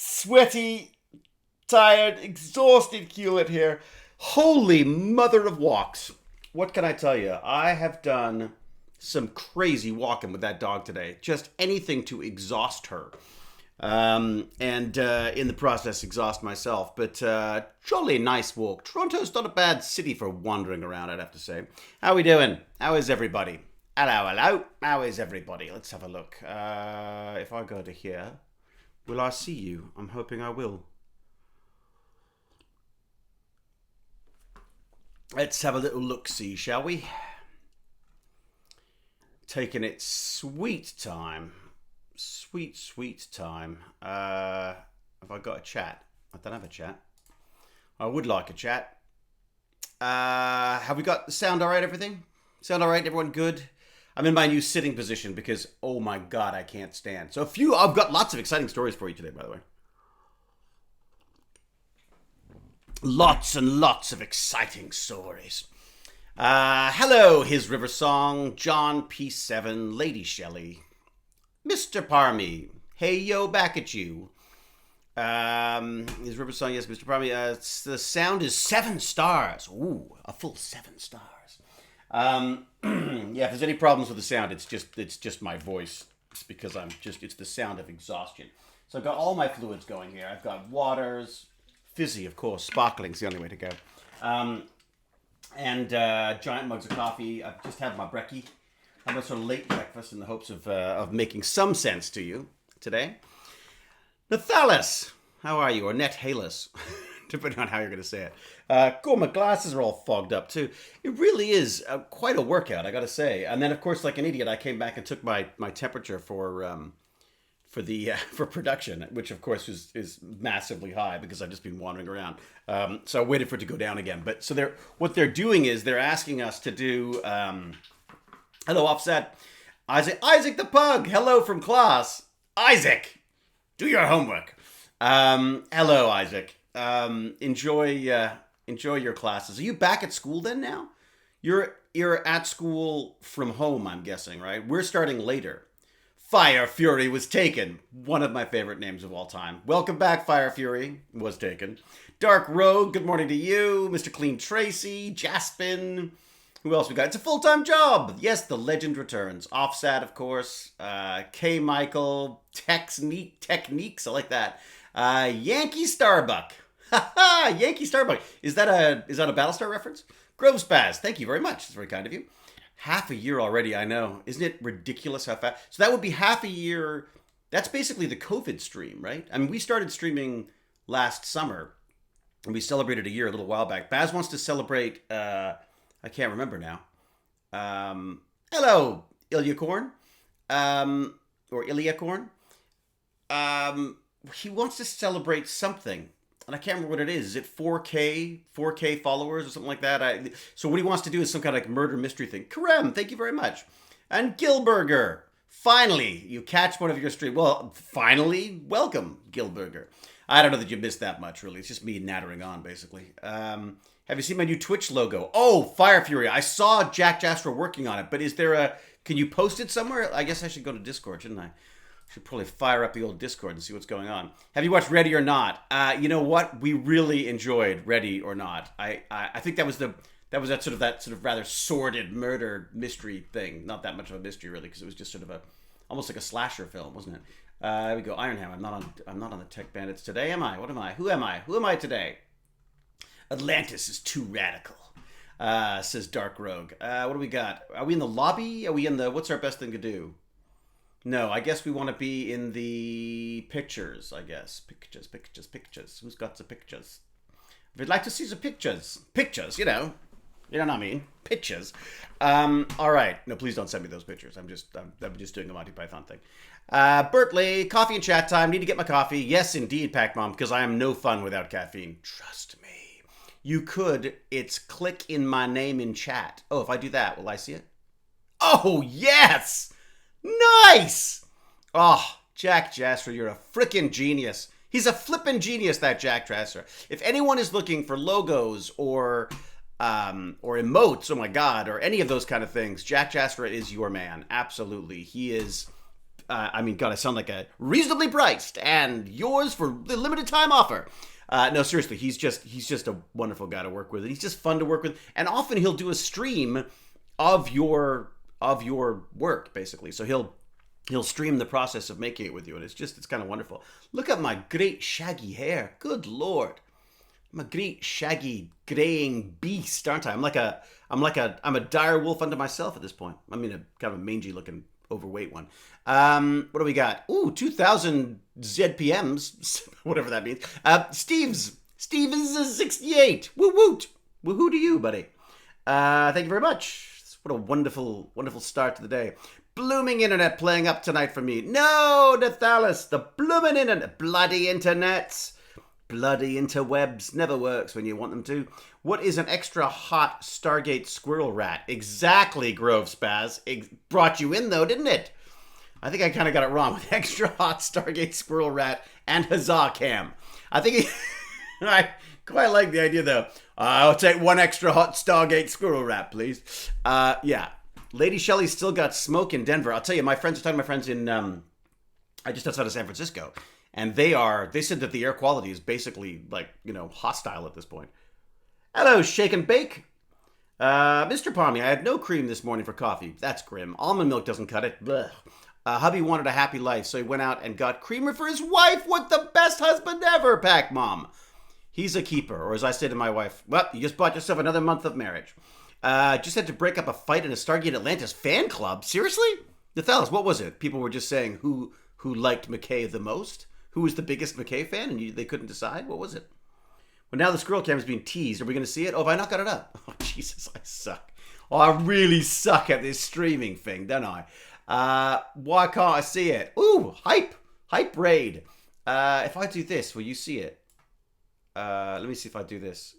sweaty, tired, exhausted Hewlett here. Holy mother of walks. What can I tell you? I have done some crazy walking with that dog today. Just anything to exhaust her. And in the process, exhaust myself. But jolly nice walk. Toronto's not a bad city for wandering around, I'd have to say. How we doing? How is everybody? Hello, hello. How is everybody? Let's have a look. If I go to here, will I see you? I'm hoping I will. Let's have a little look-see, shall we? Taking it sweet time. Sweet time. Have I got a chat? I don't have a chat. I would like a chat. Have we got the sound alright, everything? Sound alright, everyone good? I'm in my new sitting position because, oh my god, I can't stand. So I've got lots of exciting stories for you today, by the way. Lots and lots of exciting stories. Hello, His River Song, John P7, Lady Shelley, Mr. Parmy, hey yo, back at you. His River Song, yes, Mr. Parmy. The sound is 7 stars. Ooh, a full 7 stars. Yeah, if there's any problems with the sound, it's just my voice. It's because it's the sound of exhaustion. So I've got all my fluids going here. I've got waters. Fizzy, of course. Sparkling's the only way to go. And giant mugs of coffee. I've just had my brekkie. I'm a sort of late breakfast in the hopes of making some sense to you today. Nathalis, how are you? Or Nethalis, depending on how you're going to say it. Cool, my glasses are all fogged up too. It really is quite a workout, I got to say. And then, of course, like an idiot, I came back and took my temperature for production, which of course is massively high because I've just been wandering around. So I waited for it to go down again. But so what they're doing is they're asking us to do. Hello, Offset. Isaac the Pug. Hello from class. Isaac, do your homework. Hello, Isaac. Enjoy your classes. Are you back at school then now? You're at school from home, I'm guessing, right? We're starting later. Fire Fury was taken. One of my favorite names of all time. Welcome back, Fire Fury was taken. Dark Rogue, good morning to you. Mr. Clean Tracy, Jaspin. Who else we got? It's a full-time job. Yes, the legend returns. Offset, of course. K. Michael. Techniques. I like that. Yankee Starbuck. Yankee Starbuck. Is that a Battlestar reference? Grove Spaz. Thank you very much. That's very kind of you. Half a year already, I know. Isn't it ridiculous how fast? So that would be half a year. That's basically the COVID stream, right? I mean, we started streaming last summer, and we celebrated a year a little while back. Baz wants to celebrate, I can't remember now. Hello, Ilyacorn. Or Ilyacorn. He wants to celebrate something. And I can't remember what it is. Is it 4K followers or something like that? So what he wants to do is some kind of like murder mystery thing. Karem, thank you very much. And Gilberger, finally, you catch one of your stream. Well, finally, welcome, Gilberger. I don't know that you missed that much, really. It's just me nattering on, basically. Have you seen my new Twitch logo? Oh, Fire Fury. I saw Jack Jasper working on it, but can you post it somewhere? I guess I should go to Discord, shouldn't I? Should probably fire up the old Discord and see what's going on. Have you watched Ready or Not? You know what? We really enjoyed Ready or Not. I think that was that sort of rather sordid murder mystery thing. Not that much of a mystery really, because it was just sort of almost like a slasher film, wasn't it? There we go. Ironham. I'm not on the Tech Bandits today, am I? What am I? Who am I? Who am I today? Atlantis is too radical. Says Dark Rogue. What do we got? Are we in the lobby? Are we in the? What's our best thing to do? No, I guess we want to be in the pictures, I guess. Pictures. Who's got the pictures? If you'd like to see the pictures. Pictures, you know what I mean. Pictures. All right. No, please don't send me those pictures. I'm just doing the Monty Python thing. Bertley, coffee and chat time. Need to get my coffee. Yes, indeed, Pac Mom, because I am no fun without caffeine. Trust me. You could. It's click in my name in chat. Oh, if I do that, will I see it? Oh, yes! Nice! Oh, Jack Jasper, you're a frickin' genius. He's a flippin' genius, that Jack Jasper. If anyone is looking for logos or emotes, oh my god, or any of those kind of things, Jack Jasper is your man. Absolutely. He is God, I sound like a reasonably priced and yours for the limited time offer. No, seriously, he's just a wonderful guy to work with, and he's just fun to work with. And often he'll do a stream of your work, basically. So he'll stream the process of making it with you, and it's kind of wonderful. Look at my great shaggy hair. Good Lord. I'm a great shaggy graying beast, aren't I? I'm a dire wolf unto myself at this point. I mean, a kind of a mangy looking overweight one. What do we got? Ooh, 2,000 ZPMs, whatever that means. Steve is 68. Woo woot. Woohoo to you, buddy. Thank you very much. What a wonderful, wonderful start to the day. Blooming internet playing up tonight for me. No, Nathalis, the blooming internet. Bloody internets. Bloody interwebs never works when you want them to. What is an extra hot Stargate squirrel rat? Exactly, Grove Spaz. It brought you in, though, didn't it? I think I kind of got it wrong with extra hot Stargate squirrel rat and Huzzah cam. I think I quite like the idea, though. I'll take one extra hot Stargate squirrel rat, please. Yeah. Lady Shelley's still got smoke in Denver. I'll tell you, my friends, talking to my friends in, just outside of San Francisco. And they said that the air quality is basically hostile at this point. Hello, Shake and Bake. Mr. Palmy, I had no cream this morning for coffee. That's grim. Almond milk doesn't cut it. Blech. Hubby wanted a happy life, so he went out and got creamer for his wife. What the best husband ever, Pac Mom. He's a keeper, or as I say to my wife, well, you just bought yourself another month of marriage. Just had to break up a fight in a Stargate Atlantis fan club. Seriously? Nathalis, what was it? People were just saying who liked McKay the most? Who was the biggest McKay fan, and they couldn't decide? What was it? Well, now the squirrel cam is being teased. Are we going to see it? Oh, have I not got it up? Oh, Jesus, I suck. Oh, I really suck at this streaming thing, don't I? Why can't I see it? Ooh, hype raid. If I do this, will you see it? Let me see if I do this.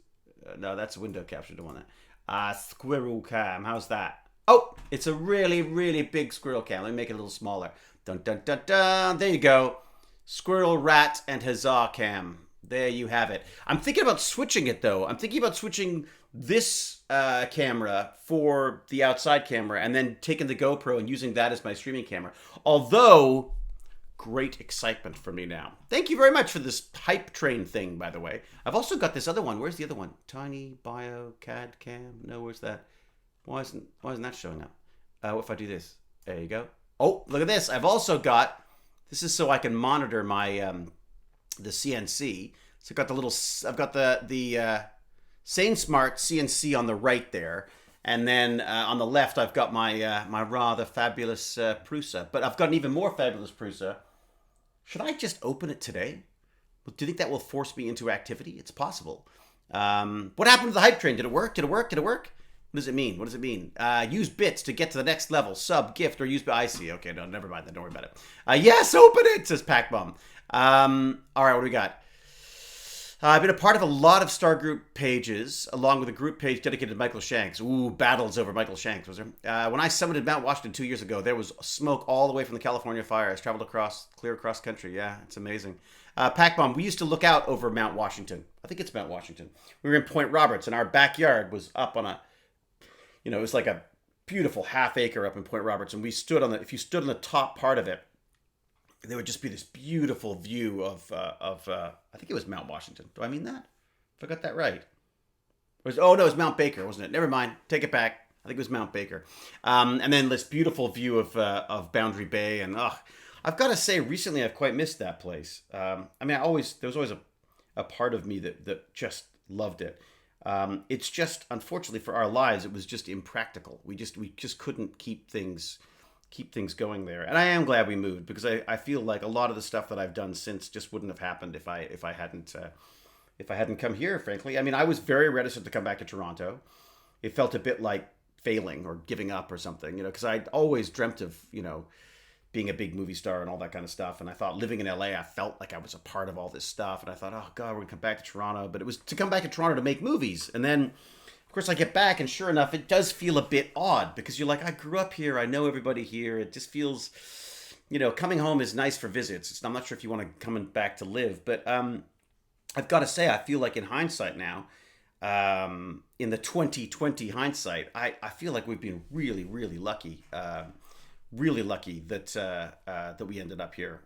No, that's a window capture. Don't want that. Squirrel cam. How's that? Oh, it's a really, really big squirrel cam. Let me make it a little smaller. Dun, dun, dun, dun. There you go. Squirrel, rat, and Huzzah cam. There you have it. I'm thinking about switching it, though. I'm thinking about switching this camera for the outside camera and then taking the GoPro and using that as my streaming camera. Although, great excitement for me now. Thank you very much for this hype train thing, by the way. I've also got this other one. Where's the other one? Tiny Bio CAD Cam? No, where's that? Why isn't that showing up? What if I do this? There you go. Oh, look at this. I've also got... This is so I can monitor my the CNC. So I've got the Sane Smart CNC on the right there, and then on the left I've got my my rather fabulous Prusa. But I've got an even more fabulous Prusa. Should I just open it today? Do you think that will force me into activity? It's possible. What happened to the hype train? Did it work? Did it work? Did it work? What does it mean? What does it mean? Use bits to get to the next level. Sub, gift, or use... I see. Okay, no, never mind that. Don't worry about it. Yes, open it, says Pac-Bomb. All right, what do we got? I've been a part of a lot of Star Group pages, along with a group page dedicated to Michael Shanks. Ooh, battles over Michael Shanks, was there? When I summited Mount Washington 2 years ago, there was smoke all the way from the California fires. Traveled clear across country. Yeah, it's amazing. Pac-Bomb, we used to look out over Mount Washington. I think it's Mount Washington. We were in Point Roberts, and our backyard was up on a... it was like a beautiful half acre up in Point Roberts, and we stood if you stood on the top part of it, there would just be this beautiful view of I think it was Mount Washington. Do I mean that? If I got that right. It was Mount Baker, wasn't it? Never mind. Take it back. I think it was Mount Baker. And then this beautiful view of Boundary Bay, and I've got to say, recently I've quite missed that place. There was always a part of me that just loved it. It's just, unfortunately for our lives, it was just impractical. We just couldn't keep things going there. And I am glad we moved, because I feel like a lot of the stuff that I've done since just wouldn't have happened if I hadn't come here, frankly. I mean, I was very reticent to come back to Toronto. It felt a bit like failing or giving up or something, because I'd always dreamt of, being a big movie star and all that kind of stuff. And I thought living in LA, I felt like I was a part of all this stuff. And I thought, oh God, we're gonna come back to Toronto. But it was to come back to Toronto to make movies. And then, of course, I get back, and sure enough, it does feel a bit odd, because you're like, I grew up here. I know everybody here. It just feels, coming home is nice for visits. I'm not sure if you want to come back to live, but I've got to say, I feel like in hindsight now, in the 2020 hindsight, I feel like we've been really, really lucky really lucky that that we ended up here.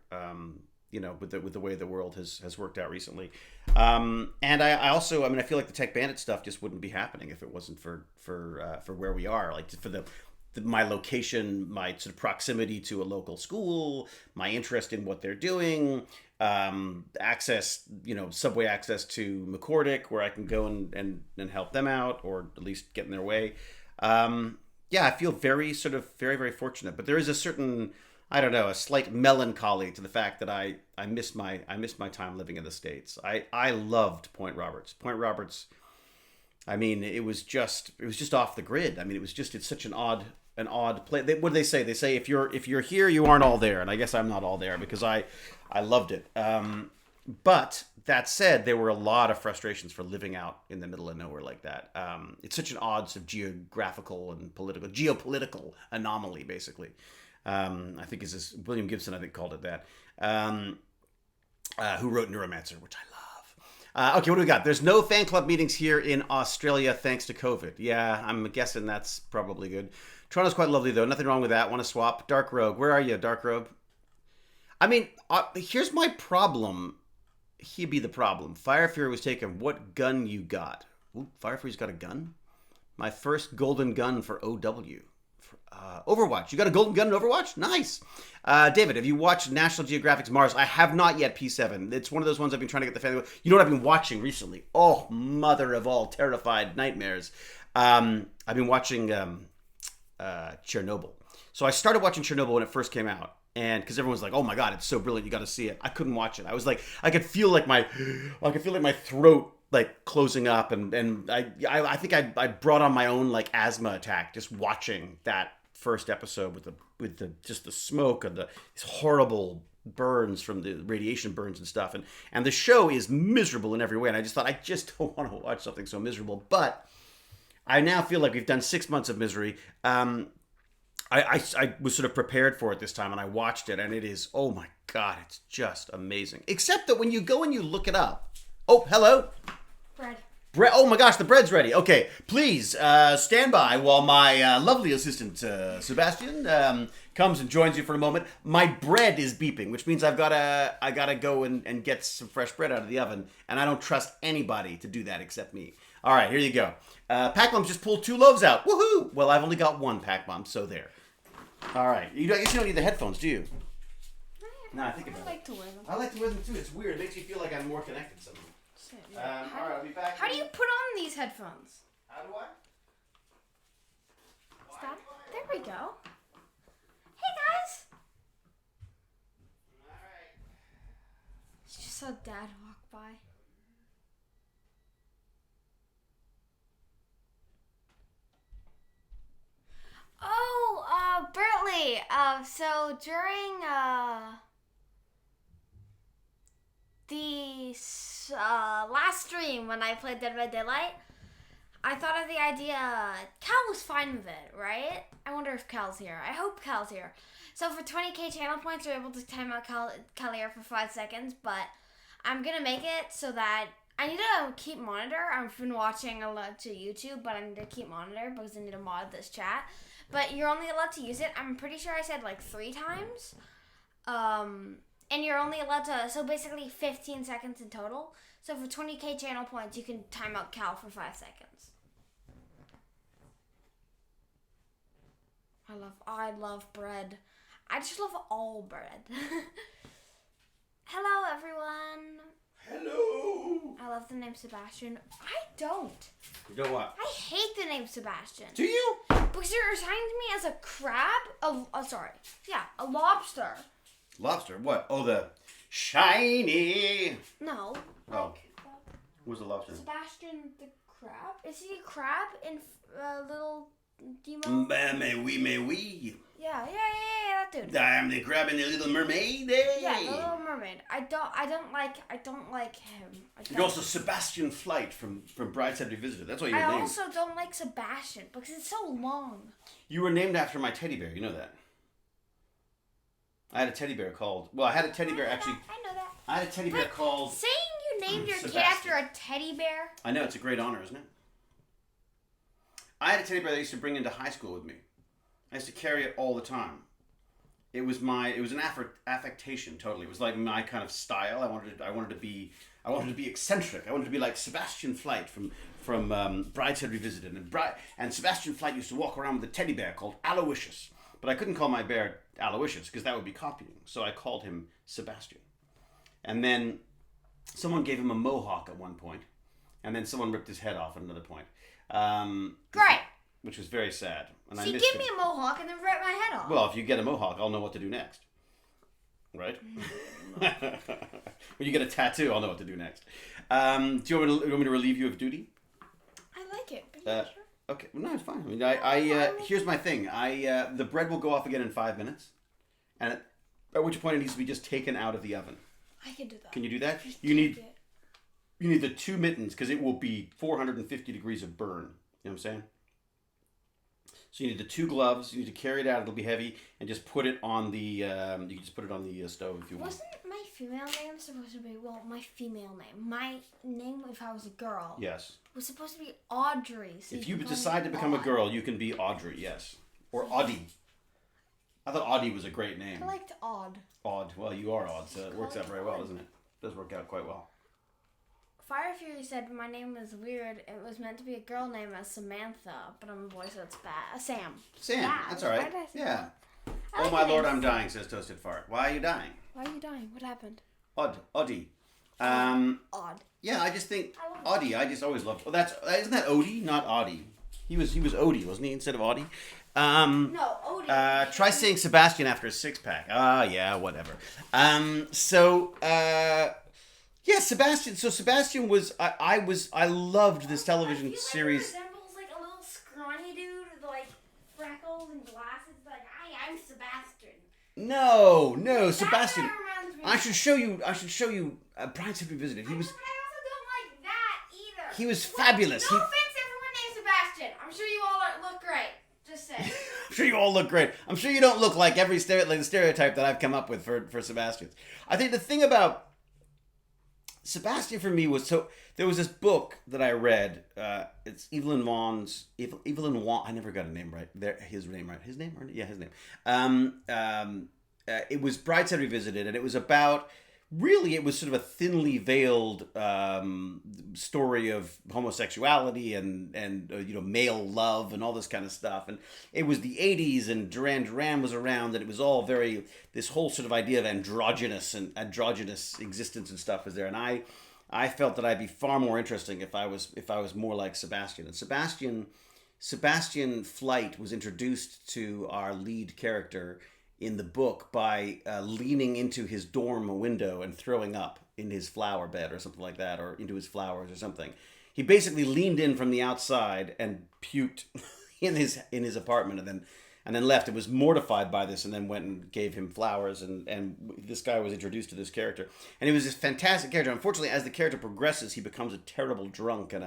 With the way the world has worked out recently. And I also, I mean, I feel like the Tech Bandit stuff just wouldn't be happening if it wasn't for where we are, like for my location, my sort of proximity to a local school, my interest in what they're doing, access, subway access to McCordick, where I can go and help them out, or at least get in their way. I feel very very fortunate, but there is a certain, I don't know, a slight melancholy to the fact that I miss my time living in the States. I loved Point Roberts. Point Roberts, I mean, it was just off the grid. I mean, it's such an odd place. What do they say? They say if you're here, you aren't all there, and I guess I'm not all there because I loved it. But that said, there were a lot of frustrations for living out in the middle of nowhere like that. It's such an odd sort of geographical and geopolitical anomaly, basically. I think is this William Gibson, I think, called it that. Who wrote Neuromancer, which I love. Okay, what do we got? There's no fan club meetings here in Australia thanks to COVID. Yeah, I'm guessing that's probably good. Toronto's quite lovely, though. Nothing wrong with that. Want to swap? Dark Rogue. Where are you, Dark Rogue? I mean, here's my problem. He'd be the problem. Fire Fury was taken. What gun you got? Ooh, Fire Fury's got a gun? My first golden gun for OW. Overwatch. You got a golden gun in Overwatch? Nice. David, have you watched National Geographic's Mars? I have not yet, P7. It's one of those ones I've been trying to get the family with. You know what I've been watching recently? Oh, mother of all terrified nightmares. I've been watching Chernobyl. So I started watching Chernobyl when it first came out. And because everyone's like, oh my God, it's so brilliant, you got to see it. I couldn't watch it. I was like, I could feel like my throat like closing up, and I think I brought on my own like asthma attack just watching that first episode with the just the smoke and these horrible burns from the radiation burns and stuff, and the show is miserable in every way, and I just thought, I just don't want to watch something so miserable. But I now feel like we've done 6 months of misery. I was sort of prepared for it this time, and I watched it, and it is, oh my God, it's just amazing. Except that when you go and you look it up, oh, hello. Bread. Oh my gosh, the bread's ready. Okay, please stand by while my lovely assistant Sebastian comes and joins you for a moment. My bread is beeping, which means I gotta go and get some fresh bread out of the oven, and I don't trust anybody to do that except me. All right, here you go. Pac Bombs just pulled 2 loaves out. Woohoo! Well, I've only got 1 Pac Bomb, so there. All right, I guess you don't need the headphones, do you? No, I think about it. I like to wear them. I like to wear them too. It's weird. It makes me feel like I'm more connected somehow. All right, I'll be back. How do you put on these headphones? How do I? Stop. There we go. Hey guys. All right. Just saw Dad walk by. Oh, Bertley. So during the last stream when I played Dead by Daylight, I thought of the idea. Cal was fine with it, right? I wonder if Cal's here. I hope Cal's here. So for 20k channel points, we're able to time out Cal here for 5 seconds, but I'm gonna make it so that I need to keep monitor. I've been watching a lot to YouTube, but I need to keep monitor because I need to mod this chat. But you're only allowed to use it. I'm pretty sure I said like 3 times. And you're only allowed to, so basically 15 seconds in total. So for 20k channel points, you can time out Cal for 5 seconds. I love bread. I just love all bread. Hello, everyone. Hello. I love the name Sebastian. I don't. You know what? I hate the name Sebastian. Do you? Because you're assigning me as a crab? A lobster. Lobster? What? Oh, the shiny. No. Oh. Who's the lobster? Sebastian the crab? Is he a crab in Little Nemo? Mais oui. Yeah, that dude. I am the crab in the Little Mermaid. Yeah, the Little Mermaid. I don't like him. You're also Sebastian Flight from Brideshead Revisited. That's what you're named. I also don't like Sebastian because it's so long. You were named after my teddy bear. You know that. I had a teddy bear called. Well, I had a teddy bear actually. I know that. I had a teddy bear called. Saying you named your Sebastian. kid after a teddy bear. I know, it's a great honor, isn't it? I had a teddy bear that I used to bring into high school with me. I used to carry it all the time. It was an affectation totally. It was like my kind of style. I wanted to be eccentric. I wanted to be like Sebastian Flight from Brideshead Revisited. And Sebastian Flight used to walk around with a teddy bear called Aloysius. But I couldn't call my bear Aloysius because that would be copying. So I called him Sebastian. And then someone gave him a mohawk at one point, and then someone ripped his head off at another point. Great. Which was very sad. And So I you missed give me him. a mohawk and then rip my head off. Well, if you get a mohawk, I'll know what to do next. Right? When you get a tattoo, I'll know what to do next. Do you want me to relieve you of duty? I like it, but yeah, sure. Okay, well, no, it's fine. I mean, here's my thing. The bread will go off again in 5 minutes, and at which point it needs to be just taken out of the oven. I can do that. Can you do that? Just You need it. you need the 2 mittens because it will be 450 degrees of burn. You know what I'm saying? So you need the 2 gloves. You need to carry it out. It'll be heavy, and just put it on the. You can just put it on the stove if you want. Wasn't my female name supposed to be my female name? My name, if I was a girl, Yes. was supposed to be Audrey. So If you could call decide to me become a Aud. girl, you can be Audrey. Yes, or Audie. I thought Audie was a great name. I liked Odd. Odd. Well, you are odd, so it works Call out it very well, Odd. doesn't it? It does work out quite well. Fire Fury said my name was weird. It was meant to be a girl name as Samantha, but I'm a boy, so it's Sam. Sam, Baz. that's all right. Why did I say Yeah. that? I Oh like my the lord, name I'm Sam. dying, says Toasted Fart. Why are you dying? Why are you dying? What happened? Oddie. Odd. Yeah, I just think I love Audie. I just always loved. Well, isn't that Odie, not Audie? He was Odie, wasn't he, instead of Audie? No, Odie. Try saying Sebastian after a 6-pack. Yeah, whatever. Yeah, Sebastian. So Sebastian was. I loved this television series. Resembles like a little scrawny dude with like freckles and glasses. Like, hi, I'm Sebastian. No, That's Sebastian. what it reminds me I of. should show you. Brideshead Revisited. I also don't like that either. He was fabulous. No offense, everyone named Sebastian. I'm sure you all look great. Just saying. I'm sure you all look great. I'm sure you don't look like the stereotype that I've come up with for Sebastian. I think the thing about Sebastian for me was there was this book that I read. It's Evelyn Vaughn's. Evelyn Vaughan. I never got a name right. His name right. His name. Yeah, his name. It was Brideshead Revisited, and it was about. Really, it was sort of a thinly veiled story of homosexuality and male love and all this kind of stuff. And it was the 80s, and Duran Duran was around, and it was all this whole sort of idea of androgynous existence and stuff was there. And I felt that I'd be far more interesting if I was more like Sebastian. And Sebastian Flight was introduced to our lead character in the book by leaning into his dorm window and throwing up in his flower bed or something like that, or into his flowers or something. He basically leaned in from the outside and puked in his apartment, and then left. It was mortified by this, and then went and gave him flowers, and this guy was introduced to this character, and he was this fantastic character. Unfortunately, as the character progresses, he becomes a terrible drunk and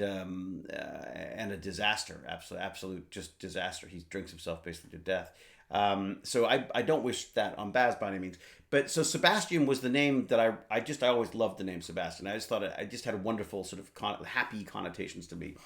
a disaster, absolute just disaster. He drinks himself basically to death. So I don't wish that on Baz by any means. But so Sebastian was the name that I always loved the name Sebastian. I just thought it just had wonderful sort of happy connotations to me.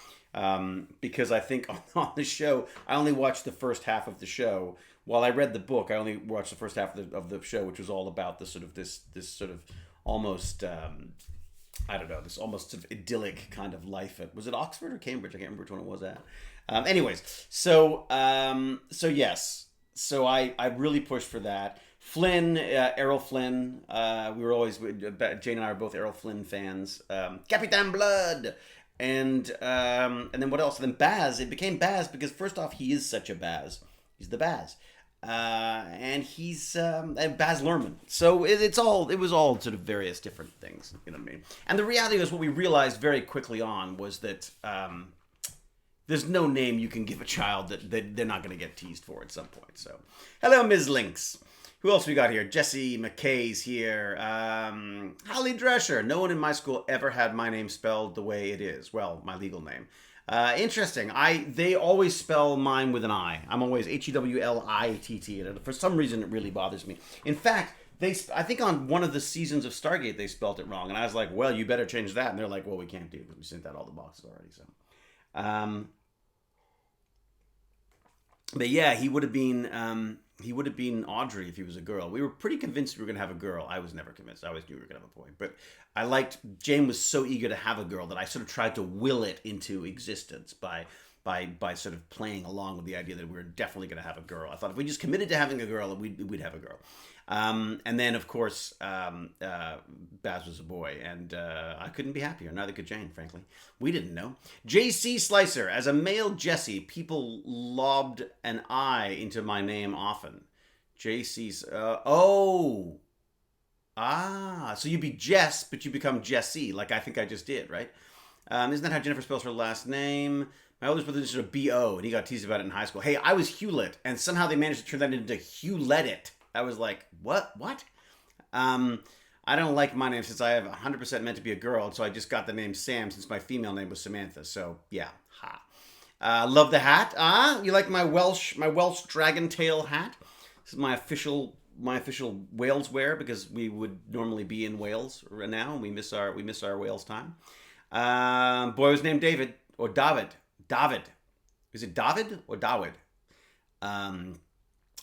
Because I think on the show, I only watched the first half of the show. While I read the book, I only watched the first half of the show, which was all about this sort of almost, I don't know, this almost sort of idyllic kind of life was it Oxford or Cambridge? I can't remember which one it was at. Anyways, so yes. So I really pushed for that. Flynn, Errol Flynn. We were always, Jane and I are both Errol Flynn fans. Capitan Blood. And then what else? And then Baz. It became Baz because first off, he is such a Baz. He's the Baz. And he's Baz Luhrmann. So it was all sort of various different things. You know what I mean? And the reality is what we realized very quickly on was that there's no name you can give a child that they're not going to get teased for at some point. So, hello, Ms. Lynx. Who else we got here? Jesse McKay's here. Holly Drescher. No one in my school ever had my name spelled the way it is. Well, my legal name. Interesting. They always spell mine with an I. I'm always Hewlitt. And for some reason, it really bothers me. In fact, I think on one of the seasons of Stargate, they spelled it wrong. And I was like, well, you better change that. And they're like, well, we can't do it. We sent out all the boxes already. So. But yeah, he would have been Audrey if he was a girl. We were pretty convinced we were gonna have a girl. I was never convinced. I always knew we were gonna have a boy. But I liked Jane was so eager to have a girl that I sort of tried to will it into existence by sort of playing along with the idea that we were definitely gonna have a girl. I thought if we just committed to having a girl, we'd have a girl. And then of course Baz was a boy, and I couldn't be happier. Neither could Jane, frankly. We didn't know. J.C. Slicer, as a male Jesse, people lobbed an I into my name often. J.C.'s. So you'd be Jess, but you become Jessie, like I think I just did, right? Isn't that how Jennifer spells her last name? My oldest brother just a B.O., and he got teased about it in high school. Hey, I was Hewlett, and somehow they managed to turn that into Hewlett-it. I was like, what? I don't like my name since I have 100% meant to be a girl, so I just got the name Sam since my female name was Samantha. So, yeah, ha. Love the hat. You like my Welsh dragon tail hat? This is my official Wales wear because we would normally be in Wales now, and we miss our Wales time. Boy was named David or David. David. Is it David or Dawid? I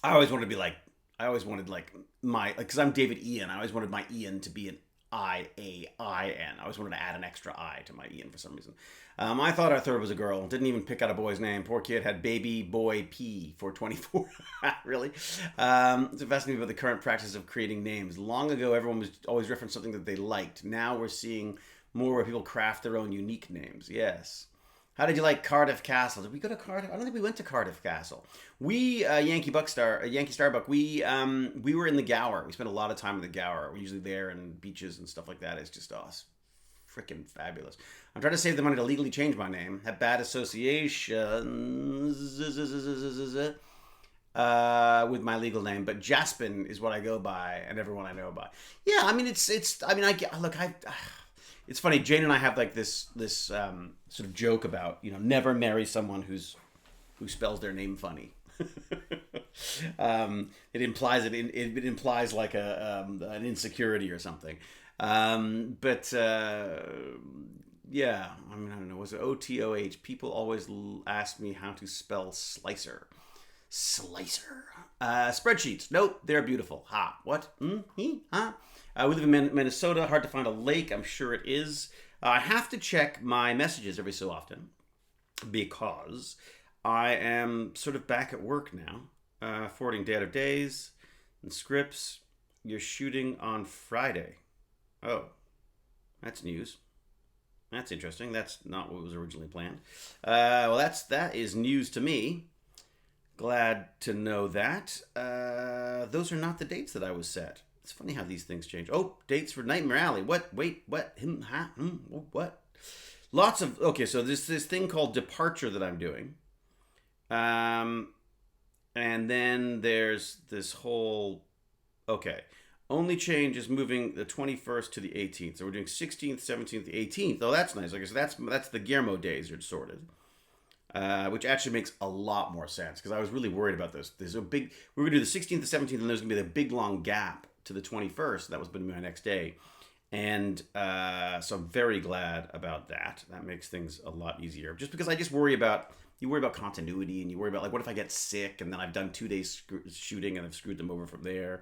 always wanted because I'm David Ian. I always wanted my Ian to be an I-A-I-N. I always wanted to add an extra I to my Ian for some reason. I thought our third was a girl. Didn't even pick out a boy's name. Poor kid had baby boy P for 24. Really? It's fascinating about the current practice of creating names. Long ago, everyone was always referencing something that they liked. Now we're seeing more where people craft their own unique names. Yes. How did you like Cardiff Castle? Did we go to Cardiff? I don't think we went to Cardiff Castle. We Yankee Starbuck. We were in the Gower. We spent a lot of time in the Gower. We're usually there and beaches and stuff like that. It's just us, freaking fabulous. I'm trying to save the money to legally change my name. Have bad associations with my legal name, but Jaspin is what I go by, and everyone I know by. Yeah, I mean it's. I mean It's funny. Jane and I have like this sort of joke about never marry someone who spells their name funny. It implies it implies like an insecurity or something. Yeah. I mean, I don't know. Was it OTOH? People always ask me how to spell slicer. Slicer. Spreadsheets. Nope, they're beautiful. Ha. What? Ha. We live in Minnesota. Hard to find a lake. I'm sure it is. I have to check my messages every so often because I am sort of back at work now, forwarding data days and scripts. You're shooting on Friday. Oh, that's news. That's interesting. That's not what was originally planned. Well, that is news to me. Glad to know that. Those are not the dates that I was set. It's funny how these things change. Oh, dates for Nightmare Alley. What? Wait, what? What? Lots of... Okay, so this thing called Departure that I'm doing. And then there's this whole... Okay. Only change is moving the 21st to the 18th. So we're doing 16th, 17th, 18th. Oh, that's nice. Okay, so that's the Guillermo days are sorted. Which actually makes a lot more sense because I was really worried about this. We're going to do the 16th, the 17th, and there's going to be a big long gap to the 21st. That was going to be my next day. And so I'm very glad about that. That makes things a lot easier. Just because I just worry about continuity, and you worry about like, what if I get sick and then I've done 2 days shooting and I've screwed them over from there.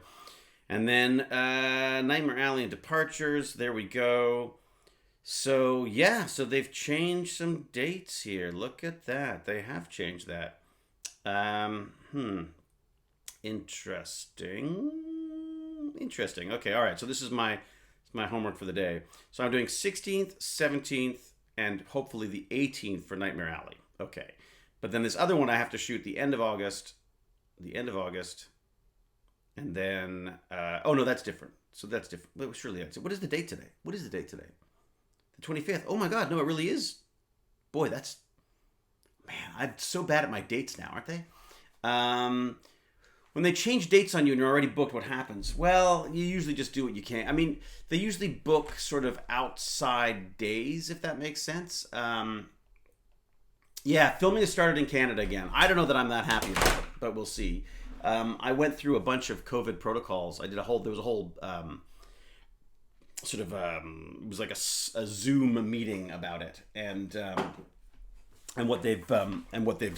And then Nightmare Alley and Departures. There we go. So, yeah, so they've changed some dates here. Look at that. They have changed that. Interesting. Okay, all right. So this is my homework for the day. So I'm doing 16th, 17th, and hopefully the 18th for Nightmare Alley. Okay. But then this other one I have to shoot the end of August. And then, oh, no, that's different. So that's different. Well, surely that's it. What is the date today? The 25th. Oh my God, no, it really is. Boy, man, I'm so bad at my dates now, aren't they? When they change dates on you and you're already booked, what happens? Well, you usually just do what you can. I mean, they usually book sort of outside days, if that makes sense. Yeah, filming has started in Canada again. I don't know that I'm that happy about it, but we'll see. I went through a bunch of COVID protocols. There was a whole... it was like a Zoom meeting about it, and and what they've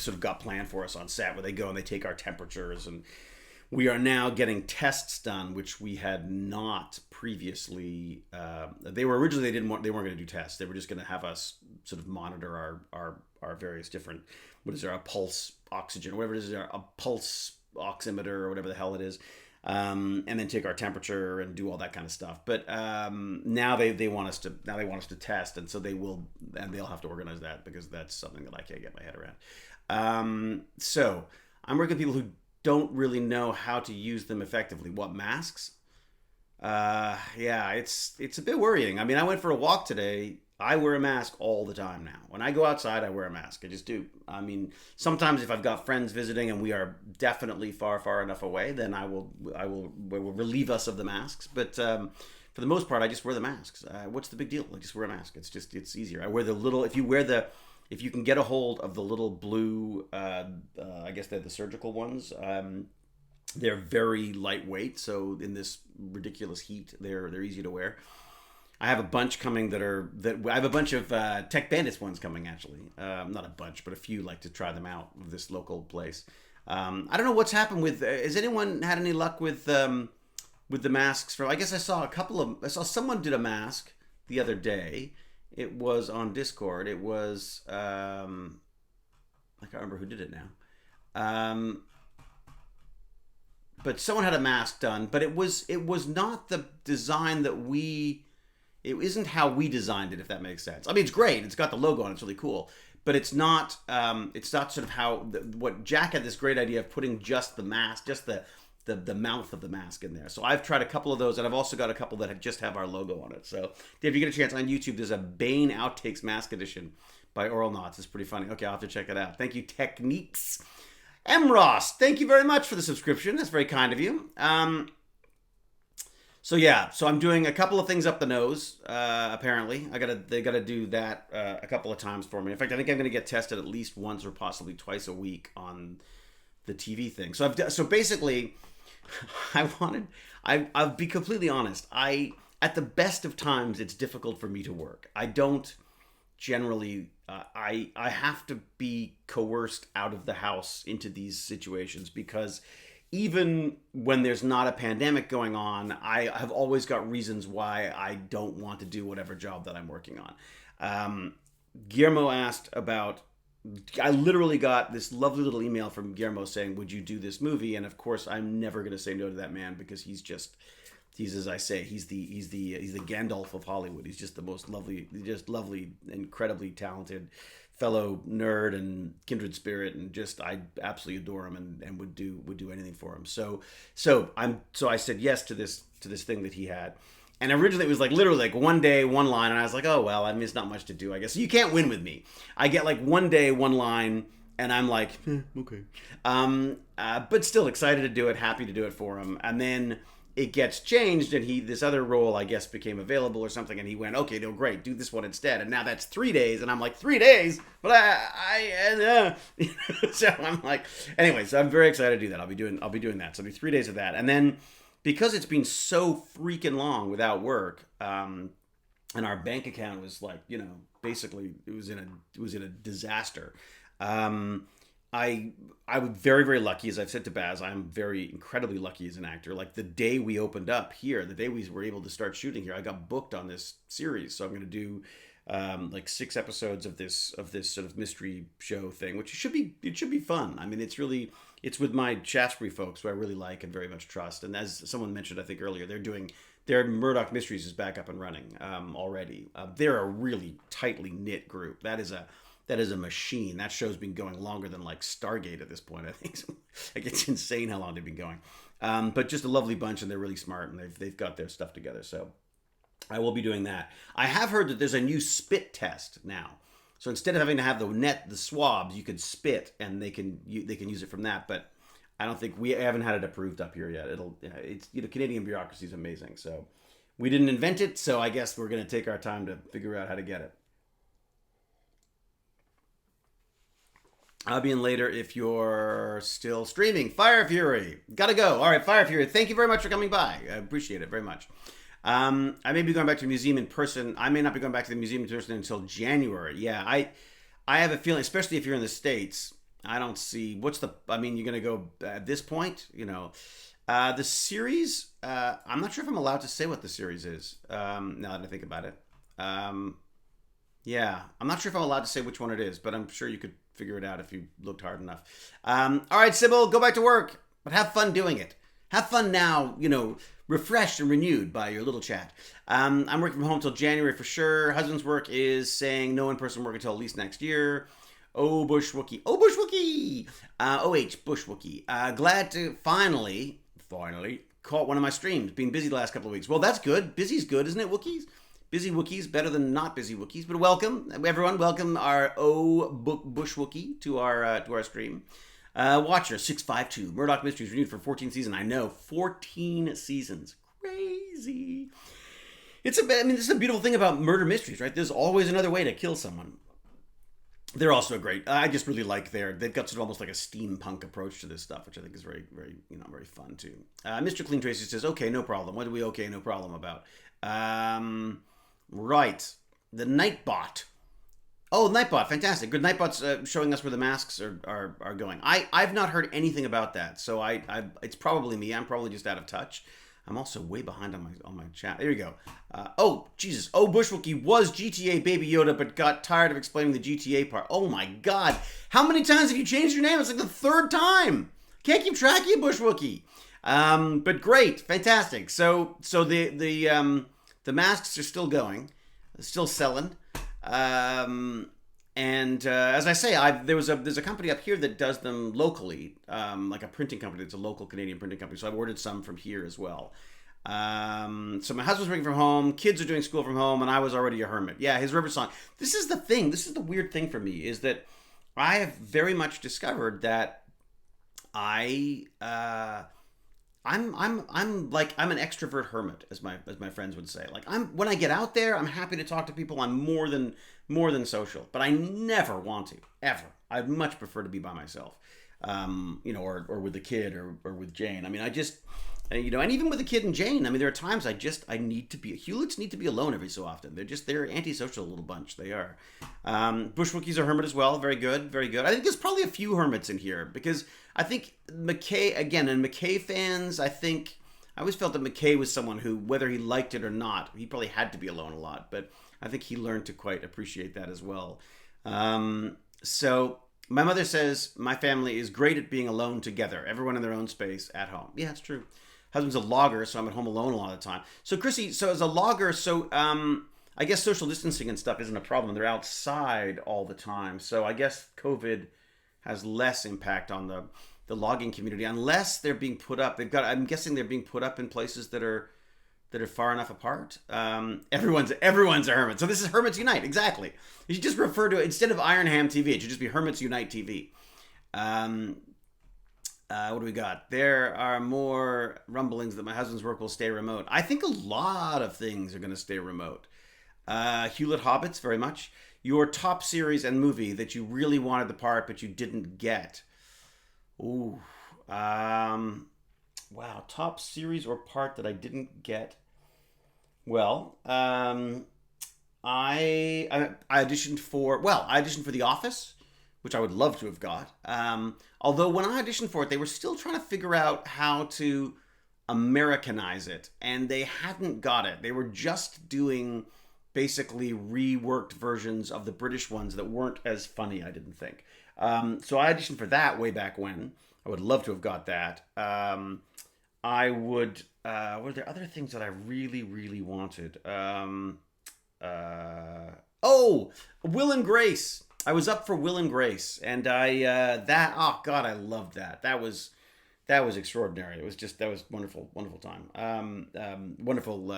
sort of got planned for us on set, where they go and they take our temperatures, and we are now getting tests done, which we had not previously. They weren't going to do tests. They were just going to have us sort of monitor our various different, what is there, a pulse oxygen, whatever it is, a pulse oximeter or whatever the hell it is. And then take our temperature and do all that kind of stuff. But now they want us to test, and so they'll have to organize that, because that's something that I can't get my head around. So I'm working with people who don't really know how to use them effectively. What, masks? Yeah, it's a bit worrying. I mean, I went for a walk today. I wear a mask all the time now. When I go outside, I wear a mask. I just do. I mean, sometimes if I've got friends visiting and we are definitely far enough away, then I will relieve us of the masks. But for the most part, I just wear the masks. What's the big deal? I just wear a mask. It's easier. I wear the little. If you can get a hold of the little blue, I guess they're the surgical ones. They're very lightweight, so in this ridiculous heat, they're easy to wear. I have a bunch coming I have a bunch of Tech Bandits ones coming, actually. Not a bunch, but a few, like to try them out with this local place. I don't know what's happened with. Has anyone had any luck with the masks? I guess I saw someone did a mask the other day. It was on Discord. It was I can't remember who did it now. But someone had a mask done, but it was not the design that it isn't how we designed it, if that makes sense. I mean, it's great. It's got the logo on it. It's really cool. But it's not sort of how what Jack had this great idea of putting just the mask, just the mouth of the mask in there. So I've tried a couple of those, and I've also got a couple that just have our logo on it. So Dave, if you get a chance on YouTube, there's a Bane Outtakes Mask Edition by Oral Knots. It's pretty funny. Okay, I'll have to check it out. Thank you, Techniques. M. Ross, thank you very much for the subscription. That's very kind of you. So I'm doing a couple of things up the nose. Apparently, they gotta do that a couple of times for me. In fact, I think I'm gonna get tested at least once or possibly twice a week on the TV thing. So basically, I'll be completely honest. At the best of times, it's difficult for me to work. I don't generally. I have to be coerced out of the house into these situations, because even when there's not a pandemic going on, I have always got reasons why I don't want to do whatever job that I'm working on. Guillermo asked about. I literally got this lovely little email from Guillermo saying, "Would you do this movie?" And of course, I'm never going to say no to that man, because he's as I say, he's the Gandalf of Hollywood. He's just the most lovely, incredibly talented fellow nerd and kindred spirit, and just I absolutely adore him and would do anything for him. So I said yes to this thing that he had. And originally it was like literally like one day, one line, and I was like, oh well, I mean, it's not much to do, I guess. So you can't win with me. I get like one day, one line, and I'm like, okay. But still excited to do it, happy to do it for him. And then it gets changed, and this other role, I guess, became available or something, and he went, okay, no, great, do this one instead. And now that's 3 days, and I'm like, 3 days? But so I'm like, anyway, so I'm very excited to do that. I'll be doing that. So I'll do 3 days of that. And then, because it's been so freaking long without work, and our bank account was like, basically it was in a disaster. I was very, very lucky, as I've said to Baz. I'm very incredibly lucky as an actor. Like the day we opened up here, the day we were able to start shooting here, I got booked on this series. So I'm going to do like 6 episodes of this sort of mystery show thing, which should be fun. I mean, it's with my Shaftesbury folks, who I really like and very much trust. And as someone mentioned, I think earlier, their Murdoch Mysteries is back up and running already. They're a really tightly knit group. That is a machine. That show's been going longer than like Stargate at this point, I think. Like, it's insane how long they've been going. But just a lovely bunch, and they're really smart, and they've got their stuff together. So I will be doing that. I have heard that there's a new spit test now. So instead of having to have the swabs, you could spit, and they can use it from that. But I don't think we haven't had it approved up here yet. It's Canadian bureaucracy is amazing. So we didn't invent it. So I guess we're going to take our time to figure out how to get it. I'll be in later if you're still streaming. Fire Fury. Gotta go. All right, Fire Fury. Thank you very much for coming by. I appreciate it very much. I may be going back to the museum in person. I may not be going back to the museum in person until January. Yeah, I have a feeling, especially if you're in the States, I don't see you're going to go at this point, the series, I'm not sure if I'm allowed to say what the series is, now that I think about it. Yeah, I'm not sure if I'm allowed to say which one it is, but I'm sure you could figure it out if you looked hard enough. All right, Sybil, go back to work, but have fun doing it. Have fun now, refreshed and renewed by your little chat. I'm working from home till January for sure. Husband's work is saying no in-person work until at least next year. Oh, Bush Wookie. Oh, Bush Wookie. OH, Bush Wookie. Glad to finally caught one of my streams. Been busy the last couple of weeks. Well, that's good. Busy's good, isn't it, Wookiees? Busy Wookiees, better than not busy Wookiees. But welcome, everyone. Welcome our Bush Wookie to our stream. Watcher 652. Murdoch Mysteries renewed for 14 seasons. I know, 14 seasons. Crazy. This is a beautiful thing about murder mysteries, right? There's always another way to kill someone. They're also great. I just really like they've got sort of almost like a steampunk approach to this stuff, which I think is very, very, very fun too. Mr. Clean Tracy says, okay, no problem. What are we okay, no problem about? Right. The Nightbot. Oh, Nightbot, fantastic. Good. Nightbot's showing us where the masks are going. I've not heard anything about that, so it's probably me. I'm probably just out of touch. I'm also way behind on my chat. There you go. Oh, Jesus. Oh, Bushwookie was GTA Baby Yoda, but got tired of explaining the GTA part. Oh, my God. How many times have you changed your name? It's like the third time. Can't keep track of you, Bushwookie. But great. Fantastic. So the masks are still going. Still selling. And as I say, there's a company up here that does them locally, like a printing company. It's a local Canadian printing company. So I've ordered some from here as well. So my husband's working from home, kids are doing school from home, and I was already a hermit. Yeah, his river song. This is the thing. This is the weird thing for me, is that I have very much discovered that I'm an extrovert hermit, as my friends would say. Like when I get out there, I'm happy to talk to people. I'm more than social, but I never want to, ever. I'd much prefer to be by myself, or with the kid or with Jane. I mean, and even with the kid and Jane, I mean, there are times I need to be, Hewletts need to be alone every so often. They're antisocial little bunch. They are. Bushwookies are hermit as well. Very good, very good. I think there's probably a few hermits in here because I think McKay, again, and McKay fans, I always felt that McKay was someone who, whether he liked it or not, he probably had to be alone a lot, but I think he learned to quite appreciate that as well. So my mother says my family is great at being alone together, everyone in their own space at home. Yeah, it's true. Husband's a logger, so I'm at home alone a lot of the time. So Chrissy, as a logger, I guess social distancing and stuff isn't a problem. They're outside all the time. So I guess COVID has less impact on the logging community, unless they're being put up. I'm guessing they're being put up in places that are far enough apart. Everyone's a hermit. So this is Hermits Unite, exactly. You should just refer to it, instead of Iron Ham TV, it should just be Hermits Unite TV. What do we got? There are more rumblings that my husband's work will stay remote. I think a lot of things are going to stay remote. Hewlett Hobbits, very much. Your top series and movie that you really wanted the part but you didn't get. Ooh. Wow, top series or part that I didn't get. Well, I auditioned for The Office, which I would love to have got. Although when I auditioned for it, they were still trying to figure out how to Americanize it, and they hadn't got it. They were just doing basically reworked versions of the British ones that weren't as funny, I didn't think. So I auditioned for that way back when. I would love to have got that. I would... were there other things that I really, really wanted? Will and Grace. I was up for Will and Grace, and I loved that. That was extraordinary. That was wonderful, wonderful time. Wonderful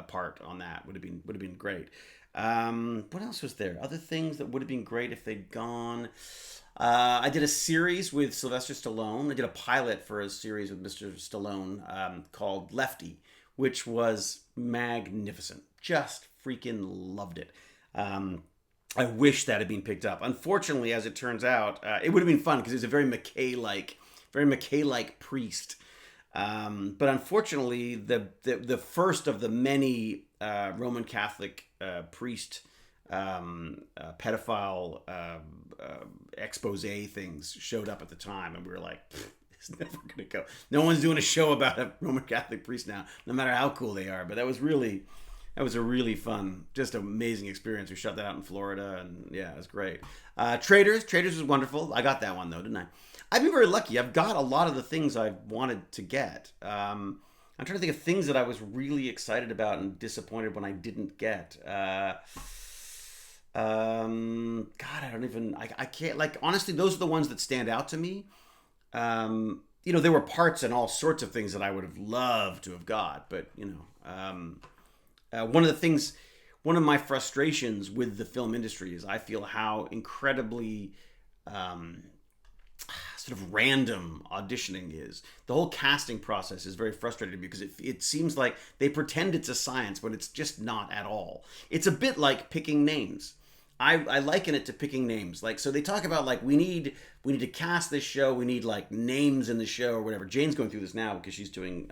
part on that would have been great. What else was there? Other things that would have been great if they'd gone. I did a series with Sylvester Stallone. I did a pilot for a series with Mr. Stallone called Lefty, which was magnificent. Just freaking loved it. I wish that had been picked up. Unfortunately, as it turns out, it would have been fun because it was a very McKay-like priest. But unfortunately, the first of the many Roman Catholic priest pedophile expose things showed up at the time, and we were like, it's never going to go. No one's doing a show about a Roman Catholic priest now, no matter how cool they are. But that was a really fun, just amazing experience. We shot that out in Florida, and yeah, it was great. Traders was wonderful. I got that one though, didn't I? I've been very lucky. I've got a lot of the things I wanted to get. I'm trying to think of things that I was really excited about and disappointed when I didn't get. God, I can't, like, honestly, those are the ones that stand out to me. There were parts and all sorts of things that I would have loved to have got, but, one of my frustrations with the film industry is I feel how incredibly sort of random auditioning is. The whole casting process is very frustrating to me because it seems like they pretend it's a science, but it's just not at all. It's a bit like picking names. I liken it to picking names. Like, so they talk about, like, we need to cast this show. We need, like, names in the show or whatever. Jane's going through this now because she's doing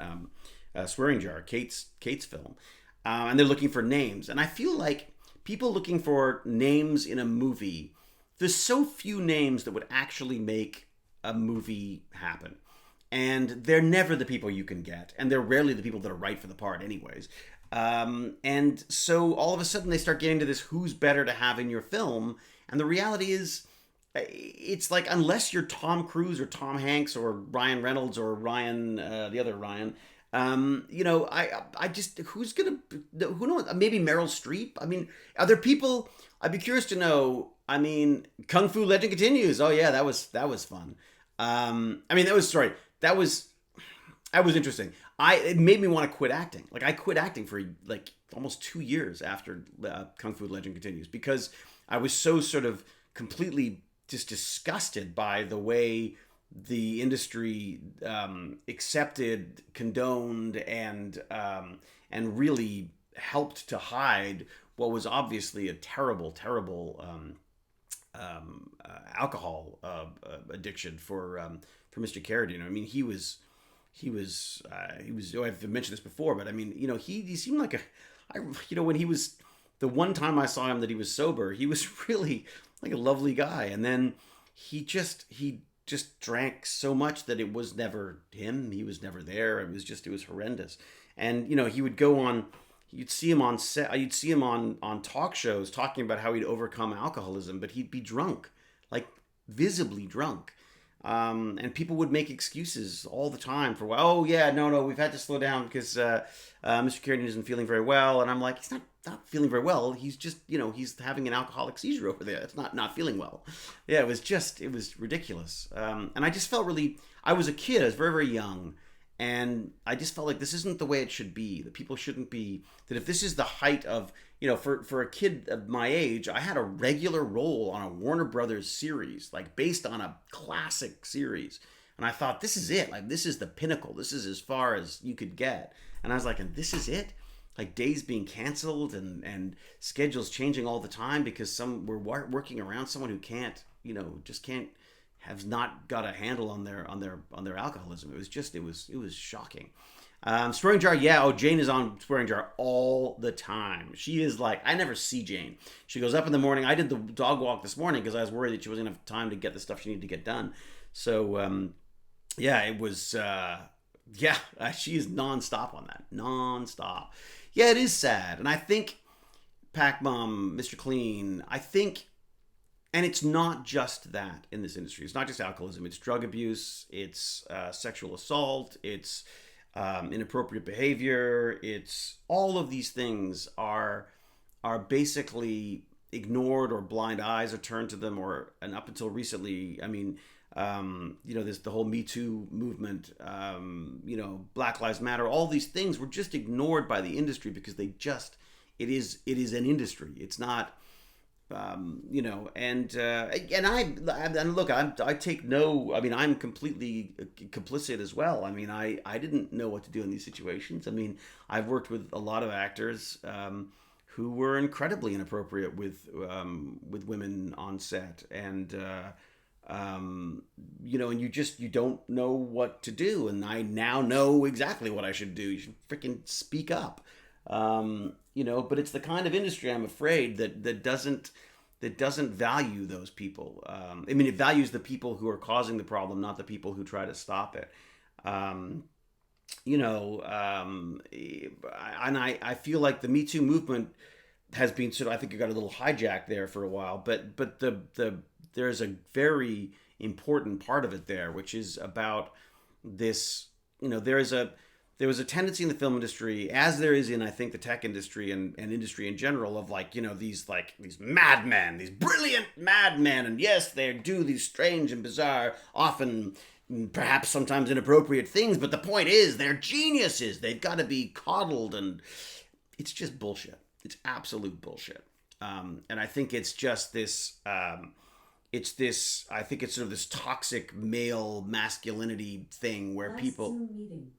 Swearing Jar, Kate's film. And they're looking for names. And I feel like people looking for names in a movie, there's so few names that would actually make a movie happen. And they're never the people you can get. And they're rarely the people that are right for the part anyways. And so all of a sudden they start getting to this who's better to have in your film. And the reality is, it's like, unless you're Tom Cruise or Tom Hanks or Ryan Reynolds or Ryan, the other Ryan, I just, who knows, maybe Meryl Streep. I mean, are there people, I'd be curious to know. I mean, Kung Fu Legend Continues. Oh yeah, that was fun. That was interesting. It made me want to quit acting. Like, I quit acting for like almost 2 years after Kung Fu Legend Continues because I was so sort of completely just disgusted by the way the industry accepted, condoned, and really helped to hide what was obviously a terrible alcohol addiction for Mr. Carradine. I mean, he was. Oh, I've mentioned this before, but I mean, he seemed like when he was, the one time I saw him that he was sober, he was really like a lovely guy, and then he just drank so much that it was never him. He was never there. It was horrendous. And he would go on. You'd see him on set. You'd see him on talk shows talking about how he'd overcome alcoholism, but he'd be drunk, like visibly drunk. And people would make excuses all the time for, oh yeah, no, we've had to slow down because Mr. Carradine isn't feeling very well. And I'm like, he's not feeling very well. He's just, he's having an alcoholic seizure over there. It's not feeling well. Yeah, it was ridiculous. And I just felt I was a kid. I was very, very young. And I just felt like this isn't the way it should be. That people shouldn't be, that if this is the height of, for a kid of my age, I had a regular role on a Warner Brothers series, like based on a classic series. And I thought, this is it. Like, this is the pinnacle. This is as far as you could get. And I was like, and this is it? Like, days being canceled and schedules changing all the time because we're working around someone who can't, has not got a handle on their alcoholism. It was shocking. Swearing Jar, yeah. Oh, Jane is on Swearing Jar all the time. She is like, I never see Jane. She goes up in the morning. I did the dog walk this morning because I was worried that she wasn't gonna have time to get the stuff she needed to get done. So, yeah, it was, she is nonstop on that. Nonstop. Yeah, it is sad. And I think Pac Mom, Mr. Clean, and it's not just that in this industry. It's not just alcoholism. It's drug abuse. It's sexual assault. It's inappropriate behavior. It's all of these things are basically ignored, or blind eyes are turned to them, and up until recently, I mean, there's the whole Me Too movement, Black Lives Matter. All these things were just ignored by the industry because it is an industry. It's not. And look, I take no, I mean, I'm completely complicit as well. I mean, I didn't know what to do in these situations. I mean, I've worked with a lot of actors, who were incredibly inappropriate with women on set, and, and you don't know what to do. And I now know exactly what I should do. You should freaking speak up. But it's the kind of industry, I'm afraid, that doesn't value those people. It values the people who are causing the problem, not the people who try to stop it. Um, and I feel like the Me Too movement has been sort of, I think it got a little hijacked there for a while, but there's a very important part of it there, which is about this. There was a tendency in the film industry, as there is in, I think, the tech industry and industry in general, of these madmen, these brilliant madmen, and yes, they do these strange and bizarre, often perhaps sometimes inappropriate things, but the point is they're geniuses. They've got to be coddled, and it's just bullshit. It's absolute bullshit. And I think it's just this. I think it's sort of this toxic male masculinity thing where Last people. Zoom meeting.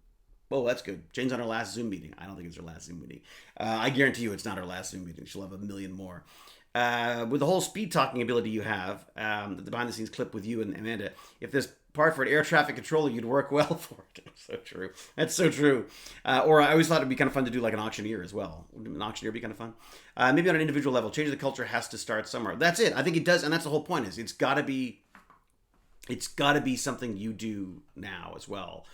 Oh, that's good. Jane's on her last Zoom meeting. I don't think it's her last Zoom meeting. I guarantee you it's not her last Zoom meeting. She'll have a million more. With the whole speed talking ability you have, the behind the scenes clip with you and Amanda, if there's part for an air traffic controller, you'd work well for it. So true. That's so true. Or I always thought it'd be kind of fun to do like an auctioneer as well. Wouldn't an auctioneer be kind of fun? Maybe on an individual level, change the culture has to start somewhere. That's it. I think it does, and that's the whole point. Is it's got to be something you do now as well.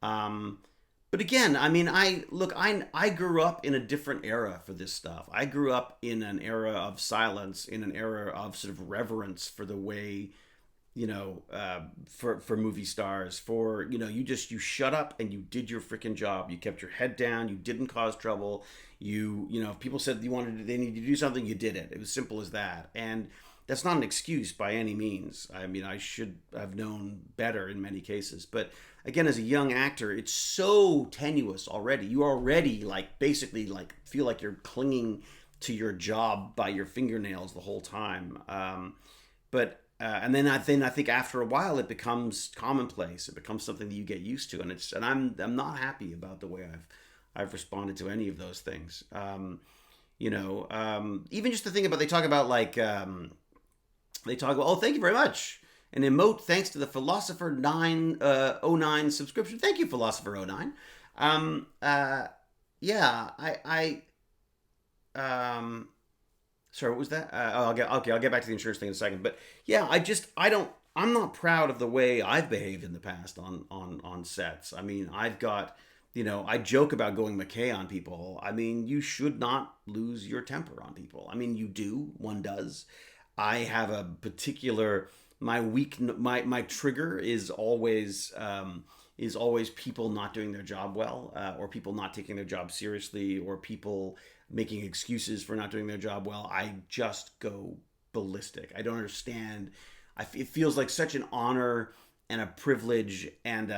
But again, I grew up in a different era for this stuff. I grew up in an era of silence, in an era of sort of reverence for the way, for movie stars, for, you shut up and you did your freaking job. You kept your head down. You didn't cause trouble. If people said they needed to do something, you did it. It was simple as that. And that's not an excuse by any means. I should have known better in many cases. But again, as a young actor, it's so tenuous already. You already basically feel like you're clinging to your job by your fingernails the whole time. And then I think after a while it becomes commonplace. It becomes something that you get used to, and I'm not happy about the way I've responded to any of those things. Even just the thing about they talk about oh, thank you very much. An emote thanks to the Philosopher 909 subscription. Thank you, Philosopher 09. Sorry, what was that? I'll get back to the insurance thing in a second. But yeah, I'm not proud of the way I've behaved in the past on sets. I've got, I joke about going McKay on people. You should not lose your temper on people. You do, one does. I have a particular, my trigger is always people not doing their job well, or people not taking their job seriously, or people making excuses for not doing their job well. I just go ballistic. I don't understand. It feels like such an honor and a privilege and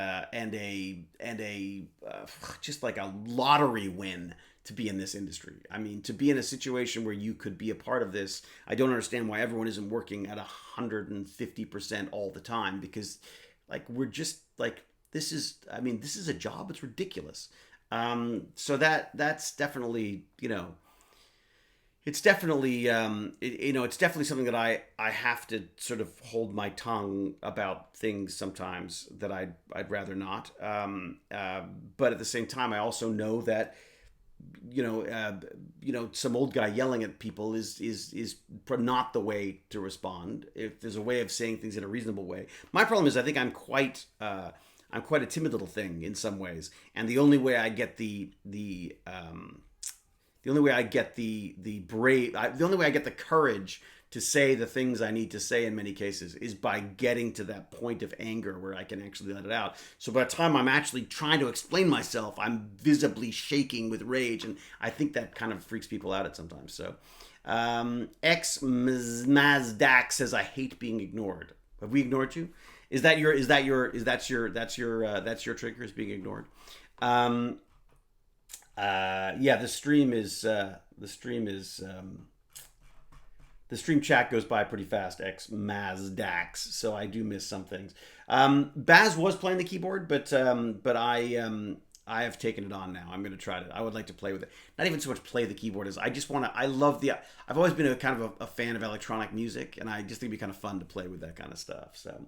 just like a lottery win to be in this industry. To be in a situation where you could be a part of this. I don't understand why everyone isn't working at 150% all the time, because we're just this is a job. It's ridiculous. So that's definitely, it's definitely, it's definitely something that I have to sort of hold my tongue about things sometimes that I'd rather not. But at the same time, I also know that, some old guy yelling at people is not the way to respond. If there's a way of saying things in a reasonable way. My problem is I think I'm quite a timid little thing in some ways, and the only way I get the courage to say the things I need to say in many cases is by getting to that point of anger where I can actually let it out. So by the time I'm actually trying to explain myself, I'm visibly shaking with rage, and I think that kind of freaks people out at sometimes. So, X Mazdak says, "I hate being ignored." Have we ignored you? Is that your trigger, is being ignored? The stream chat goes by pretty fast, X Mazdax, so I do miss some things. Baz was playing the keyboard, but I have taken it on now. I'm going to try it. I would like to play with it. Not even so much play the keyboard as I just want to. I've always been a fan of electronic music, and I just think it'd be kind of fun to play with that kind of stuff. So,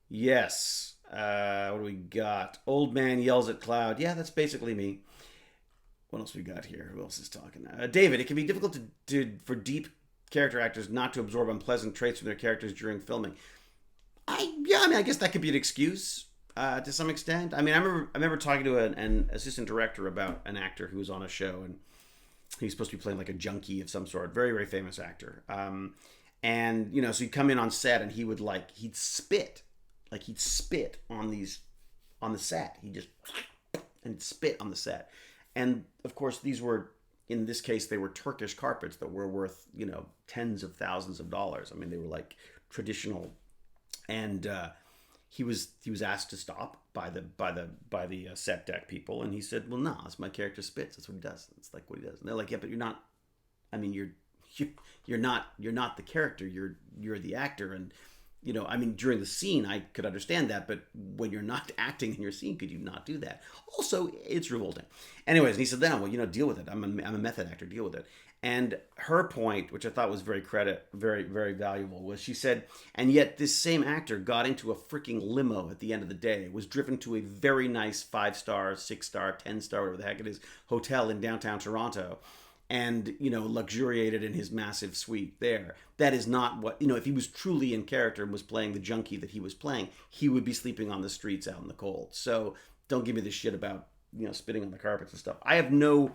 yes. What do we got? Old man yells at cloud. Yeah, that's basically me. What else we got here? Who else is talking? David, it can be difficult for deep character actors not to absorb unpleasant traits from their characters during filming. I guess that could be an excuse to some extent. I mean, I remember talking to an assistant director about an actor who was on a show, and he was supposed to be playing like a junkie of some sort, very, very famous actor. And so he'd come in on set, and he'd spit on the set. He just and spit on the set. And of course, in this case, they were Turkish carpets that were worth, tens of thousands of dollars. I mean, they were like traditional. And he was asked to stop by the set deck people, and he said, "Well, no, it's my character spits. That's what he does. It's like what he does." And they're like, "Yeah, but you're not. I mean, you're not the character. You're the actor." And during the scene, I could understand that, but when you're not acting in your scene, could you not do that? Also, it's revolting. Anyways, and he said, "Then, well, deal with it. I'm a method actor. Deal with it." And her point, which I thought was very, very valuable, was she said, and yet this same actor got into a freaking limo at the end of the day, was driven to a very nice 5-star, 6-star, 10-star, whatever the heck it is, hotel in downtown Toronto, and, luxuriated in his massive suite there. That is not what, if he was truly in character and was playing the junkie that he was playing, he would be sleeping on the streets out in the cold. So don't give me this shit about, spitting on the carpets and stuff. I have no...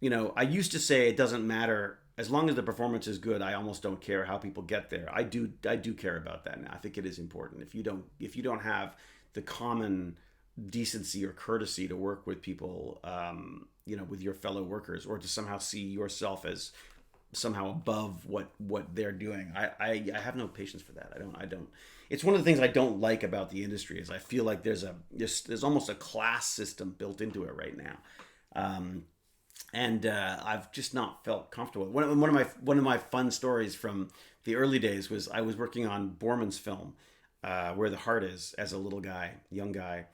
I used to say it doesn't matter as long as the performance is good. I almost don't care how people get there. I do care about that now. I think it is important. If you don't have the common decency or courtesy to work with people, with your fellow workers, or to somehow see yourself as somehow above what they're doing, I have no patience for that. I don't. It's one of the things I don't like about the industry is I feel like there's almost a class system built into it right now. And I've just not felt comfortable. One of my fun stories from the early days was I was working on Borman's film, Where the Heart Is, as a little guy, young guy,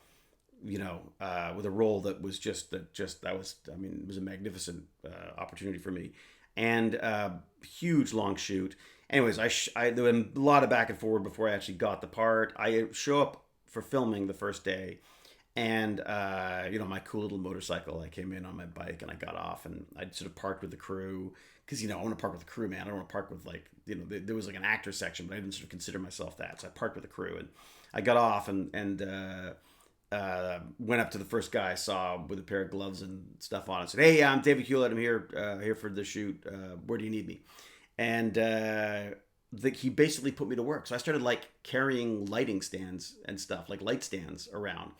with a role that was it was a magnificent opportunity for me, and huge long shoot. Anyways, there was a lot of back and forward before I actually got the part. I show up for filming the first day. And, my cool little motorcycle, I came in on my bike and I got off and I sort of parked with the crew because, I want to park with the crew, man. I don't want to park with there was like an actor section, but I didn't sort of consider myself that. So I parked with the crew and I got off and went up to the first guy I saw with a pair of gloves and stuff on and said, "Hey, I'm David Hewlett. I'm here for the shoot. Where do you need me?" And, he basically put me to work. So I started carrying lighting stands and stuff, like light stands around.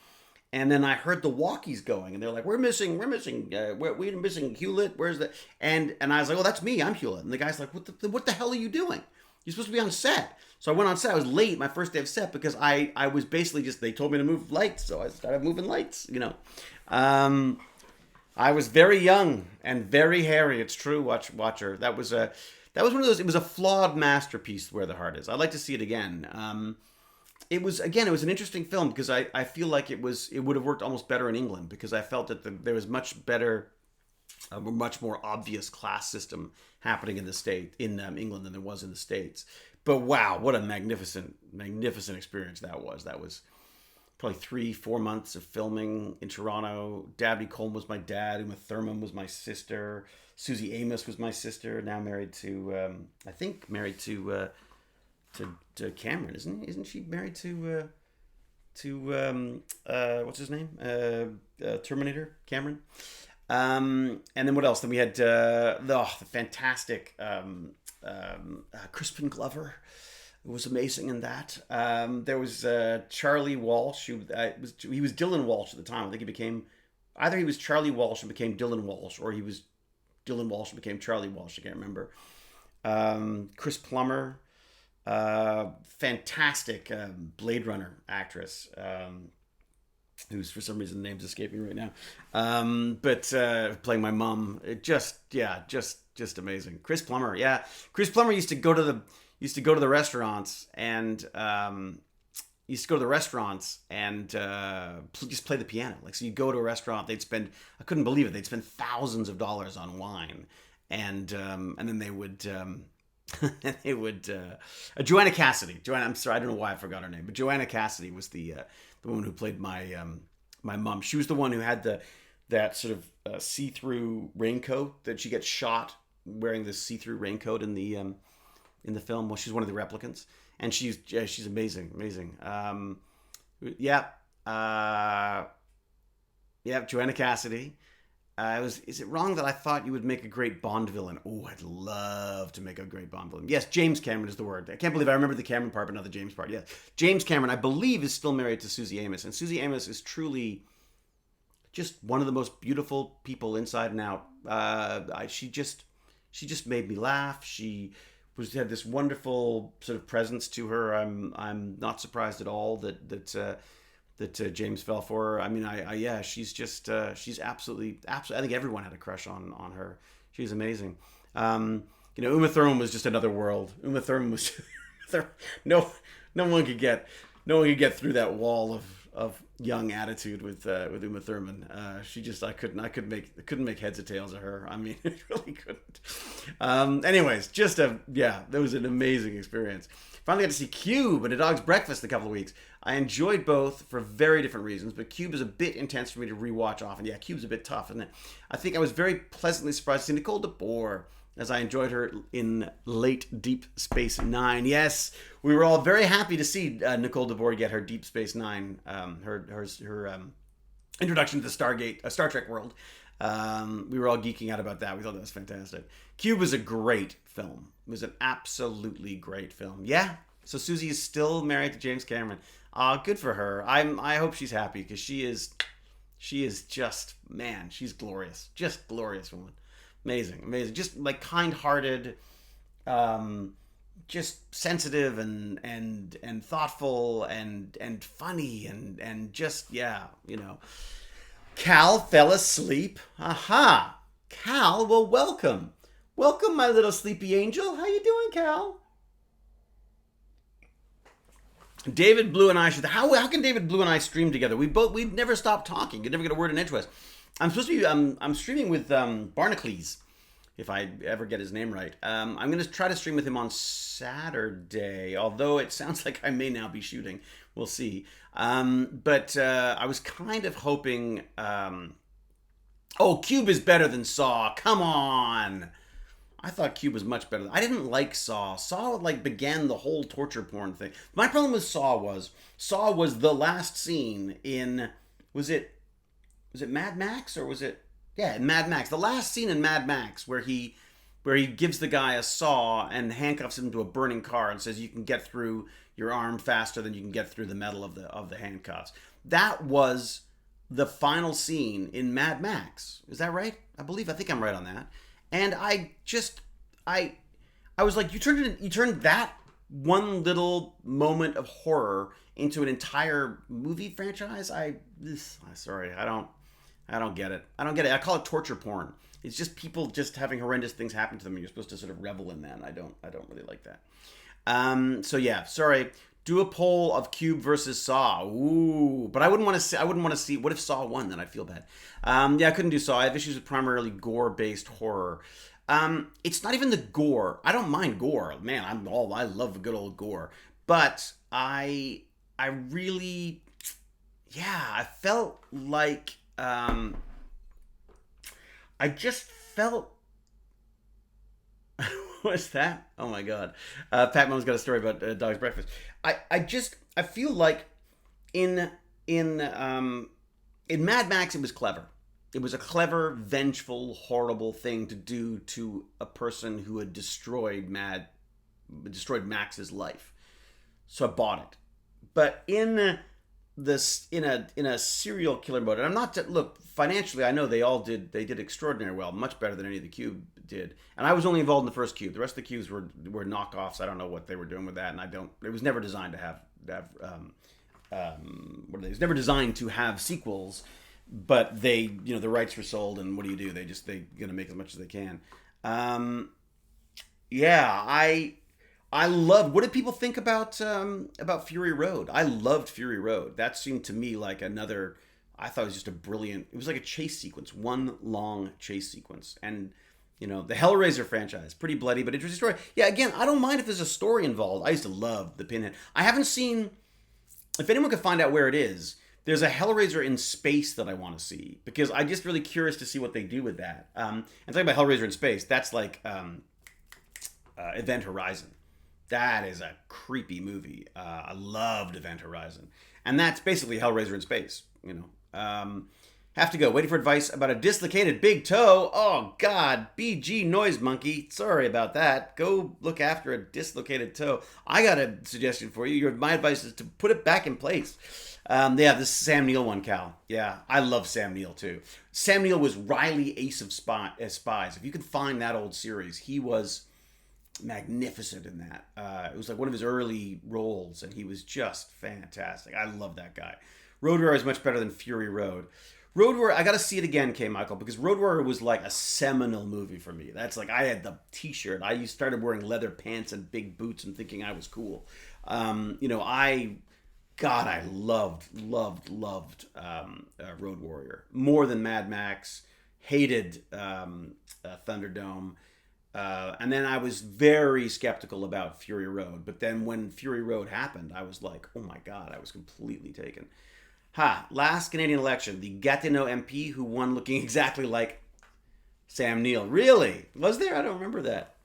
And then I heard the walkies going, and they're like, we're missing Hewlett. Where's the?" And I was like, "Oh, that's me. I'm Hewlett." And the guy's like, what the hell are you doing? You're supposed to be on set." So I went on set. I was late my first day of set because I was basically they told me to move lights. So I started moving lights, I was very young and very hairy. It's true, Watcher. That was one of those, it was a flawed masterpiece, Where the Heart Is. I'd like to see it again. It was an interesting film because I feel like it would have worked almost better in England because I felt that there was much more obvious class system happening in England than there was in the States. But wow, what a magnificent experience that was. That was probably 3-4 months of filming in Toronto. Dabney Coleman was my dad. Uma Thurman was my sister. Susie Amos was my sister. Now married to to Cameron, isn't she married to what's his name? Terminator, Cameron. And then what else? Then we had the fantastic Crispin Glover. It was amazing in that. There was Charlie Walsh. He was Dylan Walsh at the time. I think he was Charlie Walsh and became Dylan Walsh, or he was Dylan Walsh and became Charlie Walsh. I can't remember. Chris Plummer. Fantastic Blade Runner actress, who's for some reason the name's escaping right now, but playing my mom. Just amazing. Chris Plummer used to go to the restaurants and just play the piano. So you go to a restaurant, I couldn't believe it, they'd spend thousands of dollars on wine, and then they would They would Joanna Cassidy. Joanna, I'm sorry, I don't know why I forgot her name, but Joanna Cassidy was the woman who played my mom. She was the one who had that sort of see-through raincoat that she gets shot wearing this see-through raincoat in the film. Well, she's one of the replicants, and she's amazing, amazing. Yeah, Joanna Cassidy. Is it wrong that I thought you would make a great Bond villain? Oh, I'd love to make a great Bond villain. Yes, James Cameron is the word. I can't believe I remember the Cameron part, but not the James part. Yes, James Cameron, I believe, is still married to Susie Amos, and Susie Amos is truly just one of the most beautiful people inside and out. She just made me laugh. She had this wonderful sort of presence to her. I'm not surprised at all that James fell for her. I mean, yeah, she's just she's absolutely. I think everyone had a crush on her. She's amazing. Uma Thurman was just another world. Uma Thurman was no one could get through that wall of young attitude with Uma Thurman. I couldn't make heads or tails of her. I mean, it really couldn't. Anyways, that was an amazing experience. Finally got to see Cube at A Dog's Breakfast in a couple of weeks. I enjoyed both for very different reasons, but Cube is a bit intense for me to rewatch often. Yeah, Cube's a bit tough, isn't it? I think I was very pleasantly surprised to see Nicole DeBoer, as I enjoyed her in late Deep Space Nine. Yes, we were all very happy to see Nicole DeBoer get her Deep Space Nine, her introduction to the Stargate, Star Trek world. We were all geeking out about that. We thought that was fantastic. Cube was a great film. It was an absolutely great film. Yeah. So Susie is still married to James Cameron. Good for her. I hope she's happy because she is just, man, she's glorious. Just glorious woman. Amazing. Just like kind-hearted, just sensitive and thoughtful and funny and just, yeah, Cal fell asleep. Aha. Cal, well, welcome. Welcome, my little sleepy angel. How you doing, Cal? David Blue and I should. How can David Blue and I stream together? We've never stopped talking. You never get a word in edgewise. I'm supposed to be. I'm streaming with Barnacles, if I ever get his name right. I'm going to try to stream with him on Saturday. Although it sounds like I may now be shooting. We'll see. But I was kind of hoping. Cube is better than Saw. Come on. I thought Cube was much better. I didn't like Saw. Saw began the whole torture porn thing. My problem with Saw was the last scene in was it Mad Max or was it Mad Max. The last scene in Mad Max where he gives the guy a saw and handcuffs him to a burning car and says you can get through your arm faster than you can get through the metal of the handcuffs. That was the final scene in Mad Max. Is that right? I think I'm right on that. And I was like, you turned that one little moment of horror into an entire movie franchise. Sorry, I don't get it. I call it torture porn. It's just people just having horrendous things happen to them, and you're supposed to sort of revel in that. And I don't really like that. So yeah, sorry. Do a poll of Cube versus Saw. Ooh, but I wouldn't want to see. What if Saw won? Then I'd feel bad. I couldn't do Saw. I have issues with primarily gore-based horror. It's not even the gore. I don't mind gore. Man, I love a good old gore. But I really, I felt like, I just felt. What's that? Oh my God. Pat Mom's got a story about Dog's Breakfast. I feel like in Mad Max it was clever. It was a clever, vengeful, horrible thing to do to a person who had destroyed Max's life. So I bought it. But in a serial killer mode, and I'm not look financially. I know they did extraordinarily well, much better than any of the Cube did. And I was only involved in the first Cube. The rest of the Cubes were knockoffs. I don't know what they were doing with that, and it was never designed to have it was never designed to have sequels. But they, the rights were sold, and what do? They gonna make as much as they can. I loved. What did people think about Fury Road? I loved Fury Road. That seemed to me like I thought it was just a brilliant. It was like a chase sequence, one long chase sequence, and You know, the Hellraiser franchise, pretty bloody but interesting story. Yeah, again, I don't mind if there's a story involved. I used to love the Pinhead. I haven't seen. If anyone could find out where it is, there's a Hellraiser in space that I want to see because I'm just really curious to see what they do with that. And talking about Hellraiser in space, that's like Event Horizon. That is a creepy movie. I loved Event Horizon, and that's basically Hellraiser in space. You know. Have to go. Waiting for advice about a dislocated big toe. Oh, God. BG Noise Monkey. Sorry about that. Go look after a dislocated toe. I got a suggestion for you. My advice is to put it back in place. Yeah, this Sam Neill one, Cal. Yeah, I love Sam Neill, too. Sam Neill was Riley Ace of Spies. If you can find that old series, he was magnificent in that. It was like one of his early roles, and he was just fantastic. I love that guy. Road Warrior is much better than Fury Road. Road Warrior, I gotta see it again, K. Michael, because Road Warrior was like a seminal movie for me. That's like, I had the t-shirt. I started wearing leather pants and big boots and thinking I was cool. You know, I loved Road Warrior. More than Mad Max. Hated Thunderdome. And then I was very skeptical about Fury Road. But then when Fury Road happened, I was like, oh my God, I was completely taken. Last Canadian election, the Gatineau MP who won looking exactly like Sam Neill. Really? Was there? I don't remember that.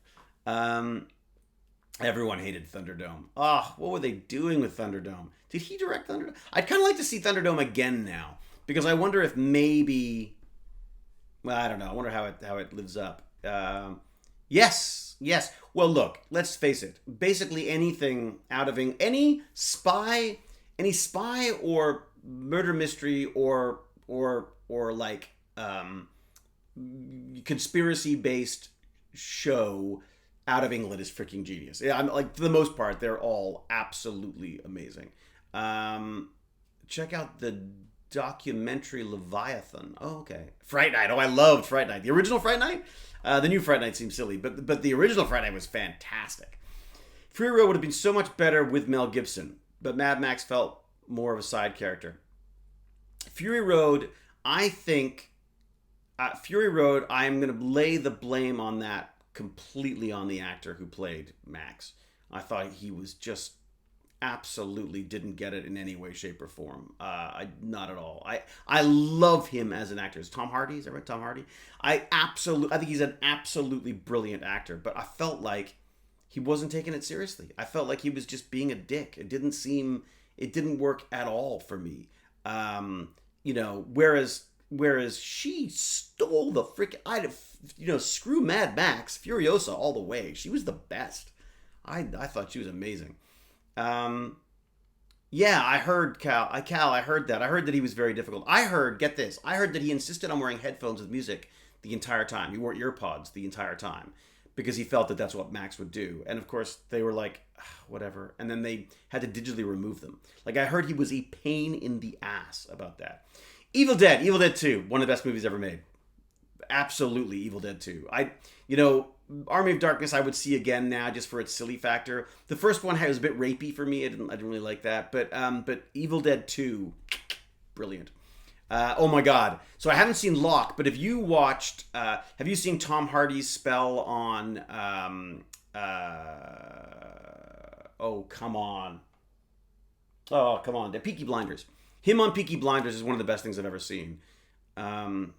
Everyone hated Thunderdome. Oh, what were they doing with Thunderdome? Did he direct Thunderdome? I'd kind of like to see Thunderdome again now, because I wonder if maybe, well, I don't know. I wonder how it lives up. Yes. Well, look, let's face it. Basically anything out of any spy or murder mystery or like conspiracy based show out of England is freaking genius. Yeah, I'm like, for the most part, they're all absolutely amazing. Check out the documentary Leviathan. Oh, okay. Fright Night. Oh, I loved Fright Night. The original Fright Night. The new Fright Night seems silly, but the original Fright Night was fantastic. Fury Road would have been so much better with Mel Gibson, but Mad Max felt more of a side character. Fury Road, I think, Fury Road, I'm going to lay the blame on that completely on the actor who played Max. I thought he was just absolutely didn't get it in any way, shape, or form. Not at all. I love him as an actor. Is Tom Hardy? Is that right? Tom Hardy? I think he's an absolutely brilliant actor, but I felt like he wasn't taking it seriously. I felt like he was just being a dick. It didn't work at all for me. You know, whereas she stole the screw Mad Max, Furiosa all the way. She was the best. I thought she was amazing. Yeah, I heard Cal, I heard that. I heard that he was very difficult. Get this, I heard that he insisted on wearing headphones with music the entire time. He wore earpods the entire time because he felt that that's what Max would do. And of course, they were like, whatever. And then they had to digitally remove them. Like, I heard he was a pain in the ass about that. Evil Dead 2, one of the best movies ever made. Absolutely, Evil Dead 2. Army of Darkness I would see again now just for its silly factor. The first one was a bit rapey for me. I didn't really like that. But Evil Dead 2, brilliant. Oh my God. So I haven't seen Locke, but have you seen Tom Hardy's spell on, oh, come on. The Peaky Blinders. Him on Peaky Blinders is one of the best things I've ever seen. Tom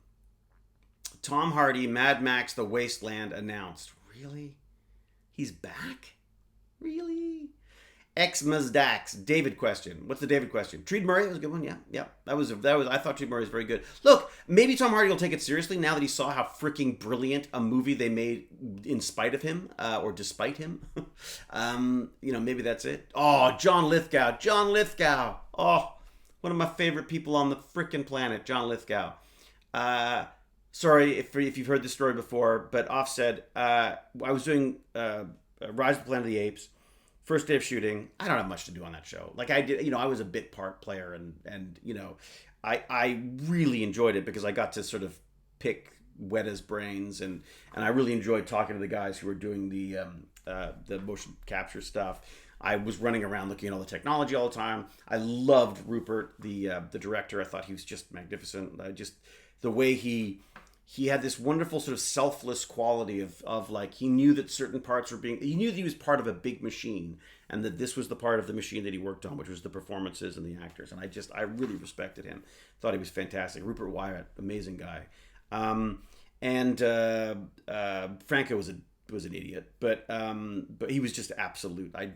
Hardy, Mad Max, The Wasteland announced. Really? He's back? Really? Xmas Dax. David question. What's the David question? Treed Murray was a good one. Yeah. That was. I thought Treed Murray was very good. Look, maybe Tom Hardy will take it seriously now that he saw how freaking brilliant a movie they made in spite of him or despite him. Maybe that's it. Oh, John Lithgow. Oh, one of my favorite people on the freaking planet, John Lithgow. Sorry if you've heard this story before, but offset. I was doing Rise of the Planet of the Apes. First day of shooting, I don't have much to do on that show. Like I did, I was a bit part player, and I really enjoyed it because I got to sort of pick Weta's brains, and I really enjoyed talking to the guys who were doing the motion capture stuff. I was running around looking at all the technology all the time. I loved Rupert, the director. I thought he was just magnificent. The way he he had this wonderful sort of selfless quality of like, he knew that certain parts were he knew that he was part of a big machine, and that this was the part of the machine that he worked on, which was the performances and the actors. And I really respected him. Thought he was fantastic. Rupert Wyatt, amazing guy. And Franco was an idiot, but he was just absolute. I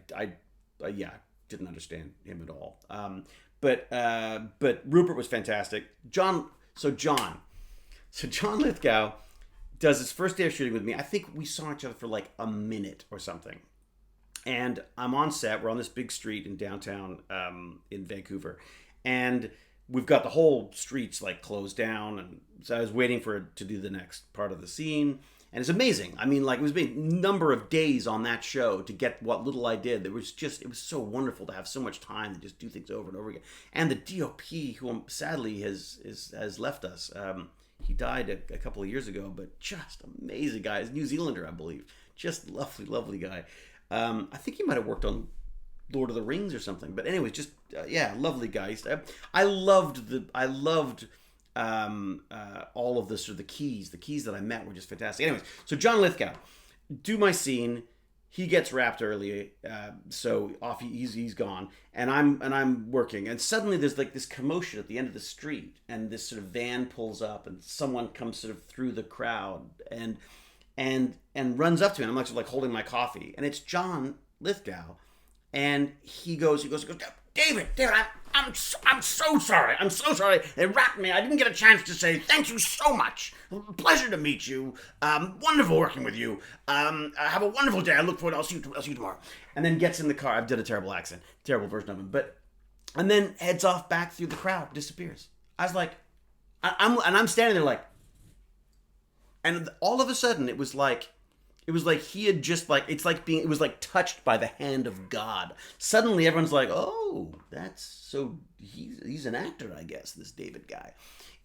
didn't understand him at all. But Rupert was fantastic. John Lithgow does his first day of shooting with me. I think we saw each other for like a minute or something. And I'm on set. We're on this big street in downtown in Vancouver. And we've got the whole streets like closed down. And so I was waiting for it to do the next part of the scene. And it's amazing. I mean, like, it was a number of days on that show to get what little I did. It was so wonderful to have so much time to just do things over and over again. And the DOP, who sadly has left us, he died a couple of years ago, but just amazing guy. He's a New Zealander, I believe. Just lovely, lovely guy. I think he might have worked on Lord of the Rings or something. But anyway, just lovely guy. I loved all of the sort of the keys that I met were just fantastic. Anyways, so John Lithgow, do my scene. He gets wrapped early, so off he's gone, and I'm working, and suddenly there's like this commotion at the end of the street, and this sort of van pulls up, and someone comes sort of through the crowd, and runs up to me, and I'm actually like holding my coffee, and it's John Lithgow, and he goes, David, I'm so sorry. I'm so sorry. They wrapped me. I didn't get a chance to say thank you so much. Pleasure to meet you. Wonderful working with you. Have a wonderful day. I look forward. I'll see you tomorrow. And then gets in the car. I've done a terrible accent, terrible version of him. And then heads off back through the crowd, disappears. I was like, I'm standing there like, and all of a sudden it was like he had just like, it was like touched by the hand of God. Suddenly everyone's like, oh, that's so, he's an actor, I guess, this David guy.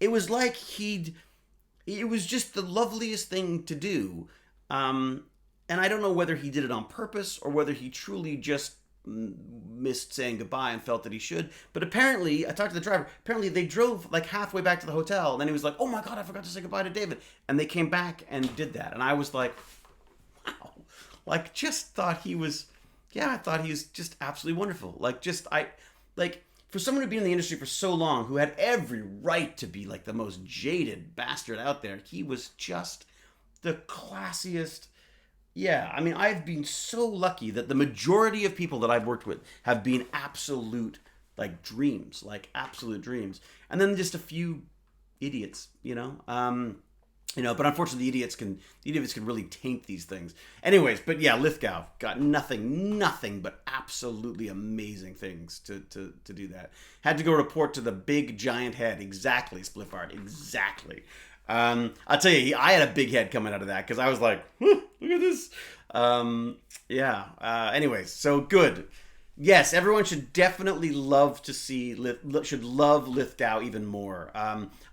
It was like it was just the loveliest thing to do. And I don't know whether he did it on purpose or whether he truly just missed saying goodbye and felt that he should. But apparently, I talked to the driver, apparently they drove like halfway back to the hotel, and then he was like, oh my God, I forgot to say goodbye to David. And they came back and did that. And I was like, wow. Like, just thought he was, I thought he was just absolutely wonderful. Like, for someone who'd been in the industry for so long, who had every right to be like the most jaded bastard out there, he was just the classiest. Yeah, I mean, I've been so lucky that the majority of people that I've worked with have been absolute, like, dreams, like absolute dreams. And then just a few idiots, but unfortunately the idiots can really taint these things. Anyways, but yeah, Lithgow got nothing but absolutely amazing things to do that. Had to go report to the big giant head. Exactly, Spliffard, exactly. I'll tell you, I had a big head coming out of that because I was like, look at this. Anyways, so good. Yes, everyone should definitely love Lithgow even more.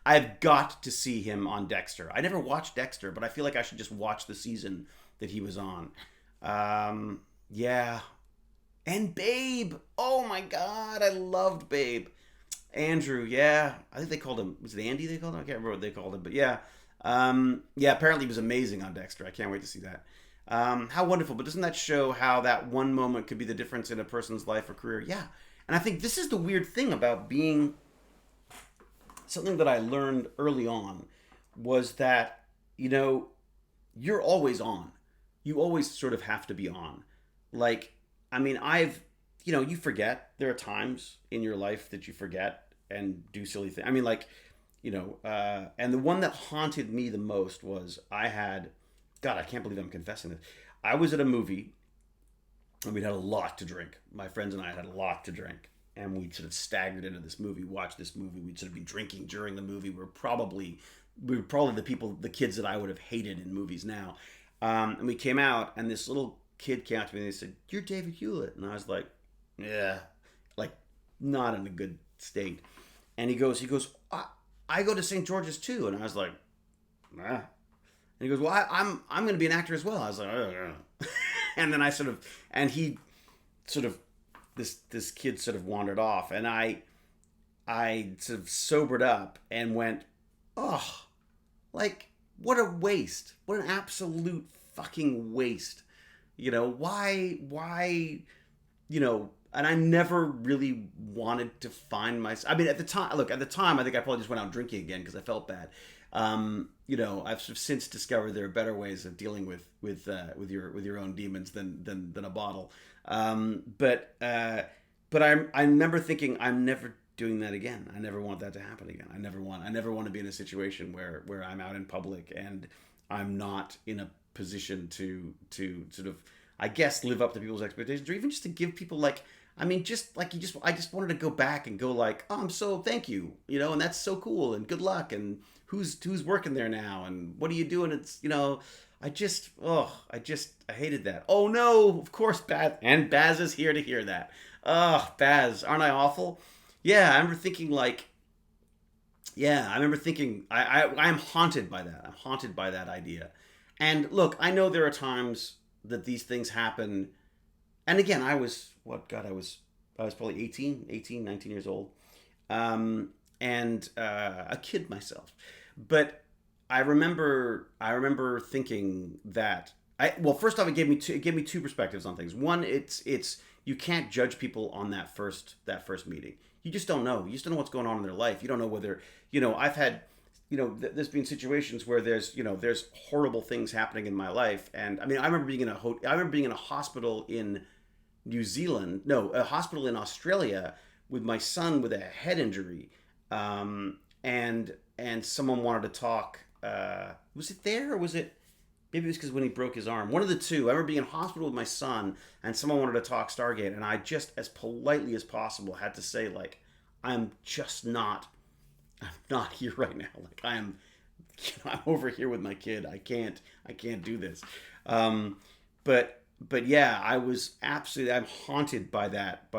I've got to see him on Dexter. I never watched Dexter, but I feel like I should just watch the season that he was on. Yeah. And Babe. Oh my God, I loved Babe. Andrew, yeah. I think they called him, was it Andy they called him? I can't remember what they called him, but yeah. Apparently he was amazing on Dexter. I can't wait to see that. How wonderful. But doesn't that show how that one moment could be the difference in a person's life or career? Yeah. And I think this is the weird thing about being, something that I learned early on was that, you're always on. You always sort of have to be on. Like, I mean, you forget. There are times in your life that you forget and do silly things. I mean, like, and the one that haunted me the most was God, I can't believe I'm confessing this. I was at a movie, and we'd had a lot to drink. My friends and I had a lot to drink, and we sort of staggered into this movie, watched this movie. We'd sort of be drinking during the movie. We were probably the kids that I would have hated in movies now. And we came out, and this little kid came out to me, and they said, "You're David Hewlett." And I was like, yeah, like, not in a good state. And he goes, I go to St. George's too. And I was like, nah. And he goes, well, I'm going to be an actor as well. I was like, oh. And then this kid sort of wandered off, and I sort of sobered up and went, oh, like, what a waste. What an absolute fucking waste. Why, and I never really wanted to find myself. I mean, at the time, I think I probably just went out drinking again because I felt bad. I've sort of since discovered there are better ways of dealing with your own demons than a bottle. But I remember thinking, I'm never doing that again. I never want that to happen again. I never want to be in a situation where I'm out in public and I'm not in a position to sort of, I guess, live up to people's expectations, or even just to give people I just wanted to go back and go I'm so thank you, and that's so cool and good luck and who's working there now and what are you doing? It's I hated that. Oh no, of course Baz is here to hear that. Baz, aren't I awful? Yeah, I remember thinking I'm haunted by that. I'm haunted by that idea. And look, I know there are times that these things happen. And again, I was probably 19 years old. And a kid myself. But I remember thinking that first off, it gave me two perspectives on things. One, it's you can't judge people on that first meeting. You just don't know. You just don't know what's going on in their life. You don't know whether, I've had, there's been situations where there's horrible things happening in my life. And I mean, I remember being in a hospital in New Zealand, no, a hospital in Australia with my son with a head injury. And someone wanted to talk, was it there or was it, maybe it was because when he broke his arm, one of the two. I remember being in hospital with my son and someone wanted to talk Stargate, and I just, as politely as possible, had to say I'm not here right now. I'm over here with my kid. I can't do this. But yeah, I'm haunted by that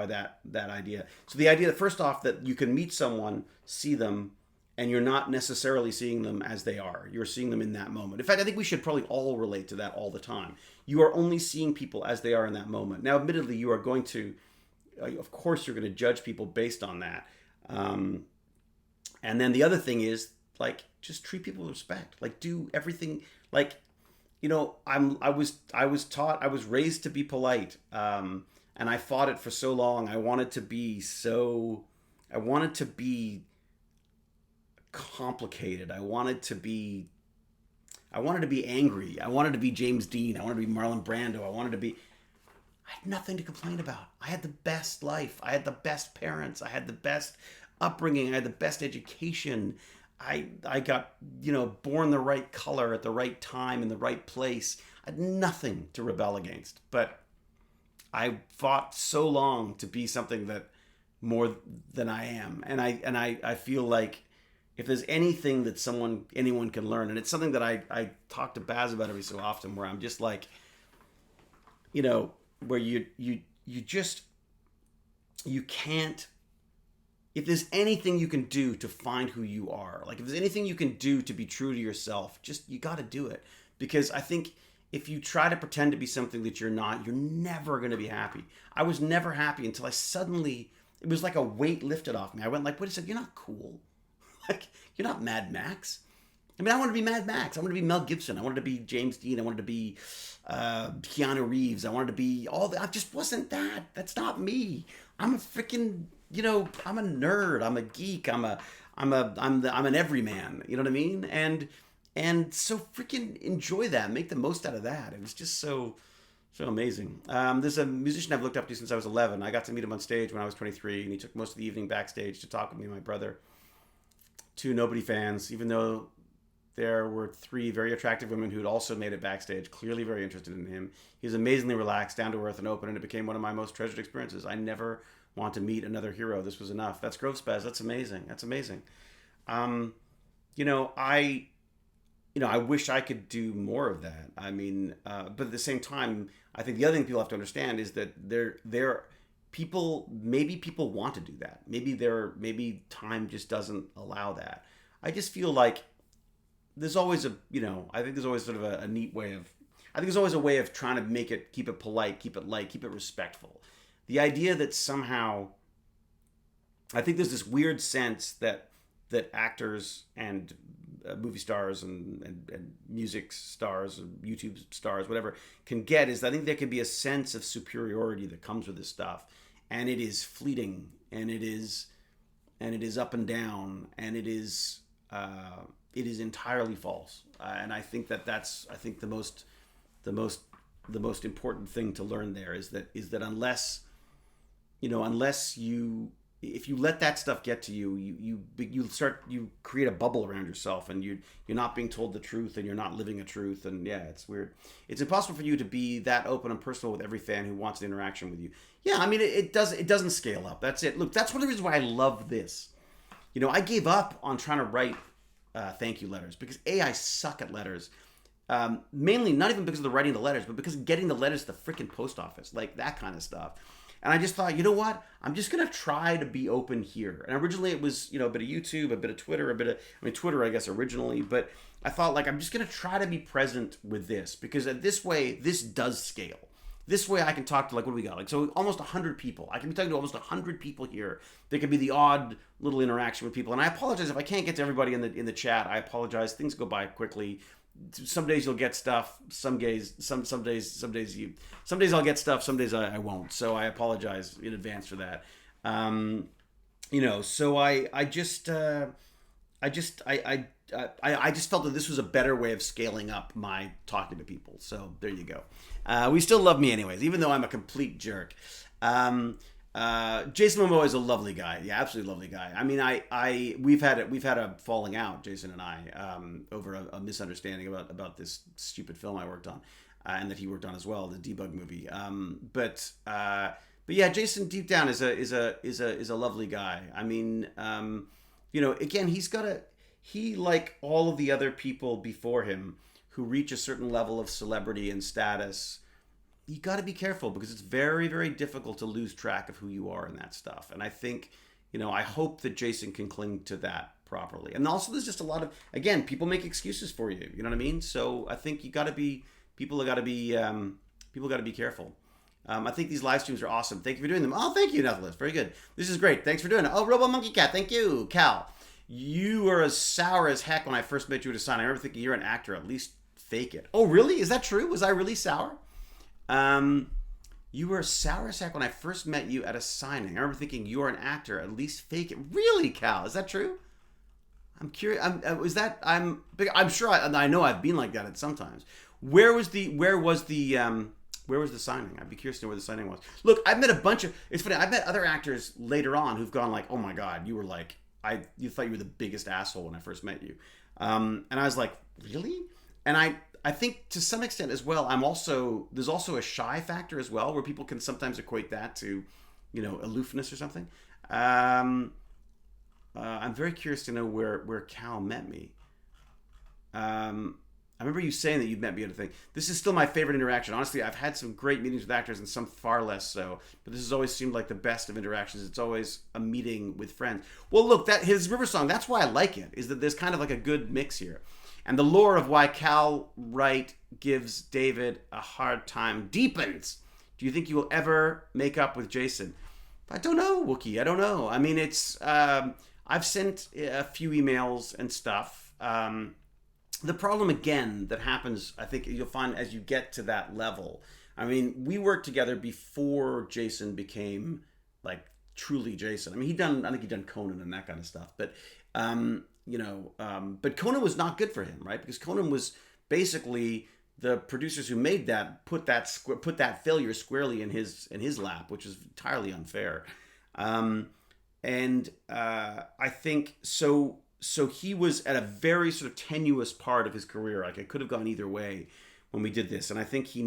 idea. So the idea that, first off, that you can meet someone, see them, and you're not necessarily seeing them as they are. You're seeing them in that moment. In fact, I think we should probably all relate to that all the time. You are only seeing people as they are in that moment. Now, admittedly, you are going to, of course, you're going to judge people based on that. And then the other thing is, just treat people with respect. Do everything, I was raised to be polite. And I fought it for so long. I wanted to be complicated. I wanted to be angry. I wanted to be James Dean. I wanted to be Marlon Brando. I had nothing to complain about. I had the best life. I had the best parents. I had the best upbringing. I had the best education. I got, born the right color at the right time in the right place. I had nothing to rebel against. But I fought so long to be something that more than I am. And I feel like if there's anything that anyone can learn, and it's something that I talk to Baz about every so often, where I'm just where you can't, if there's anything you can do to find who you are, if there's anything you can do to be true to yourself, you got to do it. Because I think if you try to pretend to be something that you're not, you're never going to be happy. I was never happy until it was like a weight lifted off me. I went wait a second, you're not cool. You're not Mad Max. I mean, I wanted to be Mad Max. I wanted to be Mel Gibson. I wanted to be James Dean. I wanted to be Keanu Reeves. I wanted to be all that. I just wasn't that. That's not me. I'm a freaking, I'm a nerd. I'm a geek. I'm an everyman. You know what I mean? And so freaking enjoy that. Make the most out of that. It was just so amazing. There's a musician I've looked up to since I was 11. I got to meet him on stage when I was 23, and he took most of the evening backstage to talk with me and my brother. Two Nobody fans, even though there were three very attractive women who had also made it backstage, clearly very interested in him. He was amazingly relaxed, down to earth, and open, and it became one of my most treasured experiences. I never want to meet another hero. This was enough. That's Grove Spaz. That's amazing. That's amazing. I wish I could do more of that. I mean, but at the same time, I think the other thing people have to understand is that people want to do that. Maybe time just doesn't allow that. I just feel like there's always I think there's always sort of a neat way of, I think there's always a way of trying to keep it polite, keep it light, keep it respectful. The idea that somehow, I think there's this weird sense that actors and movie stars and music stars, YouTube stars, whatever, can get is I think there can be a sense of superiority that comes with this stuff, and it is fleeting, and it is up and down, and it is entirely false. And I think that's the most important thing to learn there is that unless if you let that stuff get to you, you create a bubble around yourself, and you're not being told the truth, and you're not living a truth, and yeah, it's weird. It's impossible for you to be that open and personal with every fan who wants an interaction with you. Yeah, I mean, it doesn't scale up. That's it. Look, that's one of the reasons why I love this. I gave up on trying to write thank you letters because I suck at letters. Mainly not even because of the writing the letters, but because of getting the letters to the freaking post office, like that kind of stuff. And I just thought, you know what? I'm just going to try to be open here. And originally it was, a bit of YouTube, a bit of Twitter, Twitter, I guess, originally. But I thought, I'm just going to try to be present with this because this way, this does scale. This way I can talk to, what do we got? So almost 100 people. I can be talking to almost 100 people here. There could be the odd little interaction with people. And I apologize if I can't get to everybody in the chat. I apologize. Things go by quickly. Some days you'll get stuff. Some days I'll get stuff. Some days I won't. So I apologize in advance for that. So I just felt that this was a better way of scaling up my talking to people. So there you go. We still love me anyways, even though I'm a complete jerk. Jason Momoa is a lovely guy. Yeah, absolutely lovely guy. I mean, we've had a falling out, Jason and I, over a misunderstanding about this stupid film I worked on, and that he worked on as well, the Debug movie. But yeah, Jason deep down is a lovely guy. I mean, again, he like all of the other people before him who reach a certain level of celebrity and status, you got to be careful because it's very, very difficult to lose track of who you are in that stuff. And I think, I hope that Jason can cling to that properly. And also there's just a lot of, again, people make excuses for you. You know what I mean? So I think people got to be careful. I think these live streams are awesome. Thank you for doing them. Oh, thank you, Netherlands. Very good. This is great. Thanks for doing it. Oh, Robo Monkey Cat. Thank you. Cal, you were as sour as heck when I first met you at a sign. I remember thinking you're an actor. At least fake it. Oh, really? Is that true? Was I really sour? You were sour as heck when I first met you at a signing. I remember thinking you're an actor. At least fake it. Really, Cal? Is that true? I'm curious. I'm sure. I know I've been like that at sometimes. Where was the signing? I'd be curious to know where the signing was. Look, I've met it's funny. I've met other actors later on who've gone like, oh my God, you were like, you thought you were the biggest asshole when I first met you. And I was like, really? And I think to some extent as well, there's also a shy factor as well, where people can sometimes equate that to, aloofness or something. I'm very curious to know where Cal met me. I remember you saying that you'd met me at a thing. This is still my favorite interaction. Honestly, I've had some great meetings with actors and some far less so, but this has always seemed like the best of interactions. It's always a meeting with friends. Well, look, his River Song, that's why I like it, is that there's kind of like a good mix here. And the lore of why Cal Wright gives David a hard time deepens. Do you think you will ever make up with Jason? I don't know, Wookie. I don't know. I mean, it's... I've sent a few emails and stuff. The problem, again, that happens, I think you'll find as you get to that level. I mean, we worked together before Jason became, like, truly Jason. I mean, I think he'd done Conan and that kind of stuff. But... but Conan was not good for him, right? Because Conan was basically the producers who made that put that failure squarely in his lap, which is entirely unfair. And I think so he was at a very sort of tenuous part of his career. Like it could have gone either way when we did this, and I think he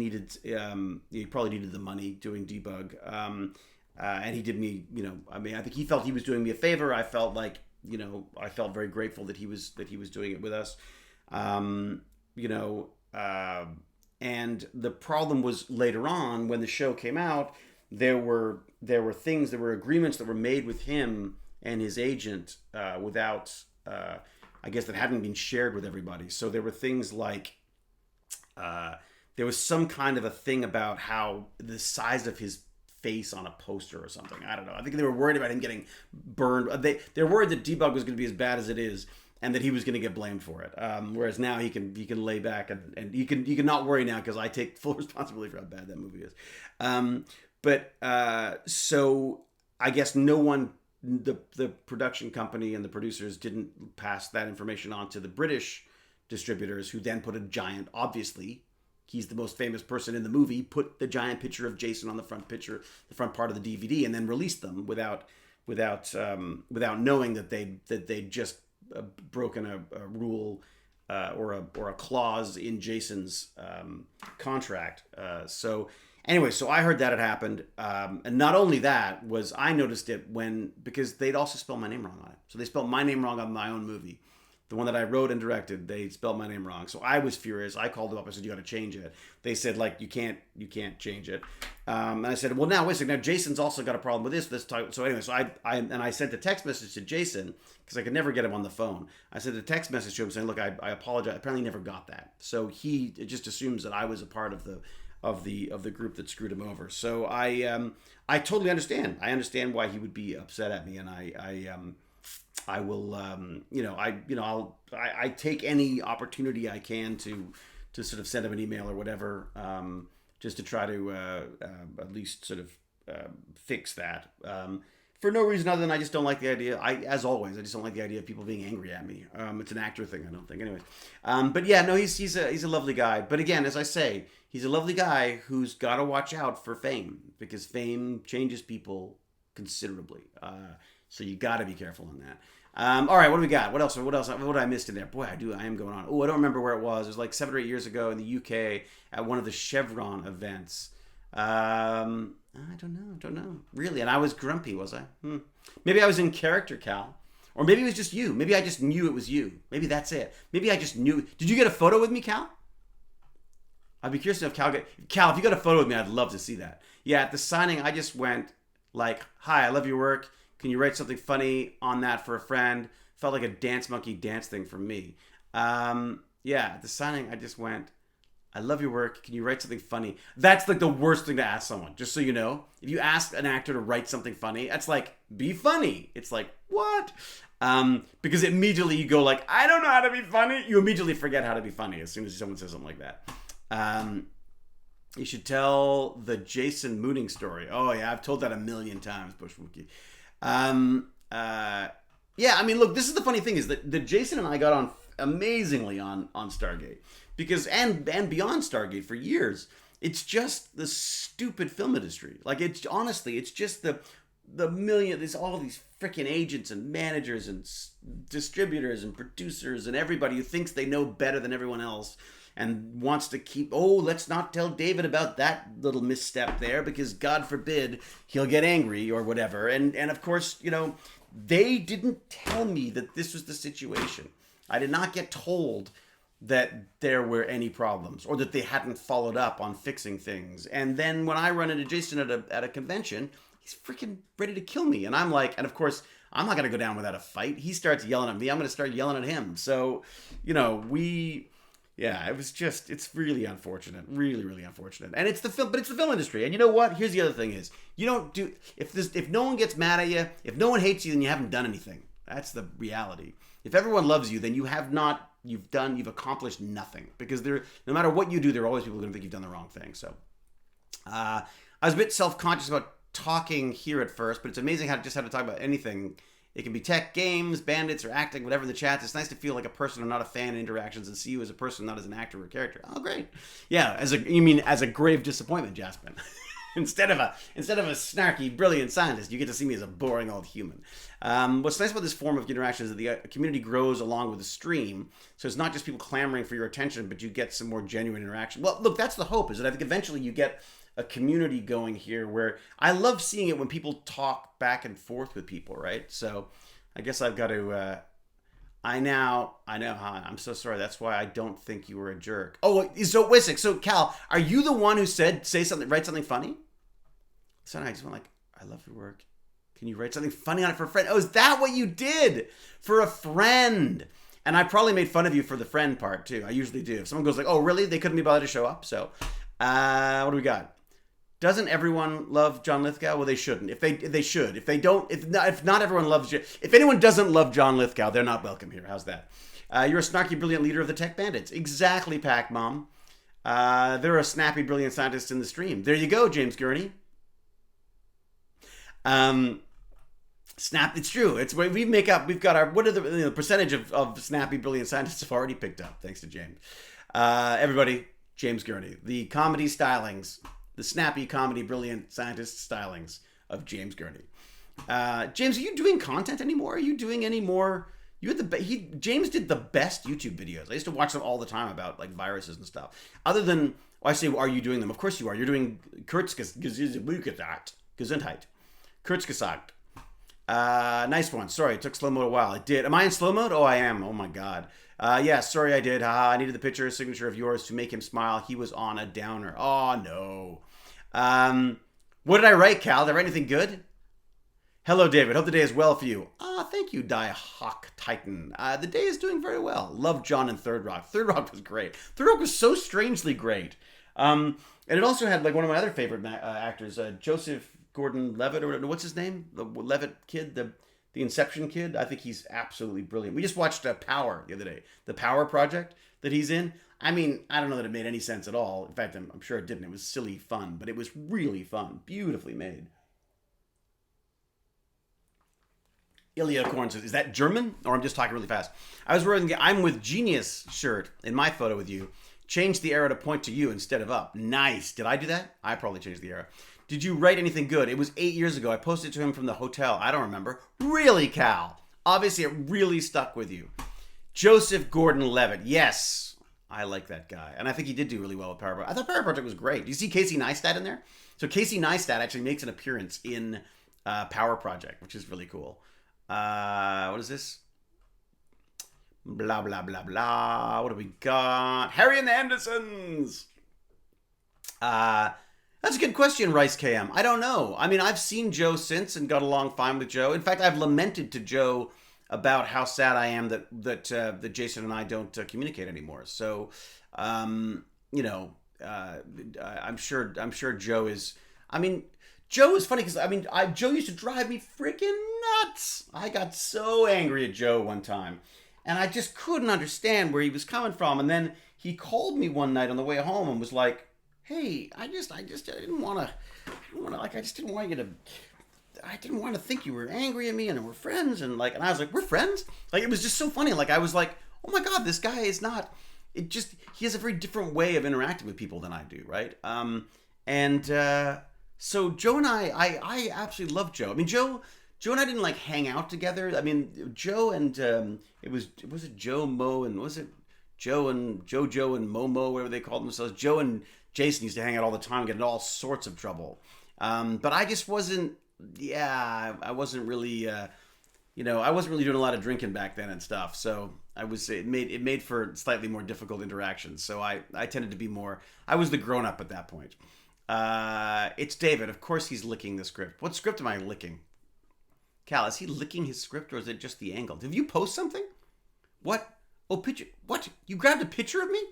probably needed the money doing Debug, and he did me. I mean, I think he felt he was doing me a favor. I felt like. I felt very grateful that he was doing it with us, and the problem was later on when the show came out, there were agreements that were made with him and his agent without, I guess, that hadn't been shared with everybody. So there were things like, there was some kind of a thing about how the size of his face on a poster or something. I don't know. I think they were worried about him getting burned. They're worried that Debug was going to be as bad as it is. and that he was going to get blamed for it. Whereas now he can lay back and you can not worry now because I take full responsibility for how bad that movie is. So I guess no one, the production company and the producers didn't pass that information on to the British distributors, who then put a giant, obviously, he's the most famous person in the movie, put the giant picture of Jason on the front part of the DVD, and then released them without knowing that they'd just broken a rule or a clause in Jason's contract. So I heard that had happened, and not only that was I noticed it because they'd also spelled my name wrong on it. So they spelled my name wrong on my own movie. The one that I wrote and directed, they spelled my name wrong. So I was furious. I called them up. I said, "You got to change it." They said, "Like you can't change it." And I said, "Well, now wait a second. Now Jason's also got a problem with this type." So anyway, so I sent a text message to Jason because I could never get him on the phone. I sent a text message to him saying, "Look, I apologize. Apparently, he never got that." So he just assumes that I was a part of the group that screwed him over. So I totally understand. I understand why he would be upset at me, and I will, I take any opportunity I can to sort of send him an email or whatever, just to try to at least sort of fix that. For no reason other than I just don't like the idea. As always, I just don't like the idea of people being angry at me. It's an actor thing, I don't think. Anyways, but yeah, no, he's a lovely guy. But again, as I say, he's a lovely guy who's got to watch out for fame, because fame changes people considerably. So you got to be careful on that. All right, what do we got? What else? What did I miss in there? Boy, I am going on. Oh, I don't remember where it was. It was like 7 or 8 years ago in the UK at one of the Chevron events. I don't know. Really? And I was grumpy, was I? Maybe I was in character, Cal. Or maybe it was just you. Maybe I just knew it was you. Maybe that's it. Maybe I just knew. Did you get a photo with me, Cal? I'd be curious to know if Cal, if you got a photo with me, I'd love to see that. Yeah, at the signing, I just went like, "Hi, I love your work. Can you write something funny on that for a friend?" Felt like a Dance Monkey dance thing for me. Yeah, at the signing, I just went, "I love your work. Can you write something funny?" That's like the worst thing to ask someone, just so you know. If you ask an actor to write something funny, that's like, be funny. It's like, what? Because immediately you go like, "I don't know how to be funny." You immediately forget how to be funny as soon as someone says something like that. You should tell the Jason mooning story. Oh yeah, I've told that a million times, Bushwookie. Yeah, I mean, look, this is the funny thing is that Jason and I got on amazingly on Stargate, because and beyond Stargate for years. It's just the stupid film industry. Like, it's honestly, it's just the there's all these freaking agents and managers and distributors and producers and everybody who thinks they know better than everyone else and wants to keep, let's not tell David about that little misstep there because God forbid he'll get angry or whatever. And of course, they didn't tell me that this was the situation. I did not get told that there were any problems or that they hadn't followed up on fixing things. And then when I run into Jason at a convention, he's freaking ready to kill me. And I'm like, and of course, I'm not going to go down without a fight. He starts yelling at me. I'm going to start yelling at him. So, yeah, it's really unfortunate. Really, really unfortunate. And it's the film industry. And you know what? Here's the other thing is, if no one gets mad at you, if no one hates you, then you haven't done anything. That's the reality. If everyone loves you, then you've accomplished nothing. Because no matter what you do, there are always people going to think you've done the wrong thing. So, I was a bit self-conscious about talking here at first, but it's amazing how to talk about anything. It can be tech, games, bandits, or acting, whatever in the chats. It's nice to feel like a person and not a fan in interactions and see you as a person, not as an actor or character. Oh, great. Yeah, as a grave disappointment, Jasmine. Instead of a snarky, brilliant scientist, you get to see me as a boring old human. What's nice about this form of interaction is that the community grows along with the stream. So it's not just people clamoring for your attention, but you get some more genuine interaction. Well, look, that's the hope, is that I think eventually you get a community going here where I love seeing it when people talk back and forth with people, right? So I guess I've got to, I know, huh? I'm so sorry. That's why I don't think you were a jerk. Oh, so Cal, are you the one who write something funny? So I just went like, "I love your work. Can you write something funny on it for a friend?" Oh, is that what you did? For a friend. And I probably made fun of you for the friend part too. I usually do. If someone goes like, "Oh, really? They couldn't be bothered to show up." So, what do we got? Doesn't everyone love John Lithgow? Well, they shouldn't. They should. If they don't, if not everyone loves, if anyone doesn't love John Lithgow, they're not welcome here. How's that? You're a snarky, brilliant leader of the Tech Bandits. Exactly, Pac Mom. They're a snappy, brilliant scientist in the stream. There you go, James Gurney. Snap. It's true. It's we make up. We've got our what are the percentage of snappy, brilliant scientists have already picked up, thanks to James. Everybody, James Gurney, the comedy stylings. The snappy comedy, brilliant scientist stylings of James Gurney. James, are you doing content anymore? Are you doing any more? You had James did the best YouTube videos. I used to watch them all the time about like viruses and stuff. Other than, I say, are you doing them? Of course you are. You're doing Gesundheit. Kurzgesagt. Nice one. Sorry, it took slow mode a while. It did. Am I in slow mode? Oh, I am. Oh my God. Yeah, sorry I did. I needed the picture signature of yours to make him smile. He was on a downer. Oh, no. What did I write, Cal? Did I write anything good? Hello, David. Hope the day is well for you. Thank you, Hawk Titan. The day is doing very well. Love John and Third Rock. Third Rock was great. Third Rock was so strangely great. And it also had like one of my other favorite actors, Joseph Gordon-Levitt, or what's his name? The Levitt kid, the Inception kid. I think he's absolutely brilliant. We just watched Power the other day. The Power project that he's in. I mean, I don't know that it made any sense at all. In fact, I'm sure it didn't. It was silly fun, but it was really fun. Beautifully made. Ilya Korn says, is that German? Or I'm just talking really fast. I was wearing the I'm with Genius shirt in my photo with you. Changed the arrow to point to you instead of up. Nice. Did I do that? I probably changed the arrow. Did you write anything good? It was 8 years ago. I posted it to him from the hotel. I don't remember. Really, Cal? Obviously, it really stuck with you. Joseph Gordon-Levitt. Yes. I like that guy. And I think he did do really well with Power Project. I thought Power Project was great. Do you see Casey Neistat in there? So Casey Neistat actually makes an appearance in Power Project, which is really cool. What is this? Blah, blah, blah, blah. What do we got? Harry and the Andersons. That's a good question, Rice KM. I don't know. I mean, I've seen Joe since and got along fine with Joe. In fact, I've lamented to Joe about how sad I am that Jason and I don't communicate anymore. So, I'm sure Joe is. I mean, Joe is funny because Joe used to drive me freaking nuts. I got so angry at Joe one time, and I just couldn't understand where he was coming from. And then he called me one night on the way home and was like, "Hey, I didn't want to think you were angry at me and we're friends." And I was like, "We're friends?" Like, it was just so funny. Like, I was like, "Oh my God, this guy is not." He has a very different way of interacting with people than I do, right? So Joe and I absolutely love Joe. I mean, Joe and I didn't hang out together. I mean, Joe and was it Joe Mo and was it Joe and JoJo and Momo, whatever they called themselves. Joe and Jason used to hang out all the time, get in all sorts of trouble. But I just wasn't. Yeah, I wasn't really. I wasn't really doing a lot of drinking back then and stuff. So it made for slightly more difficult interactions. So I tended to be more. I was the grown up at that point. It's David. Of course he's licking the script. What script am I licking? Cal, is he licking his script or is it just the angle? Did you post something? What? Oh, picture. What? You grabbed a picture of me?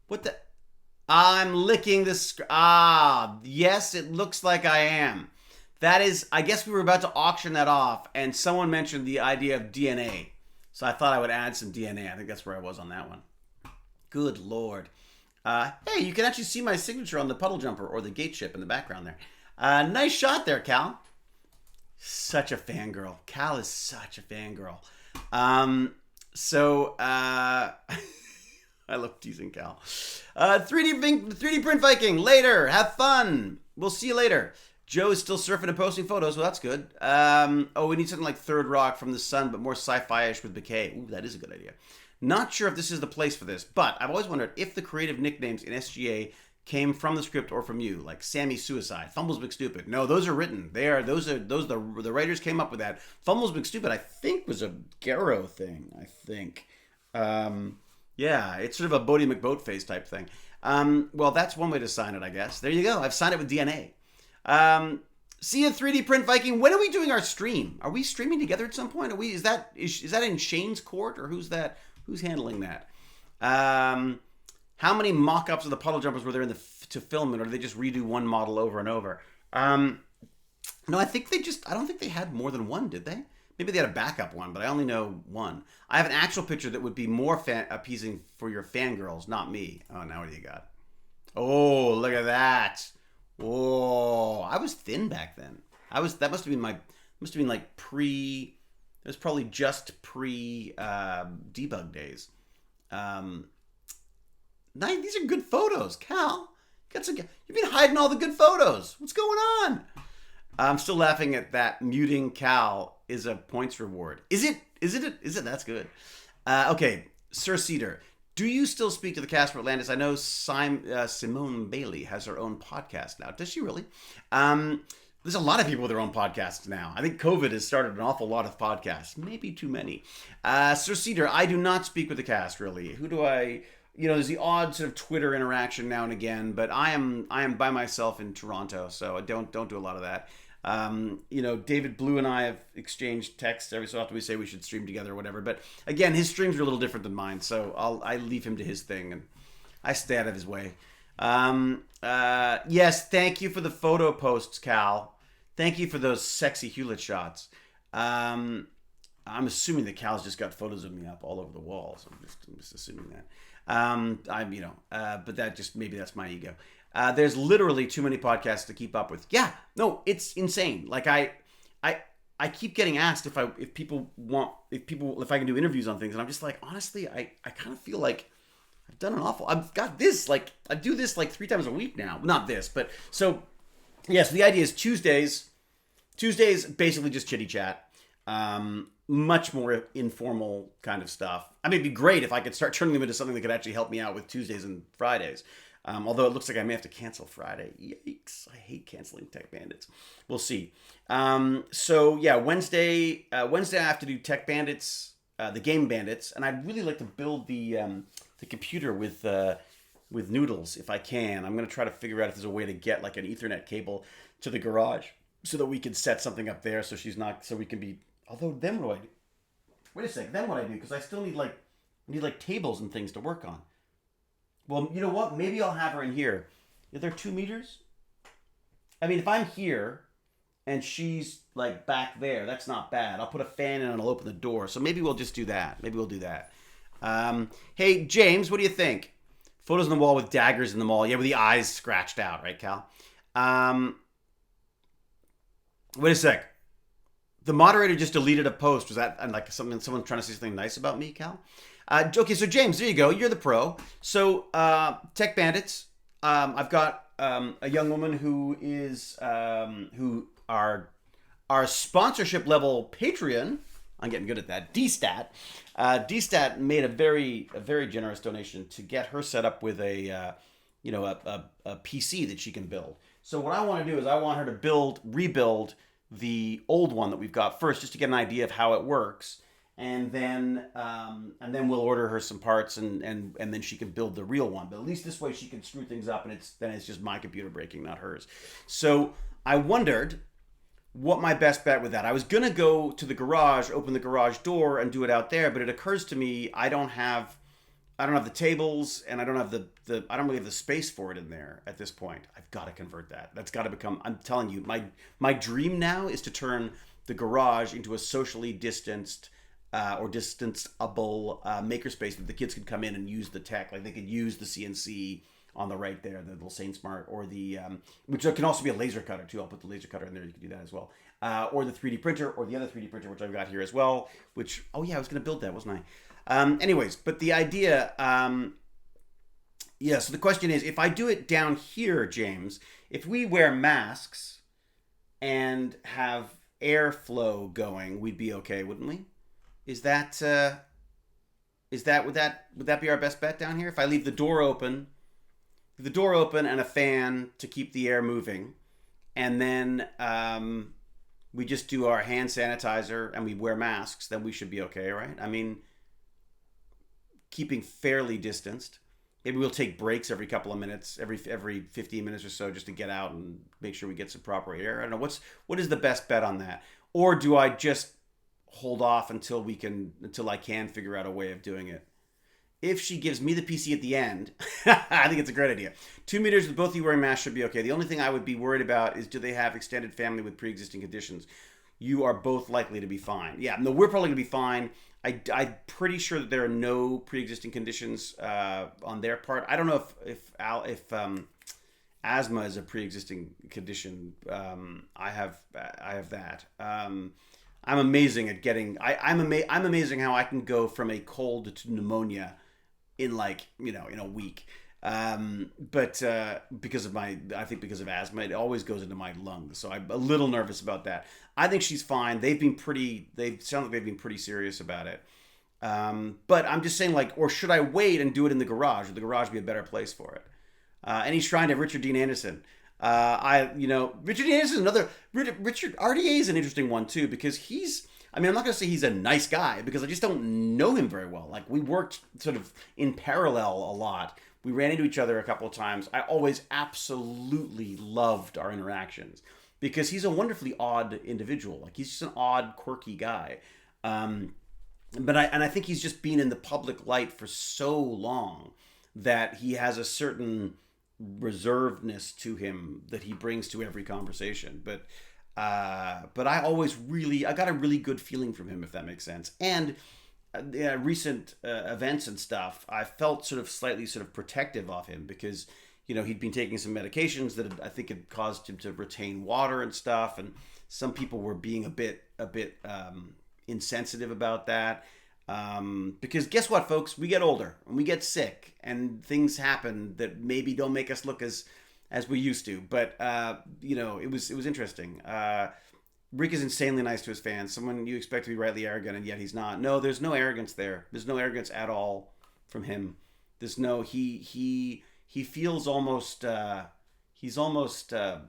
What the? I'm licking the script. Yes, it looks like I am. That is, I guess we were about to auction that off and someone mentioned the idea of DNA. So I thought I would add some DNA. I think that's where I was on that one. Good Lord. Hey, you can actually see my signature on the puddle jumper or the gate ship in the background there. Nice shot there, Cal. Such a fangirl. Cal is such a fangirl. I love teasing Cal. 3D Print Viking, later. Have fun. We'll see you later. Joe is still surfing and posting photos. Well, that's good. We need something like Third Rock from the Sun, but more sci-fi-ish with Bouquet. Ooh, that is a good idea. Not sure if this is the place for this, but I've always wondered if the creative nicknames in SGA came from the script or from you, like Sammy Suicide, Fumbles McStupid. No, those are written. The writers came up with that. Fumbles McStupid, I think, was a Garrow thing. I think. Yeah, it's sort of a Bodie McBoatface type thing. Well, that's one way to sign it, I guess. There you go. I've signed it with DNA. See you, 3D Print Viking. When are we doing our stream? Are we streaming together at some point? Is that in Shane's court or who's that? Who's handling that? How many mock-ups of the puddle jumpers were there in the to film it, or do they just redo one model over and over? No, I don't think they had more than one, did they? Maybe they had a backup one, but I only know one. I have an actual picture that would be more appeasing for your fangirls, not me. Oh, now what do you got? Oh, look at that. Oh, I was thin back then. That must have been like pre, it was probably just pre debug days. These are good photos, Cal. You've been hiding all the good photos. What's going on? I'm still laughing at that. Muting Cal is a points reward. Is it? That's good. Okay, Sir Cedar. Do you still speak to the cast for Atlantis? I know Simone Bailey has her own podcast now. Does she really? There's a lot of people with their own podcasts now. I think COVID has started an awful lot of podcasts. Maybe too many. Sir Cedar, I do not speak with the cast, really. Who do I... there's the odd sort of Twitter interaction now and again, but I am by myself in Toronto, so I don't do a lot of that. David Blue and I have exchanged texts every so often. We say we should stream together or whatever. But again, his streams are a little different than mine, so I leave him to his thing and I stay out of his way. Yes, thank you for the photo posts, Cal. Thank you for those sexy Hewlett shots. I'm assuming that Cal's just got photos of me up all over the walls. I'm just assuming that. But maybe that's my ego. There's literally too many podcasts to keep up with. Yeah, no, it's insane. Like I keep getting asked if I can do interviews on things, and I'm just like, honestly, I kind of feel like I've done I've got this, like I do this like 3 times a week now. Not this, but so yes, the idea is Tuesdays basically just chitty chat. Much more informal kind of stuff. I mean, it'd be great if I could start turning them into something that could actually help me out with Tuesdays and Fridays. Although it looks like I may have to cancel Friday. Yikes. I hate canceling Tech Bandits. We'll see. So yeah, Wednesday I have to do Tech Bandits, the Game Bandits, and I'd really like to build the computer with Noodles if I can. I'm going to try to figure out if there's a way to get like an Ethernet cable to the garage so that we can set something up there so we can be, although then what do I do? Wait a sec, then what do I do? Because I still need like tables and things to work on. Well, you know what? Maybe I'll have her in here. Is there 2 meters? I mean, if I'm here and she's like back there, that's not bad. I'll put a fan in and I'll open the door. So maybe we'll just do that. Maybe we'll do that. Hey, James, what do you think? Photos on the wall with daggers in the mall. Yeah, with the eyes scratched out, right, Cal? Wait a sec. The moderator just deleted a post. Was that like someone trying to say something nice about me, Cal? Okay, so James, there you go. You're the pro. So Tech Bandits. I've got a young woman who is our sponsorship level Patreon. I'm getting good at that. DStat. DStat made a very generous donation to get her set up with a PC that she can build. So what I want to do is I want her to rebuild the old one that we've got first, just to get an idea of how it works, and then we'll order her some parts, and then she can build the real one. But at least this way she can screw things up, and it's just my computer breaking, not hers. So I wondered what my best bet with that. I was gonna go to the garage, open the garage door, and do it out there, but it occurs to me I don't have the tables, and I don't really have the space for it in there at this point. I've got to convert that. That's got to become, I'm telling you, my dream now is to turn the garage into a socially distanced or distanceable makerspace that the kids could come in and use the tech. Like they could use the CNC on the right there, the little SainSmart, or the, which can also be a laser cutter too. I'll put the laser cutter in there. You can do that as well. Or the 3D printer, or the other 3D printer, which I've got here as well, which, oh yeah, I was going to build that, wasn't I? Anyways, but the idea, so the question is, if I do it down here, James, if we wear masks and have airflow going, we'd be okay, wouldn't we? Would that be our best bet down here? If I leave the door open and a fan to keep the air moving, and then we just do our hand sanitizer and we wear masks, then we should be okay, right? I mean, keeping fairly distanced. Maybe we'll take breaks every couple of minutes, every 15 minutes or so, just to get out and make sure we get some proper air. I don't know, what is the best bet on that? Or do I just hold off until I can figure out a way of doing it? if she gives me the PC at the end, I think it's a great idea. 2 meters with both of you wearing masks should be okay. The only thing I would be worried about is, do they have extended family with pre-existing conditions? You are both likely to be fine. Yeah, no, we're probably going to be fine. I'm pretty sure that there are no pre-existing conditions on their part. I don't know if asthma is a pre-existing condition. I have that. I'm amazing at getting. I'm amazing how I can go from a cold to pneumonia in in a week. But because of asthma, it always goes into my lungs. So I'm a little nervous about that. I think she's fine. They sound like they've been pretty serious about it. But I'm just saying, or should I wait and do it in the garage? Would the garage be a better place for it? Any shrine to Richard Dean Anderson. Richard Dean Anderson is another. Richard RDA is an interesting one too, because I'm not going to say he's a nice guy, because I just don't know him very well. We worked sort of in parallel a lot. We ran into each other a couple of times. I always absolutely loved our interactions, because he's a wonderfully odd individual. He's just an odd, quirky guy. But I think he's just been in the public light for so long that he has a certain reservedness to him that he brings to every conversation. But I got a really good feeling from him, if that makes sense. And recent events and stuff, I felt slightly protective of him, because he'd been taking some medications that I think had caused him to retain water and stuff, and some people were being a bit insensitive about that. Because guess what, folks? We get older and we get sick, and things happen that maybe don't make us look as we used to. But it was interesting. Rick is insanely nice to his fans. Someone you expect to be rightly arrogant, and yet he's not. No, there's no arrogance there. There's no arrogance at all from him. There's no he feels almost he's almost in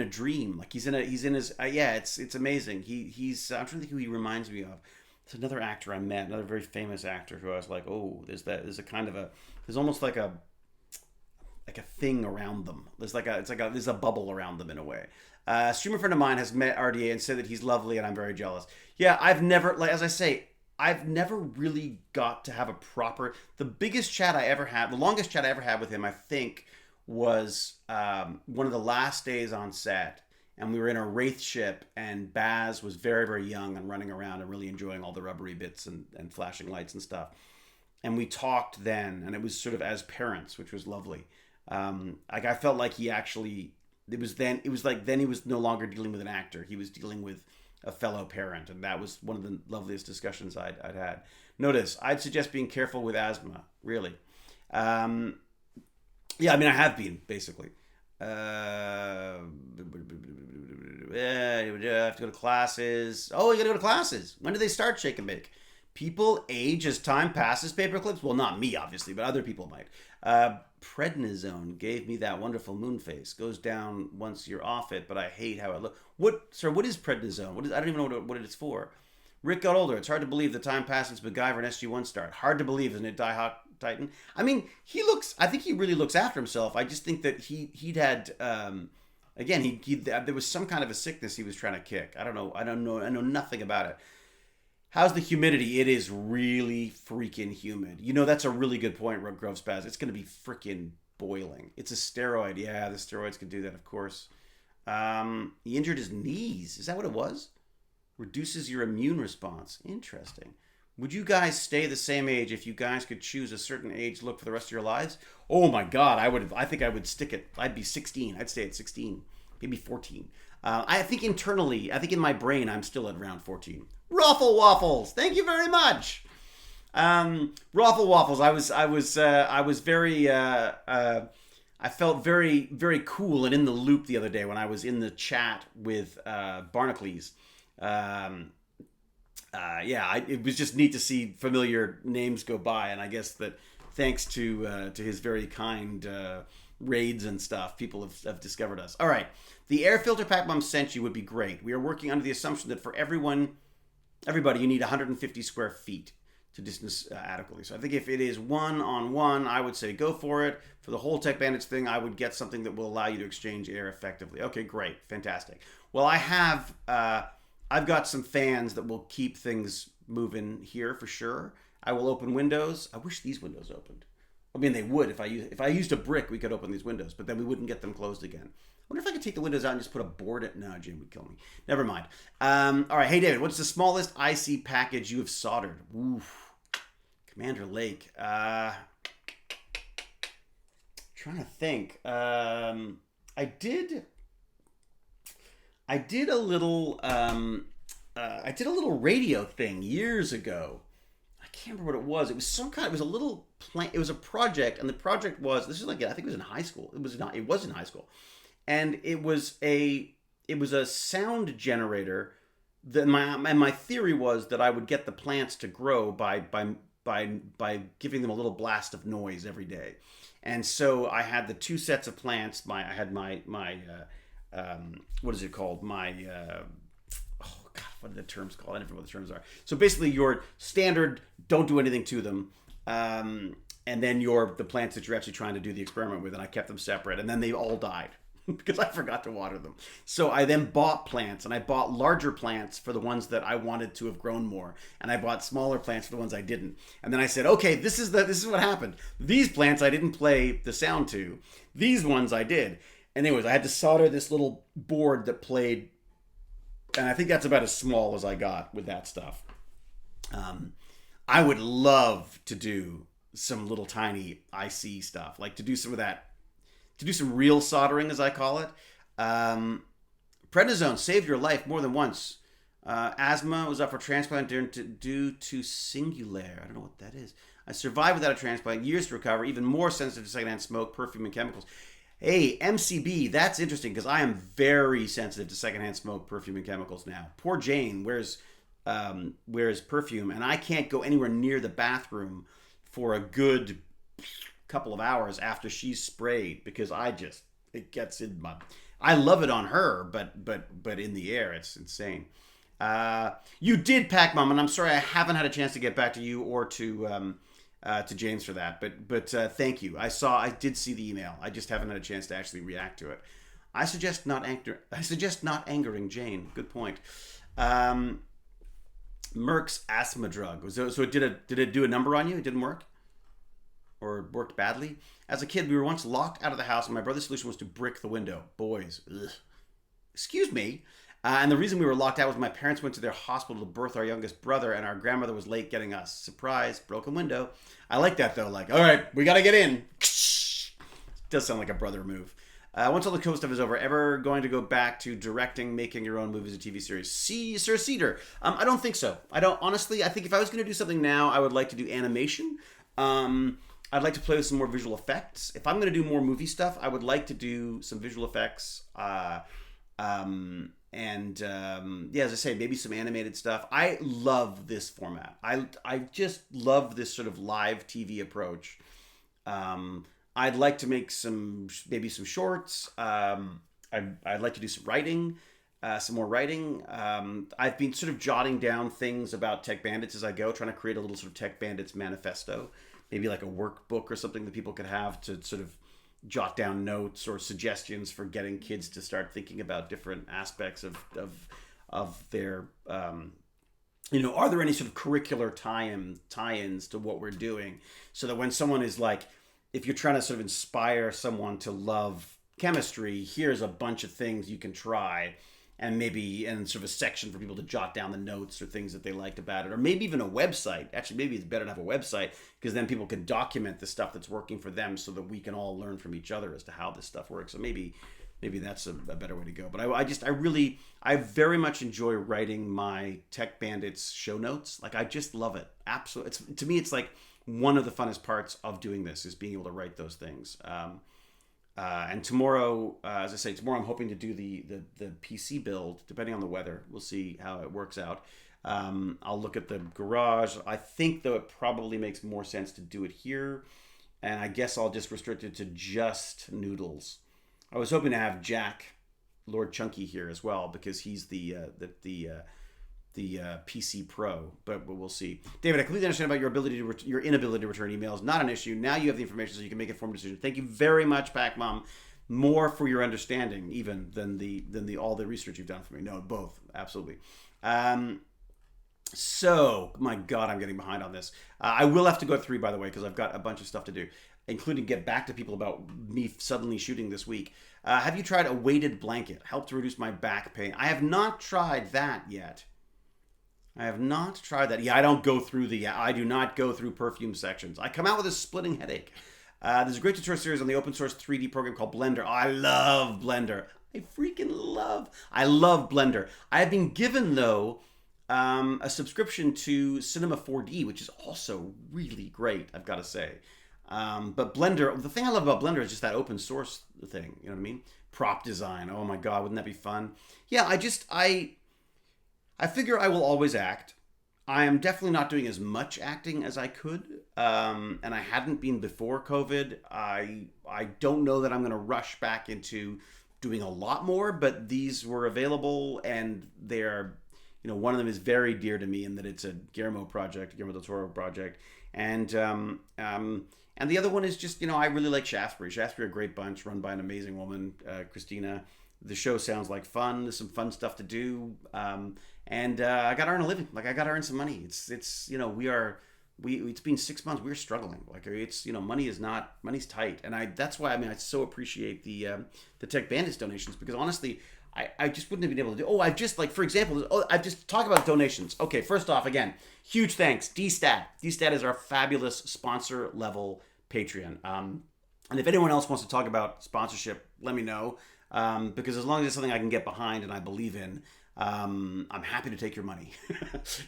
a dream. he's in his it's amazing. He's I'm trying to think who he reminds me of. It's another actor I met, another very famous actor who I was like, oh, there's almost like a thing around them. There's a bubble around them in a way. A streamer friend of mine has met RDA and said that he's lovely, and I'm very jealous. Yeah, I've never, as I say, I've never really got to have the longest chat I ever had with him, I think, was one of the last days on set, and we were in a Wraith ship, and Baz was very, very young and running around and really enjoying all the rubbery bits and flashing lights and stuff. And we talked then, and it was sort of as parents, which was lovely. I felt like he actually, then he was no longer dealing with an actor. He was dealing with a fellow parent, and that was one of the loveliest discussions I'd had. Notice, I'd suggest being careful with asthma, really. I have been, basically. You have to go to classes. Oh, you gotta go to classes. When do they start Shake and Bake? People age as time passes, paperclips. Well, not me, obviously, but other people might. Prednisone gave me that wonderful moon face. Goes down once you're off it, but I hate how it looks. What is prednisone? I don't even know what it's for. Rick got older. It's hard to believe the time passed since MacGyver and SG-1 start. Hard to believe, isn't it, Die Hot Titan? I think he really looks after himself. I just think that he'd had, there was some kind of a sickness he was trying to kick. I don't know. I know nothing about it. How's the humidity? It is really freaking humid. That's a really good point, Grove Spaz. It's going to be freaking boiling. It's a steroid. Yeah, the steroids can do that, of course. He injured his knees. Is that what it was? Reduces your immune response. Interesting. Would you guys stay the same age if you guys could choose a certain age look for the rest of your lives? Oh my God, I think I would stick it. I'd be 16. I'd stay at 16. Maybe 14. I think internally, in my brain, I'm still at around 14. Ruffle Waffles, thank you very much. Ruffle Waffles, I was very, I felt very, very cool and in the loop the other day when I was in the chat with Barnacles. It was just neat to see familiar names go by, and I guess that thanks to his very kind raids and stuff, people have discovered us. All right, the air filter pack Mom sent you would be great. We are working under the assumption that for everybody, you need 150 square feet to distance adequately. So I think if it is 1-on-1, I would say go for it. For the whole Tech Bandits thing, I would get something that will allow you to exchange air effectively. Okay, great, fantastic. Well, I've got some fans that will keep things moving here for sure. I will open windows. I wish these windows opened. I mean, they would. If I used a brick, we could open these windows, but then we wouldn't get them closed again. I wonder if I could take the windows out and just put a board in. No, Jim would kill me. Never mind. All right. Hey, David, what's the smallest IC package you have soldered? Oof. Commander Lake. Trying to think. I did a little radio thing years ago. I can't remember what it was. It was it was a little it was a project, and the project was, I think it was in high school. It was in high school. And it was a sound generator that my theory was that I would get the plants to grow by giving them a little blast of noise every day. And so I had the two sets of plants. I had my what is it called? What are the terms called? I don't know what the terms are. So basically, your standard, don't do anything to them, and then the plants that you're actually trying to do the experiment with. And I kept them separate, and then they all died because I forgot to water them. So I then bought plants, and I bought larger plants for the ones that I wanted to have grown more, and I bought smaller plants for the ones I didn't. And then I said, okay, this is what happened. These plants I didn't play the sound to. These ones I did. And anyways, I had to solder this little board that played, and I think that's about as small as I got with that stuff. I would love to do some little tiny IC stuff, like to do some of that, to do some real soldering, as I call it. Prednisone saved your life more than once. Asthma was up for transplant due to singular. I don't know what that is. I survived without a transplant, years to recover, even more sensitive to secondhand smoke, perfume, and chemicals. Hey, MCB, that's interesting because I am very sensitive to secondhand smoke, perfume, and chemicals now. Poor Jane wears perfume, and I can't go anywhere near the bathroom for a good couple of hours after she's sprayed because it gets in my. I love it on her, but in the air, it's insane. You did, Pac Mom, and I'm sorry I haven't had a chance to get back to you or to James for that, but thank you. I did see the email. I just haven't had a chance to actually react to it. I suggest not angering Jane. Good point. Merck's asthma drug. So did it do a number on you? It didn't work, or worked badly? As a kid, we were once locked out of the house, and my brother's solution was to brick the window. Boys, ugh. Excuse me. And the reason we were locked out was my parents went to their hospital to birth our youngest brother, and our grandmother was late getting us. Surprise, broken window. I like that, though. Like, all right, we got to get in. Does sound like a brother move. Once all the cool stuff is over, ever going to go back to directing, making your own movies and TV series? See, Sir Cedar. I don't think so. Honestly, I think if I was going to do something now, I would like to do animation. I'd like to play with some more visual effects. If I'm going to do more movie stuff, I would like to do some visual effects. As I say, maybe some animated stuff. I love this format. I just love this sort of live TV approach. I'd like to make maybe some shorts. I'd like to do some writing, some more writing. I've been sort of jotting down things about Tech Bandits as I go, trying to create a little sort of Tech Bandits manifesto, maybe like a workbook or something that people could have to sort of jot down notes or suggestions for getting kids to start thinking about different aspects of their, are there any sort of curricular tie-ins to what we're doing, so that when someone is like, if you're trying to sort of inspire someone to love chemistry, here's a bunch of things you can try, and sort of a section for people to jot down the notes or things that they liked about it, or maybe even a website. Actually, maybe it's better to have a website because then people can document the stuff that's working for them, so that we can all learn from each other as to how this stuff works. So maybe that's a better way to go. But I very much enjoy writing my Tech Bandits show notes. Like, I just love it. Absolutely. To me, it's like one of the funnest parts of doing this is being able to write those things. And tomorrow, as I say, I'm hoping to do the PC build, depending on the weather. We'll see how it works out. I'll look at the garage. I think, though, it probably makes more sense to do it here. And I guess I'll just restrict it to just noodles. I was hoping to have Jack, Lord Chunky, here as well, because he's the PC Pro, but we'll see. David, I completely understand about your inability to return emails. Not an issue. Now you have the information, so you can make an informed decision. Thank you very much, Pac Mom. More for your understanding, even than all the research you've done for me. No, both, absolutely. So, my God, I'm getting behind on this. I will have to go 3, by the way, because I've got a bunch of stuff to do, including get back to people about me suddenly shooting this week. Have you tried a weighted blanket? Helped to reduce my back pain. I have not tried that yet. I have not tried that. Yeah, I don't go through I do not go through perfume sections. I come out with a splitting headache. There's a great tutorial series on the open source 3D program called Blender. Oh, I love Blender. I love Blender. I have been given, though, a subscription to Cinema 4D, which is also really great, I've got to say. But Blender, the thing I love about Blender is just that open source thing. You know what I mean? Prop design. Oh my God, wouldn't that be fun? Yeah, I figure I will always act. I am definitely not doing as much acting as I could, and I hadn't been before COVID. I don't know that I'm going to rush back into doing a lot more, but these were available, and they're, one of them is very dear to me in that it's a Guillermo del Toro project, and the other one is just, I really like Shaftesbury. Shaftesbury are a great bunch, run by an amazing woman, Christina. The show sounds like fun. There's some fun stuff to do. And I got to earn a living. Like, I got to earn some money. It's it's been 6 months. We're struggling. Like, it's, money's tight. And that's why, I so appreciate the Tech Bandits donations, because honestly, I just wouldn't have been able to do. I've just talked about donations. Okay, first off, again, huge thanks, DStat. DStat is our fabulous sponsor level Patreon. And if anyone else wants to talk about sponsorship, let me know. Because as long as it's something I can get behind and I believe in, I'm happy to take your money.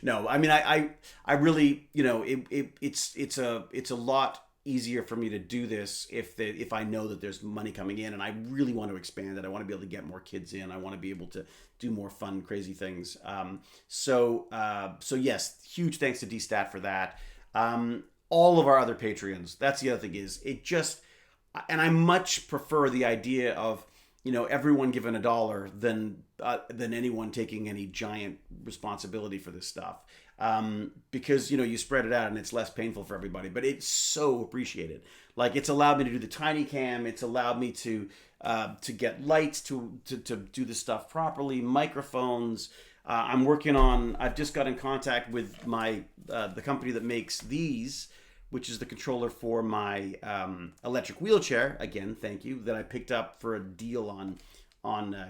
No, I really, it's a lot easier for me to do this if I know that there's money coming in, and I really want to expand it. I want to be able to get more kids in. I want to be able to do more fun, crazy things. So yes, huge thanks to DStat for that. All of our other Patreons. That's the other thing is and I much prefer the idea of, everyone given $1 than anyone taking any giant responsibility for this stuff. Because, you spread it out and it's less painful for everybody, but it's so appreciated. Like, it's allowed me to do the tiny cam. It's allowed me to get lights to do the stuff properly, microphones. I've just got in contact with the company that makes these, which is the controller for my electric wheelchair. Again, thank you, that I picked up for a deal on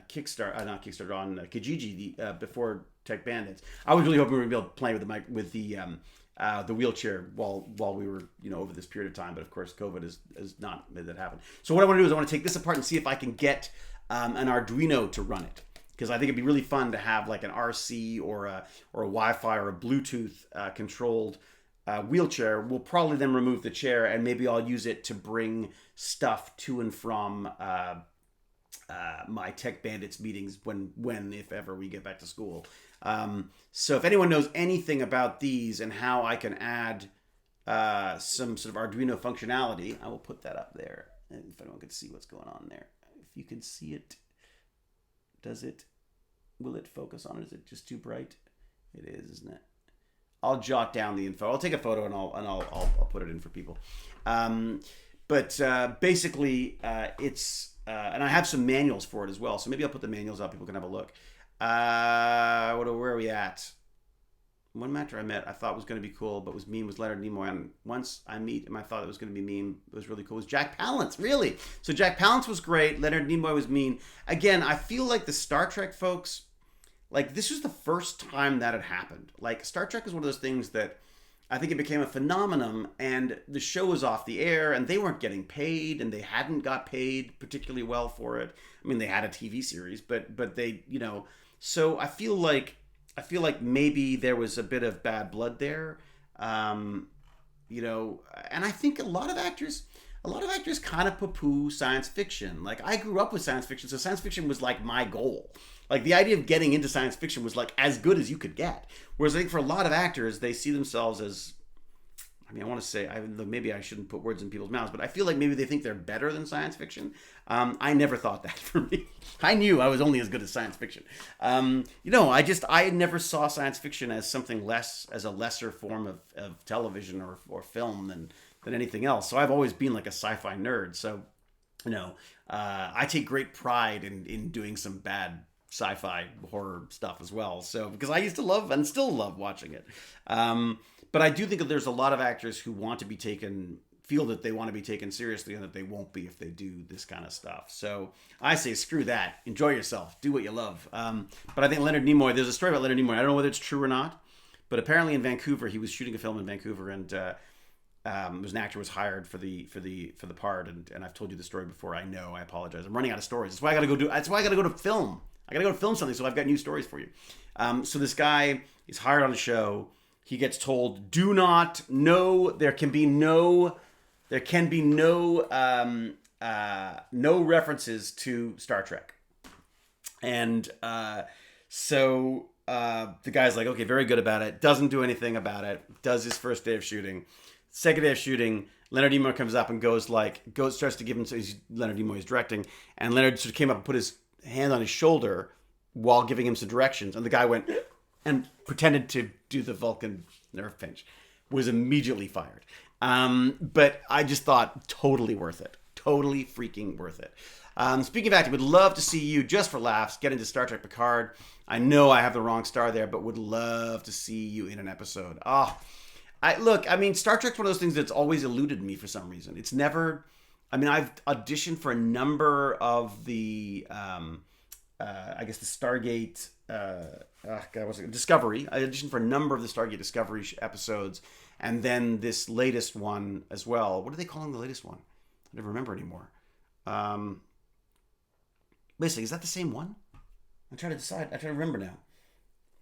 Kickstarter, not Kickstarter, on Kijiji before Tech Bandits. I was really hoping we were going to be able to play with the wheelchair while we were over this period of time, but of course COVID has not made that happen. So what I want to do is I want to take this apart and see if I can get an Arduino to run it, because I think it'd be really fun to have like an RC or a Wi-Fi or a Bluetooth controlled wheelchair. We'll probably then remove the chair, and maybe I'll use it to bring stuff to and from my Tech Bandits meetings when if ever we get back to school. So if anyone knows anything about these and how I can add some sort of Arduino functionality, I will put that up there. And if anyone could see what's going on there. If you can see it, will it focus on it? Is it just too bright? It is, isn't it? I'll jot down the info. I'll take a photo and I'll put it in for people. But basically, it's and I have some manuals for it as well. So maybe I'll put the manuals up. People can have a look. Where are we at? One actor I met I thought was going to be cool, but was mean, was Leonard Nimoy. And once I meet him, I thought it was going to be mean. It was really cool. It was Jack Palance, really. So Jack Palance was great. Leonard Nimoy was mean. Again, I feel like the Star Trek folks, like, this was the first time that had happened. Like, Star Trek is one of those things that I think it became a phenomenon, and the show was off the air, and they weren't getting paid, and they hadn't got paid particularly well for it. I mean, they had a TV series, but they, so I feel like maybe there was a bit of bad blood there, and I think a lot of actors kind of poo-poo science fiction. Like, I grew up with science fiction, so science fiction was like my goal. Like, the idea of getting into science fiction was like as good as you could get. Whereas I think for a lot of actors, they see themselves as, I want to say, maybe I shouldn't put words in people's mouths, but I feel like maybe they think they're better than science fiction. I never thought that for me. I knew I was only as good as science fiction. I never saw science fiction as something less, as a lesser form of television or film than anything else. So I've always been like a sci-fi nerd. So, I take great pride in doing some bad sci-fi horror stuff as well. So because I used to love and still love watching it. But I do think that there's a lot of actors who feel that they want to be taken seriously and that they won't be if they do this kind of stuff. So I say, screw that. Enjoy yourself. Do what you love. But I think Leonard Nimoy, there's a story about Leonard Nimoy. I don't know whether it's true or not, but apparently in Vancouver, he was shooting a film in Vancouver, and was an actor was hired for the part. And I've told you the story before. I know. I apologize. I'm running out of stories. That's why I got to go to film. I got to go to film something. So I've got new stories for you. So this guy is hired on a show. He gets told, there can be no references to Star Trek. And so the guy's like, okay, very good about it. Doesn't do anything about it. Does his first day of shooting. Second day of shooting, Leonard Nimoy comes up and starts to give him, so Leonard Nimoy is directing, and Leonard sort of came up and put his hand on his shoulder while giving him some directions. And the guy went and pretended to do the Vulcan nerve pinch. Was immediately fired. But I just thought totally worth it. Totally freaking worth it. Speaking of acting, would love to see you, just for laughs, get into Star Trek Picard. I know I have the wrong star there, but would love to see you in an episode. Star Trek's one of those things that's always eluded me for some reason. It's never... I've auditioned for a number of the... the Stargate... Discovery. I auditioned for a number of the Stargate Discovery episodes, and then this latest one as well. What are they calling the latest one? I never remember anymore. Basically, is that the same one? I'm trying to decide. I'm trying to remember now.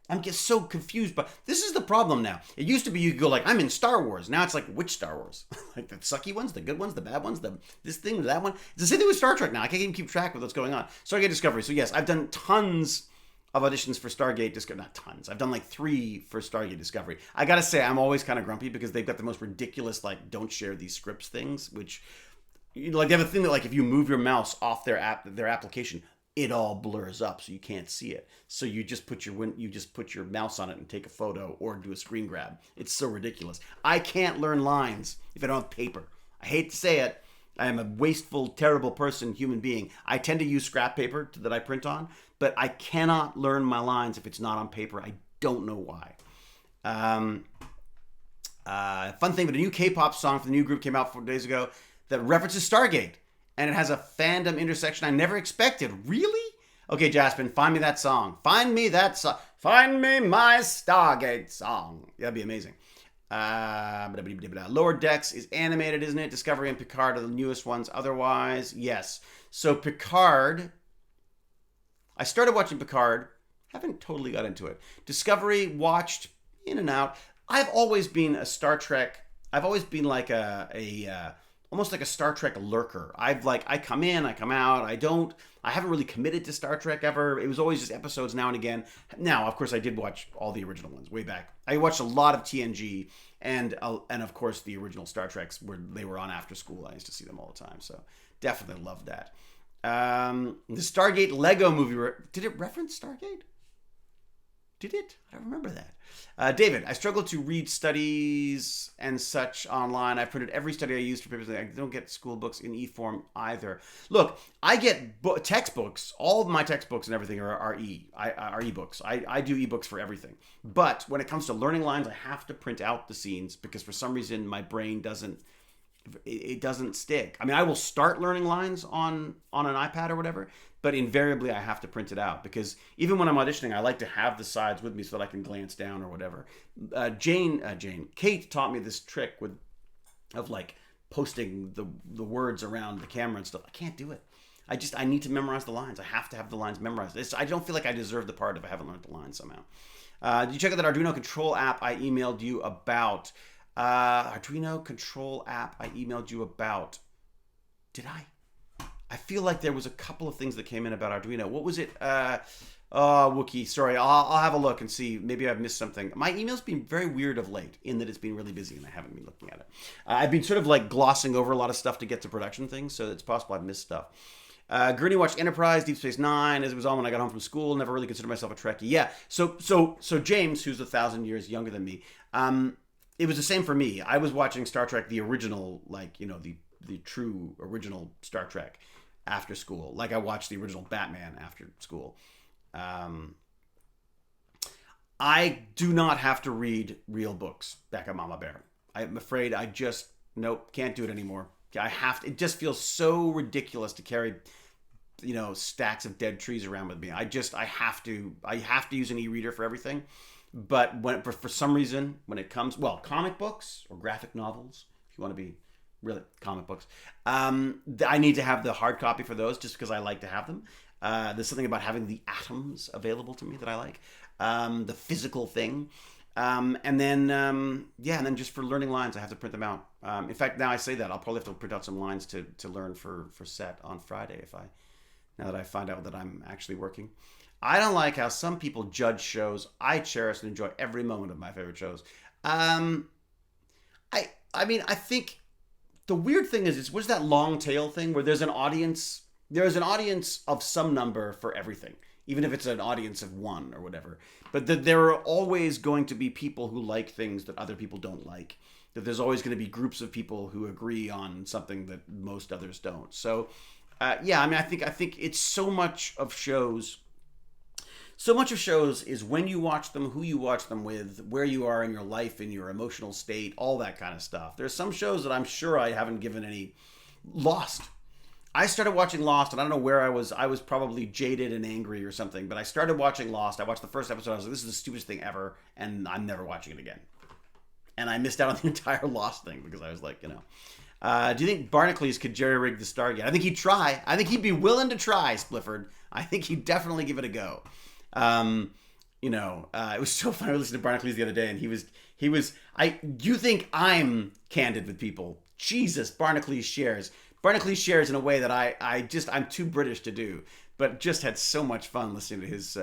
I'm just so confused, but this is the problem now. It used to be you could go like, I'm in Star Wars. Now it's like, which Star Wars? Like the sucky ones, the good ones, the bad ones, this thing, that one. It's the same thing with Star Trek now. I can't even keep track of what's going on. Stargate Discovery. So yes, I've done tons of auditions for Stargate Discovery. Not tons. I've done like 3 for Stargate Discovery. I gotta say, I'm always kind of grumpy because they've got the most ridiculous, like, don't share these scripts things, which, they have a thing that, like, if you move your mouse off their application, it all blurs up so you can't see it. So you just put your mouse on it and take a photo or do a screen grab. It's so ridiculous. I can't learn lines if I don't have paper. I hate to say it. I am a wasteful, terrible person, human being. I tend to use scrap paper that I print on, but I cannot learn my lines if it's not on paper. I don't know why. Fun thing, but a new K-pop song for the new group came out 4 days ago that references Stargate. And it has a fandom intersection I never expected. Really? Okay, Jasmine, find me that song. Find me that song. Find me my Stargate song. That'd be amazing. Lower Decks is animated, isn't it? Discovery and Picard are the newest ones. Otherwise, yes. So Picard, I started watching Picard. Haven't totally got into it. Discovery, watched in and out. I've always been a Star Trek. I've always been like almost like a Star Trek lurker. I come in, I come out. I haven't really committed to Star Trek ever. It was always just episodes now and again. Now, of course, I did watch all the original ones way back. I watched a lot of TNG and of course the original Star Treks where they were on after school. I used to see them all the time. So definitely loved that. The Stargate Lego movie, did it reference Stargate? Did it? I don't remember that. David, I struggle to read studies and such online. I printed every study I use for papers. I don't get school books in e-form either. Look, I get textbooks. All of my textbooks and everything are e-books. I do e-books for everything. But when it comes to learning lines, I have to print out the scenes because for some reason my brain doesn't stick. I will start learning lines on an iPad or whatever, but invariably I have to print it out because even when I'm auditioning, I like to have the sides with me so that I can glance down or whatever. Kate taught me this trick of like posting the words around the camera and stuff. I can't do it. I need to memorize the lines. I have to have the lines memorized. I don't feel like I deserve the part if I haven't learned the lines somehow. Did you check out that Arduino control app I emailed you about? Arduino control app I emailed you about. Did I? I feel like there was a couple of things that came in about Arduino. What was it? Wookie. Sorry, I'll have a look and see. Maybe I've missed something. My email's been very weird of late in that it's been really busy and I haven't been looking at it. I've been sort of like glossing over a lot of stuff to get to production things, so it's possible I've missed stuff. Gurney watched Enterprise, Deep Space Nine as it was on when I got home from school. Never really considered myself a Trekkie. Yeah. So James, who's 1,000 years younger than me, it was the same for me. I was watching Star Trek, the original, the true original Star Trek after school. Like I watched the original Batman after school. I do not have to read real books back at Mama Bear. I'm afraid I just, nope, can't do it anymore. I have to, it just feels so ridiculous to carry, stacks of dead trees around with me. I have to use an e-reader for everything. But for some reason, when it comes, comic books or graphic novels, if you want to be really comic books, I need to have the hard copy for those just because I like to have them. There's something about having the atoms available to me that I like. The physical thing. And then just for learning lines, I have to print them out. In fact, now I say that, I'll probably have to print out some lines to learn for set on Friday now that I find out that I'm actually working. I don't like how some people judge shows. I cherish and enjoy every moment of my favorite shows. I think the weird thing is, what's that long tail thing where there's an audience of some number for everything, even if it's an audience of one or whatever. But there are always going to be people who like things that other people don't like. That there's always going to be groups of people who agree on something that most others don't. So, I think it's so much of shows. So much of shows is when you watch them, who you watch them with, where you are in your life, in your emotional state, all that kind of stuff. There's some shows that I'm sure I haven't given any. Lost. I started watching Lost, and I don't know where I was. I was probably jaded and angry or something, but I started watching Lost. I watched the first episode. I was like, this is the stupidest thing ever, and I'm never watching it again. And I missed out on the entire Lost thing because I was like, do you think Barnacules could jerry-rig the Stargate? I think he'd try. I think he'd be willing to try, Splifford. I think he'd definitely give it a go. It was so funny. I listened to Barnacules the other day, and you think I'm candid with people. Jesus, Barnacules shares in a way that I'm too British to do, but just had so much fun listening to his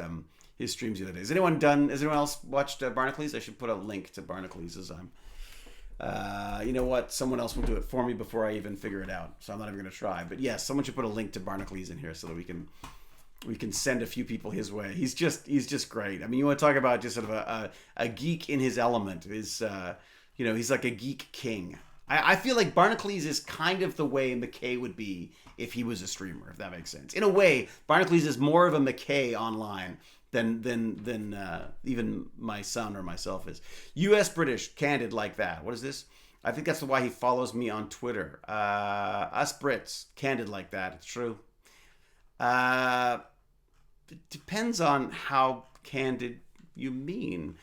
streams the other day. Has anyone else watched Barnacules? I should put a link to Barnacules as you know what? Someone else will do it for me before I even figure it out. So I'm not even going to try, but yes, someone should put a link to Barnacules in here so that we can send a few people his way. He's just great. I mean, you want to talk about just sort of a geek in his element. He's like a geek king. I feel like Barnacules is kind of the way McKay would be if he was a streamer, if that makes sense. In a way, Barnacules is more of a McKay online than even my son or myself is. U.S. British, candid like that. What is this? I think that's why he follows me on Twitter. Us Brits, candid like that. It's true. It depends on how candid you mean.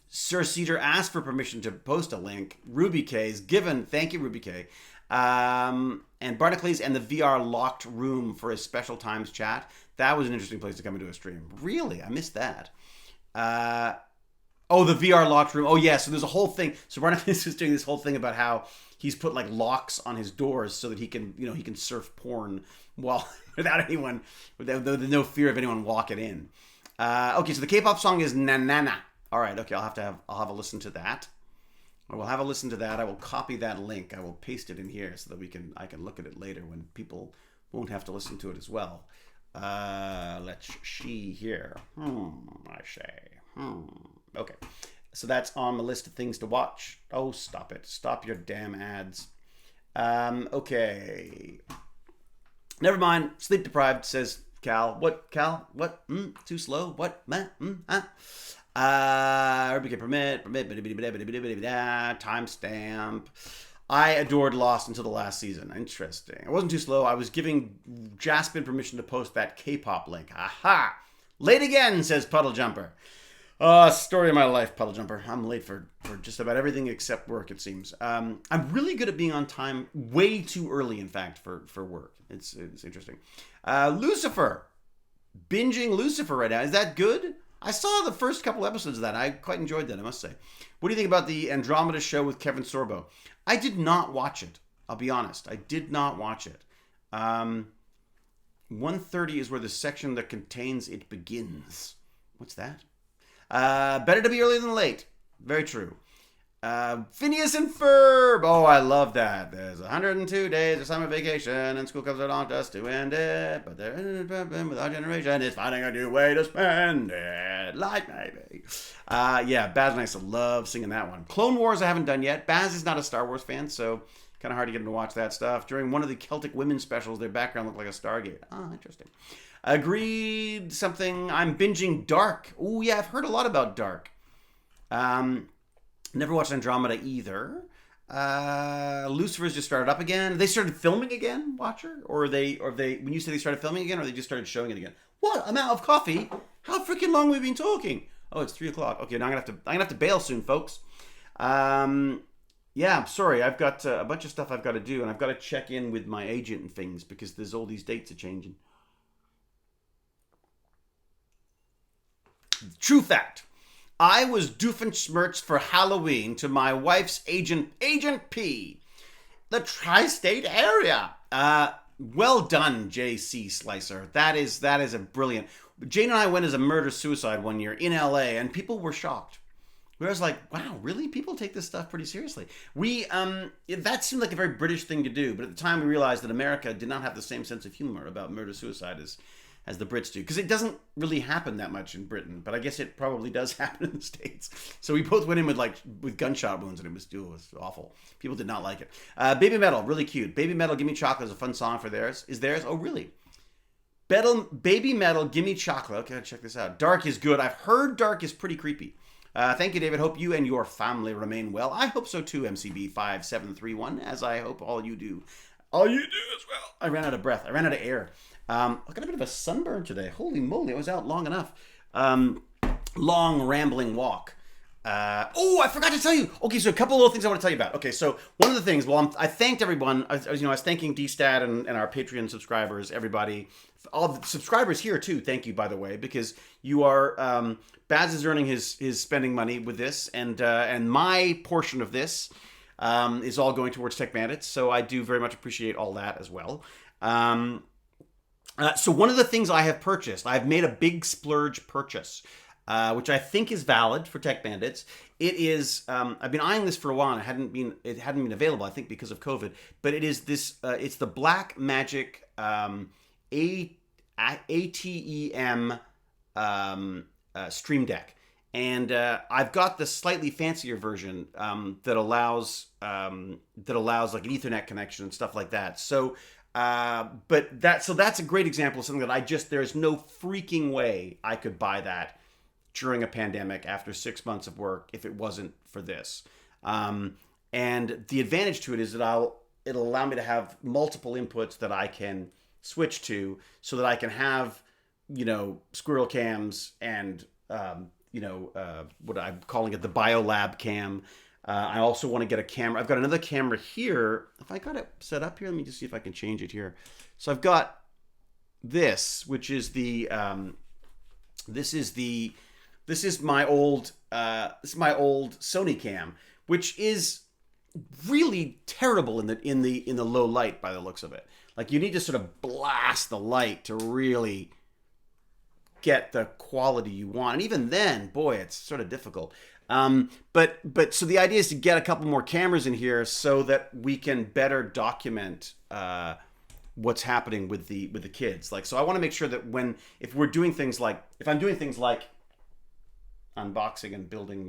Sir Cedar asked for permission to post a link. Ruby K is given. Thank you, Ruby K. And Barnacules and the VR locked room for his special times chat. That was an interesting place to come into a stream. Really? I missed that. The VR locked room. Oh, yeah. So there's a whole thing. So Barnacules is doing this whole thing about how he's put like locks on his doors so that he can surf porn without no fear of anyone walking in. Okay, so the K-pop song is Na Na Na. All right, okay, I'll have a listen to that. I will have a listen to that. I will copy that link. I will paste it in here so that I can look at it later when people won't have to listen to it as well. Let's see here. I say. Okay. So that's on the list of things to watch. Oh, stop it. Stop your damn ads. Okay. Never mind. Sleep deprived, says Cal. What, Cal? What? Too slow? What? Permit, timestamp. I adored Lost until the last season. Interesting. It wasn't too slow. I was giving Jaspin permission to post that K-pop link. Aha! Late again, says Puddle Jumper. Story of my life, Puddle Jumper. I'm late for just about everything except work, it seems. I'm really good at being on time, way too early, in fact, for work. It's interesting. Lucifer. Binging Lucifer right now. Is that good? I saw the first couple episodes of that. I quite enjoyed that, I must say. What do you think about the Andromeda show with Kevin Sorbo? I did not watch it. I'll be honest. I did not watch it. 130 is where the section that contains it begins. What's that? Better to be early than late. Very true. Phineas and Ferb. Oh, I love that. There's 102 days of summer vacation, and school comes along just to end it. But they're with our generation is finding a new way to spend it. Like maybe. Baz and I used to love singing that one. Clone Wars I haven't done yet. Baz is not a Star Wars fan, so kind of hard to get him to watch that stuff. During one of the Celtic women specials, their background looked like a Stargate. Oh, interesting. Agreed. Something. I'm binging Dark. Oh yeah, I've heard a lot about Dark. Never watched Andromeda either. Lucifer's just started up again. They started filming again, Watcher, or they? When you say they started filming again, or they just started showing it again? What? I'm out of coffee. How freaking long have we been talking? Oh, it's 3:00. Okay, now I'm gonna have to bail soon, folks. Yeah, I'm sorry. I've got a bunch of stuff I've got to do, and I've got to check in with my agent and things because there's all these dates are changing. True fact. I was Doofenshmirtz for Halloween to my wife's agent, Agent P, the tri-state area. Well done, J.C. Slicer. That is a brilliant. Jane and I went as a murder-suicide one year in L.A., and people were shocked. We was like, wow, really? People take this stuff pretty seriously. That seemed like a very British thing to do, but at the time we realized that America did not have the same sense of humor about murder-suicide as the Brits do. Because it doesn't really happen that much in Britain, but I guess it probably does happen in the States. So we both went in with gunshot wounds, and it was awful. People did not like it. Baby Metal, really cute. Baby Metal, Gimme Chocolate is a fun song for theirs. Is theirs? Oh, really? Baby Metal, Gimme Chocolate. Okay, check this out. Dark is good. I've heard Dark is pretty creepy. Thank you, David. Hope you and your family remain well. I hope so too, MCB5731, as I hope all you do. All you do as well. I ran out of breath. I ran out of air. I got a bit of a sunburn today. Holy moly, I was out long enough. Long, rambling walk. I forgot to tell you. Okay, so a couple of little things I want to tell you about. Okay, so one of the things, I thanked everyone. I was thanking DStat and our Patreon subscribers, everybody. All the subscribers here, too, thank you, by the way, because you are... Baz is earning his spending money with this, and my portion of this is all going towards Tech Bandits, so I do very much appreciate all that as well. So one of the things I have purchased, I've made a big splurge purchase, which I think is valid for Tech Bandits. It is, I've been eyeing this for a while, and it hadn't been available, I think, because of COVID, but it is this, it's the Black Magic ATEM Stream Deck. And I've got the slightly fancier version that allows like an Ethernet connection and stuff like that. So, that's a great example of something that there's no freaking way I could buy that during a pandemic after 6 months of work if it wasn't for this. And the advantage to it is that it'll allow me to have multiple inputs that I can switch to, so that I can have, Squirrel cams and, what I'm calling it, the BioLab cam. I also want to get a camera. I've got another camera here. If I got it set up here, let me just see if I can change it here. So I've got this, which is this is my old Sony cam, which is really terrible in the low light by the looks of it. Like, you need to sort of blast the light to really get the quality you want. And even then, boy, it's sort of difficult. But so the idea is to get a couple more cameras in here so that we can better document what's happening with the kids. Like, so I want to make sure that if I'm doing things like unboxing and building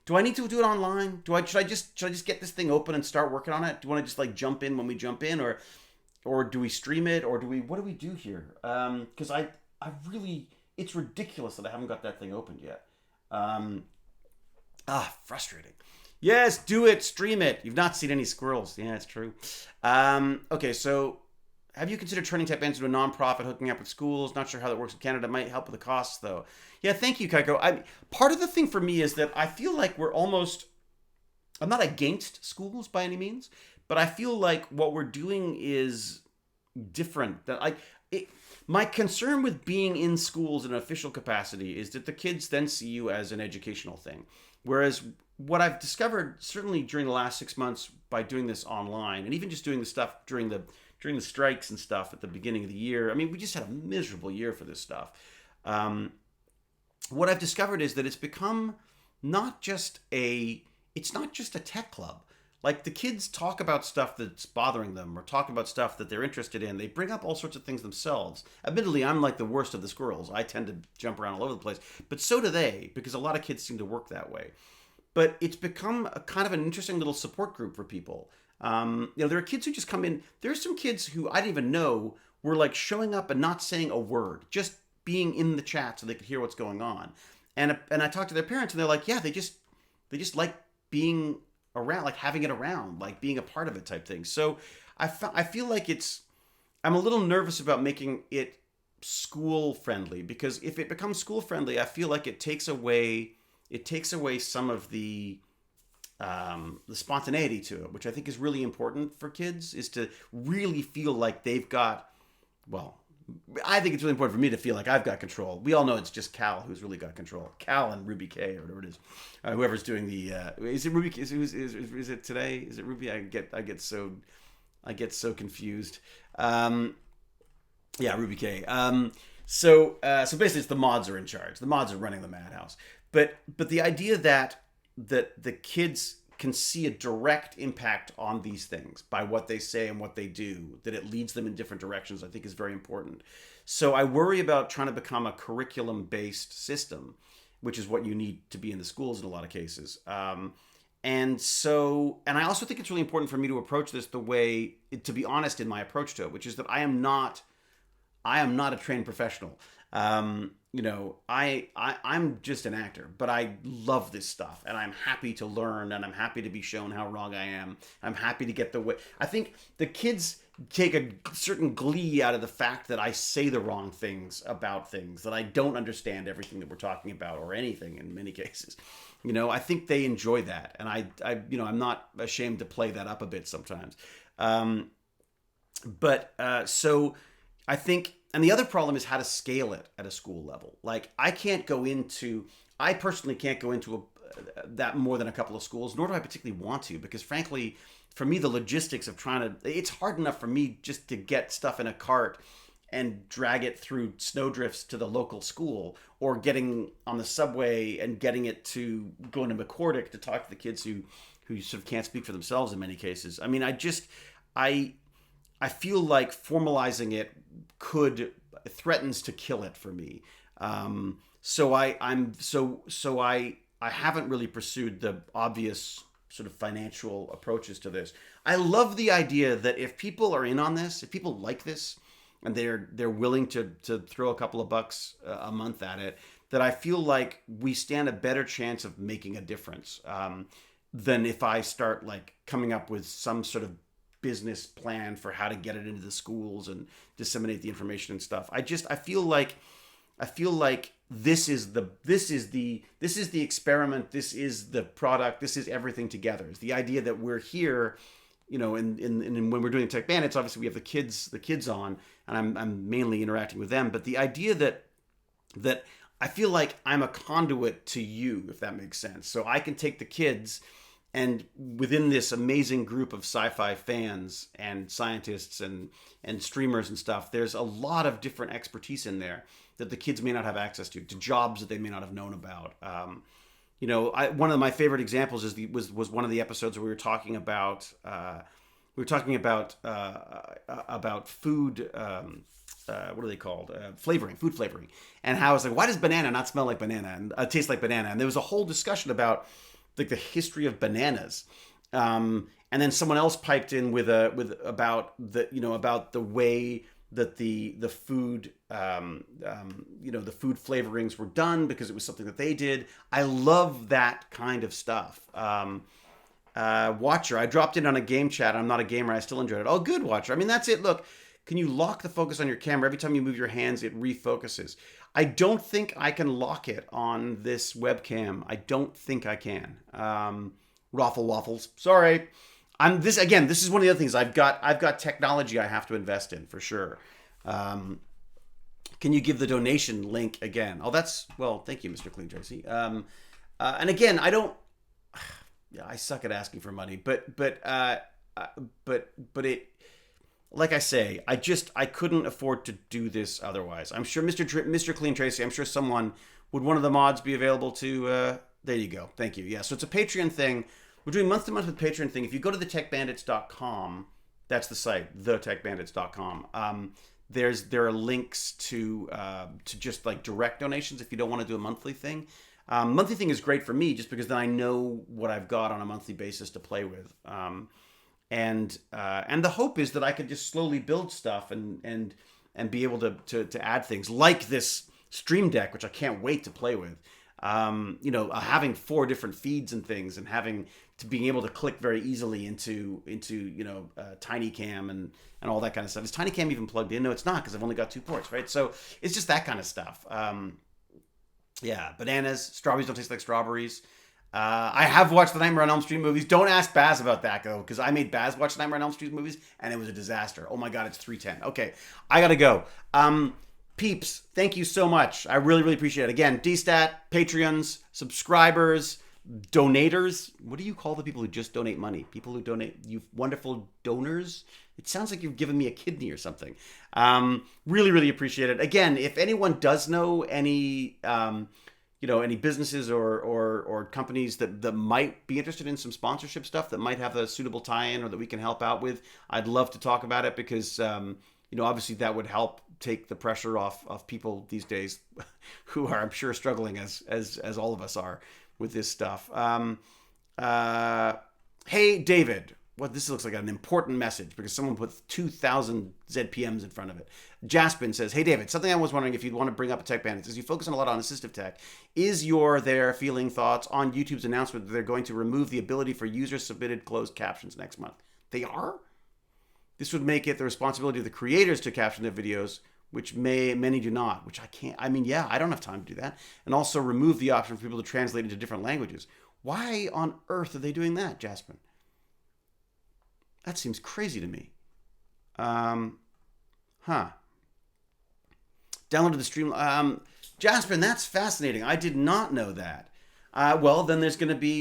do I need to do it online? Should I just get this thing open and start working on it? Do you want to just like jump in when we jump in, or do we stream it, or what do we do here? Because I really, it's ridiculous that I haven't got that thing opened yet. Frustrating. Yes, do it, stream it. You've not seen any squirrels. Yeah, it's true. Okay, so have you considered turning Tech Bandits into a non-profit, hooking up with schools? Not sure how that works in Canada. Might help with the costs, though. Yeah, thank you, Kaiko. Part of the thing for me is that I feel like I'm not against schools by any means, but I feel like what we're doing is different. My concern with being in schools in an official capacity is that the kids then see you as an educational thing. Whereas what I've discovered, certainly during the last 6 months by doing this online, and even just doing the stuff during the strikes and stuff at the beginning of the year, I mean, we just had a miserable year for this stuff. What I've discovered is that it's become not just a tech club. Like, the kids talk about stuff that's bothering them, or talk about stuff that they're interested in. They bring up all sorts of things themselves. Admittedly, I'm like the worst of the squirrels. I tend to jump around all over the place. But so do they, because a lot of kids seem to work that way. But it's become a kind of an interesting little support group for people. There are kids who just come in. There's some kids who I didn't even know were like showing up and not saying a word, just being in the chat so they could hear what's going on. And I talked to their parents, and they're like, yeah, they just like being around, like having it around, like being a part of it type thing. So I feel like I'm a little nervous about making it school friendly, because if it becomes school friendly, I feel like it takes away some of the spontaneity to it, which I think is really important for kids, is to really feel like they've got, well, I think it's really important for me to feel like I've got control. We all know it's just Cal who's really got control. Cal and Ruby K, or whatever it is. Whoever's doing the is it Ruby? Is it today? Is it Ruby? I get so confused. Yeah, Ruby K. So basically, it's the mods are in charge. The mods are running the madhouse. But the idea that the kids can see a direct impact on these things by what they say and what they do, that it leads them in different directions, I think is very important. So I worry about trying to become a curriculum-based system, which is what you need to be in the schools in a lot of cases. And I also think it's really important for me to approach this the way, to be honest in my approach to it, which is that I am not a trained professional. I'm just an actor, but I love this stuff, and I'm happy to learn, and I'm happy to be shown how wrong I am. I'm happy to get the way. I think the kids take a certain glee out of the fact that I say the wrong things about things, that I don't understand everything that we're talking about, or anything in many cases. I think they enjoy that, and I'm not ashamed to play that up a bit sometimes. So I think. And the other problem is how to scale it at a school level. Like, I personally can't go into that more than a couple of schools, nor do I particularly want to, because frankly, for me, the logistics of it's hard enough for me just to get stuff in a cart and drag it through snowdrifts to the local school, or getting on the subway and getting it to go into McCordick to talk to the kids who sort of can't speak for themselves in many cases. I mean, I feel like formalizing it threatens to kill it for me. So I haven't really pursued the obvious sort of financial approaches to this. I love the idea that if people are in on this, if people like this, and they're willing to throw a couple of bucks a month at it, that I feel like we stand a better chance of making a difference than if I start like coming up with some sort of business plan for how to get it into the schools and disseminate the information and stuff. I feel like this is the experiment, this is the product, this is everything together. It's the idea that we're here, and when we're doing Tech Bandits, obviously we have the kids on, and I'm mainly interacting with them. But the idea that I feel like I'm a conduit to you, if that makes sense. So I can take the kids, and within this amazing group of sci-fi fans and scientists and streamers and stuff, there's a lot of different expertise in there that the kids may not have access to jobs that they may not have known about. One of my favorite examples was one of the episodes where we were talking about food. What are they called? Food flavoring, and how it's like, why does banana not smell like banana and taste like banana? And there was a whole discussion about like the history of bananas, and then someone else piped in about the way that the food the food flavorings were done, because it was something that they did. I love that kind of stuff. Watcher, I dropped in on a game chat. I'm not a gamer. I still enjoyed it. Oh, good, Watcher. I mean, that's it. Look, can you lock the focus on your camera? Every time you move your hands, it refocuses. I don't think I can lock it on this webcam. I don't think I can. Raffle waffles. Sorry. This is one of the other things. I've got technology I have to invest in for sure. Can you give the donation link again? Oh, thank you, Mr. Clean Tracy. And again, I don't. Yeah, I suck at asking for money, but it. Like I say, I couldn't afford to do this otherwise. I'm sure Mr. Clean Tracy, I'm sure would one of the mods be available to, there you go. Thank you. Yeah, so it's a Patreon thing. We're doing month to month with Patreon thing. If you go to thetechbandits.com, that's the site, thetechbandits.com. There are links to just like direct donations if you don't want to do a monthly thing. Monthly thing is great for me just because then I know what I've got on a monthly basis to play with. and the hope is that I could just slowly build stuff and be able to add things like this Stream Deck, which I can't wait to play with. Having 4 different feeds and things, and having to being able to click very easily into TinyCam and all that kind of stuff. Is TinyCam even plugged in? No, it's not, because I've only got 2 ports, right? So it's just that kind of stuff. Bananas, strawberries don't taste like strawberries. I have watched the Nightmare on Elm Street movies. Don't ask Baz about that, though, because I made Baz watch the Nightmare on Elm Street movies, and it was a disaster. Oh my God, it's 3:10. Okay, I gotta go. Peeps, thank you so much. I really, really appreciate it. Again, DStat, Patreons, subscribers, donators. What do you call the people who just donate money? People who donate, you wonderful donors? It sounds like you've given me a kidney or something. Really, really appreciate it. Again, if anyone does know any businesses or companies that might be interested in some sponsorship stuff, that might have a suitable tie-in or that we can help out with, I'd love to talk about it, because obviously that would help take the pressure off of people these days who are, I'm sure, struggling as all of us are with this stuff. Hey, David. Well, this looks like an important message because someone put 2,000 ZPMs in front of it. Jaspin says, hey, David, something I was wondering if you'd want to bring up at Tech Bandits. As you focus on a lot on assistive tech, is their feeling thoughts on YouTube's announcement that they're going to remove the ability for user-submitted closed captions next month? They are? This would make it the responsibility of the creators to caption their videos, which many do not, which I can't. I mean, yeah, I don't have time to do that. And also remove the option for people to translate into different languages. Why on earth are they doing that, Jaspin? That seems crazy to me. Downloaded the stream. Jaspin, that's fascinating. I did not know that. Well, then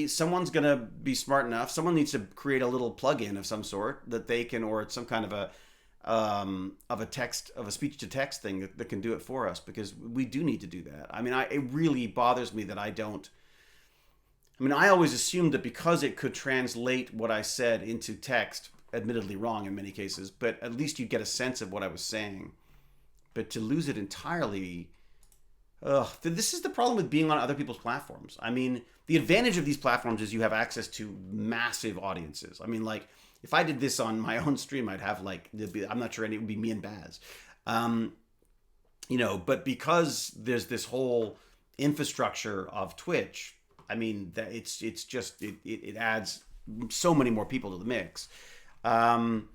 someone's going to be smart enough. Someone needs to create a little plugin of some sort that they can, or it's some kind of a speech to text thing that can do it for us, because we do need to do that. I mean, it really bothers me that I always assumed that because it could translate what I said into text, admittedly wrong in many cases, but at least you'd get a sense of what I was saying. But to lose it entirely, this is the problem with being on other people's platforms. I mean, the advantage of these platforms is you have access to massive audiences. I mean, like, if I did this on my own stream, I'd have I'm not sure it would be me and Baz. But because there's this whole infrastructure of Twitch, I mean, that it adds so many more people to the mix. And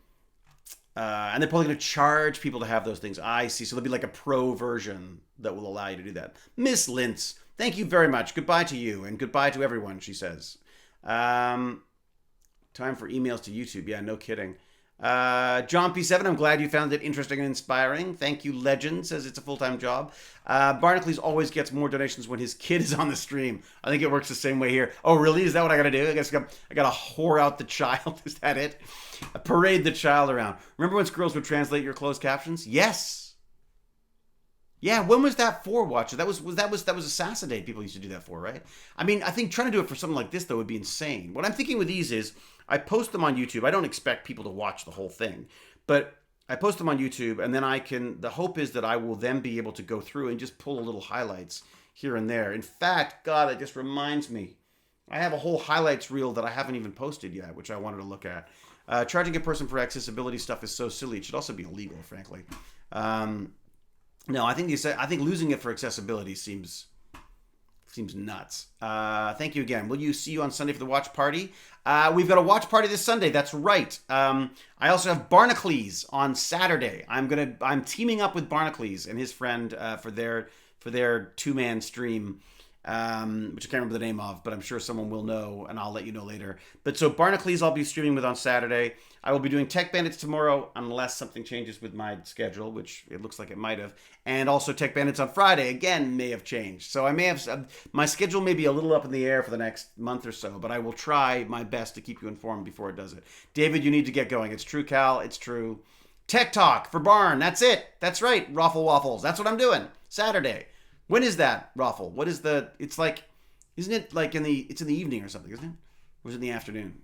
they're probably going to charge people to have those things. I see. So there'll be like a pro version that will allow you to do that. Miss Lintz, thank you very much. Goodbye to you, and goodbye to everyone, she says. Time for emails to YouTube. Yeah, no kidding. John P7, I'm glad you found it interesting and inspiring. Thank you. Legend says it's a full-time job. Barnacles always gets more donations when his kid is on the stream. I think it works the same way here. Oh, really? Is that what I got to do? I guess I got to whore out the child. Is that it? Parade the child around. Remember when Squirrels would translate your closed captions? Yes. Yeah, when was that for, Watcher? That was Assassinate people used to do that for, right? I mean, I think trying to do it for something like this, though, would be insane. What I'm thinking with these is I post them on YouTube. I don't expect people to watch the whole thing, but I post them on YouTube, and then the hope is that I will then be able to go through and just pull a little highlights here and there. In fact, God, it just reminds me, I have a whole highlights reel that I haven't even posted yet, which I wanted to look at. Charging a person for accessibility stuff is so silly. It should also be illegal, frankly. No, I think losing it for accessibility seems nuts. Thank you again. Will you see you on Sunday for the watch party? We've got a watch party this Sunday. That's right. I also have Barnacles on Saturday. I'm teaming up with Barnacles and his friend for their 2-man stream, which I can't remember the name of, but I'm sure someone will know, and I'll let you know later. But so Barnacles I'll be streaming with on Saturday. I will be doing Tech Bandits tomorrow, unless something changes with my schedule, which it looks like it might have. And also Tech Bandits on Friday, again, may have changed. So I may have, my schedule may be a little up in the air for the next month or so, but I will try my best to keep you informed before it does it. David, you need to get going. It's true, Cal. It's true. Tech Talk for Barn. That's it. That's right. Raffle Waffles. That's what I'm doing. Saturday. When is that, Raffle? What is it's like, isn't it like it's in the evening or something, isn't it? Or is it in the afternoon?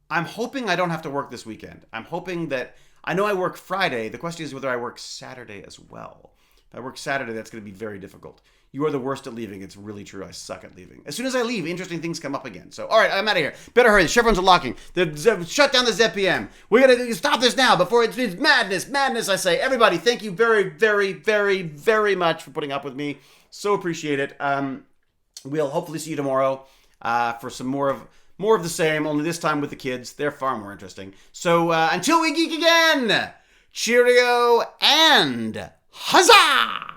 I'm hoping I don't have to work this weekend. I'm hoping that, I know I work Friday. The question is whether I work Saturday as well. If I work Saturday, that's going to be very difficult. You are the worst at leaving. It's really true. I suck at leaving. As soon as I leave, interesting things come up again. So, all right, I'm out of here. Better hurry. The chevrons are locking. Shut down the ZPM. We got to stop this now before it's madness. Madness, I say. Everybody, thank you very, very, very, very much for putting up with me. So appreciate it. We'll hopefully see you tomorrow for some more of the same, only this time with the kids. They're far more interesting. So until we geek again, cheerio and huzzah!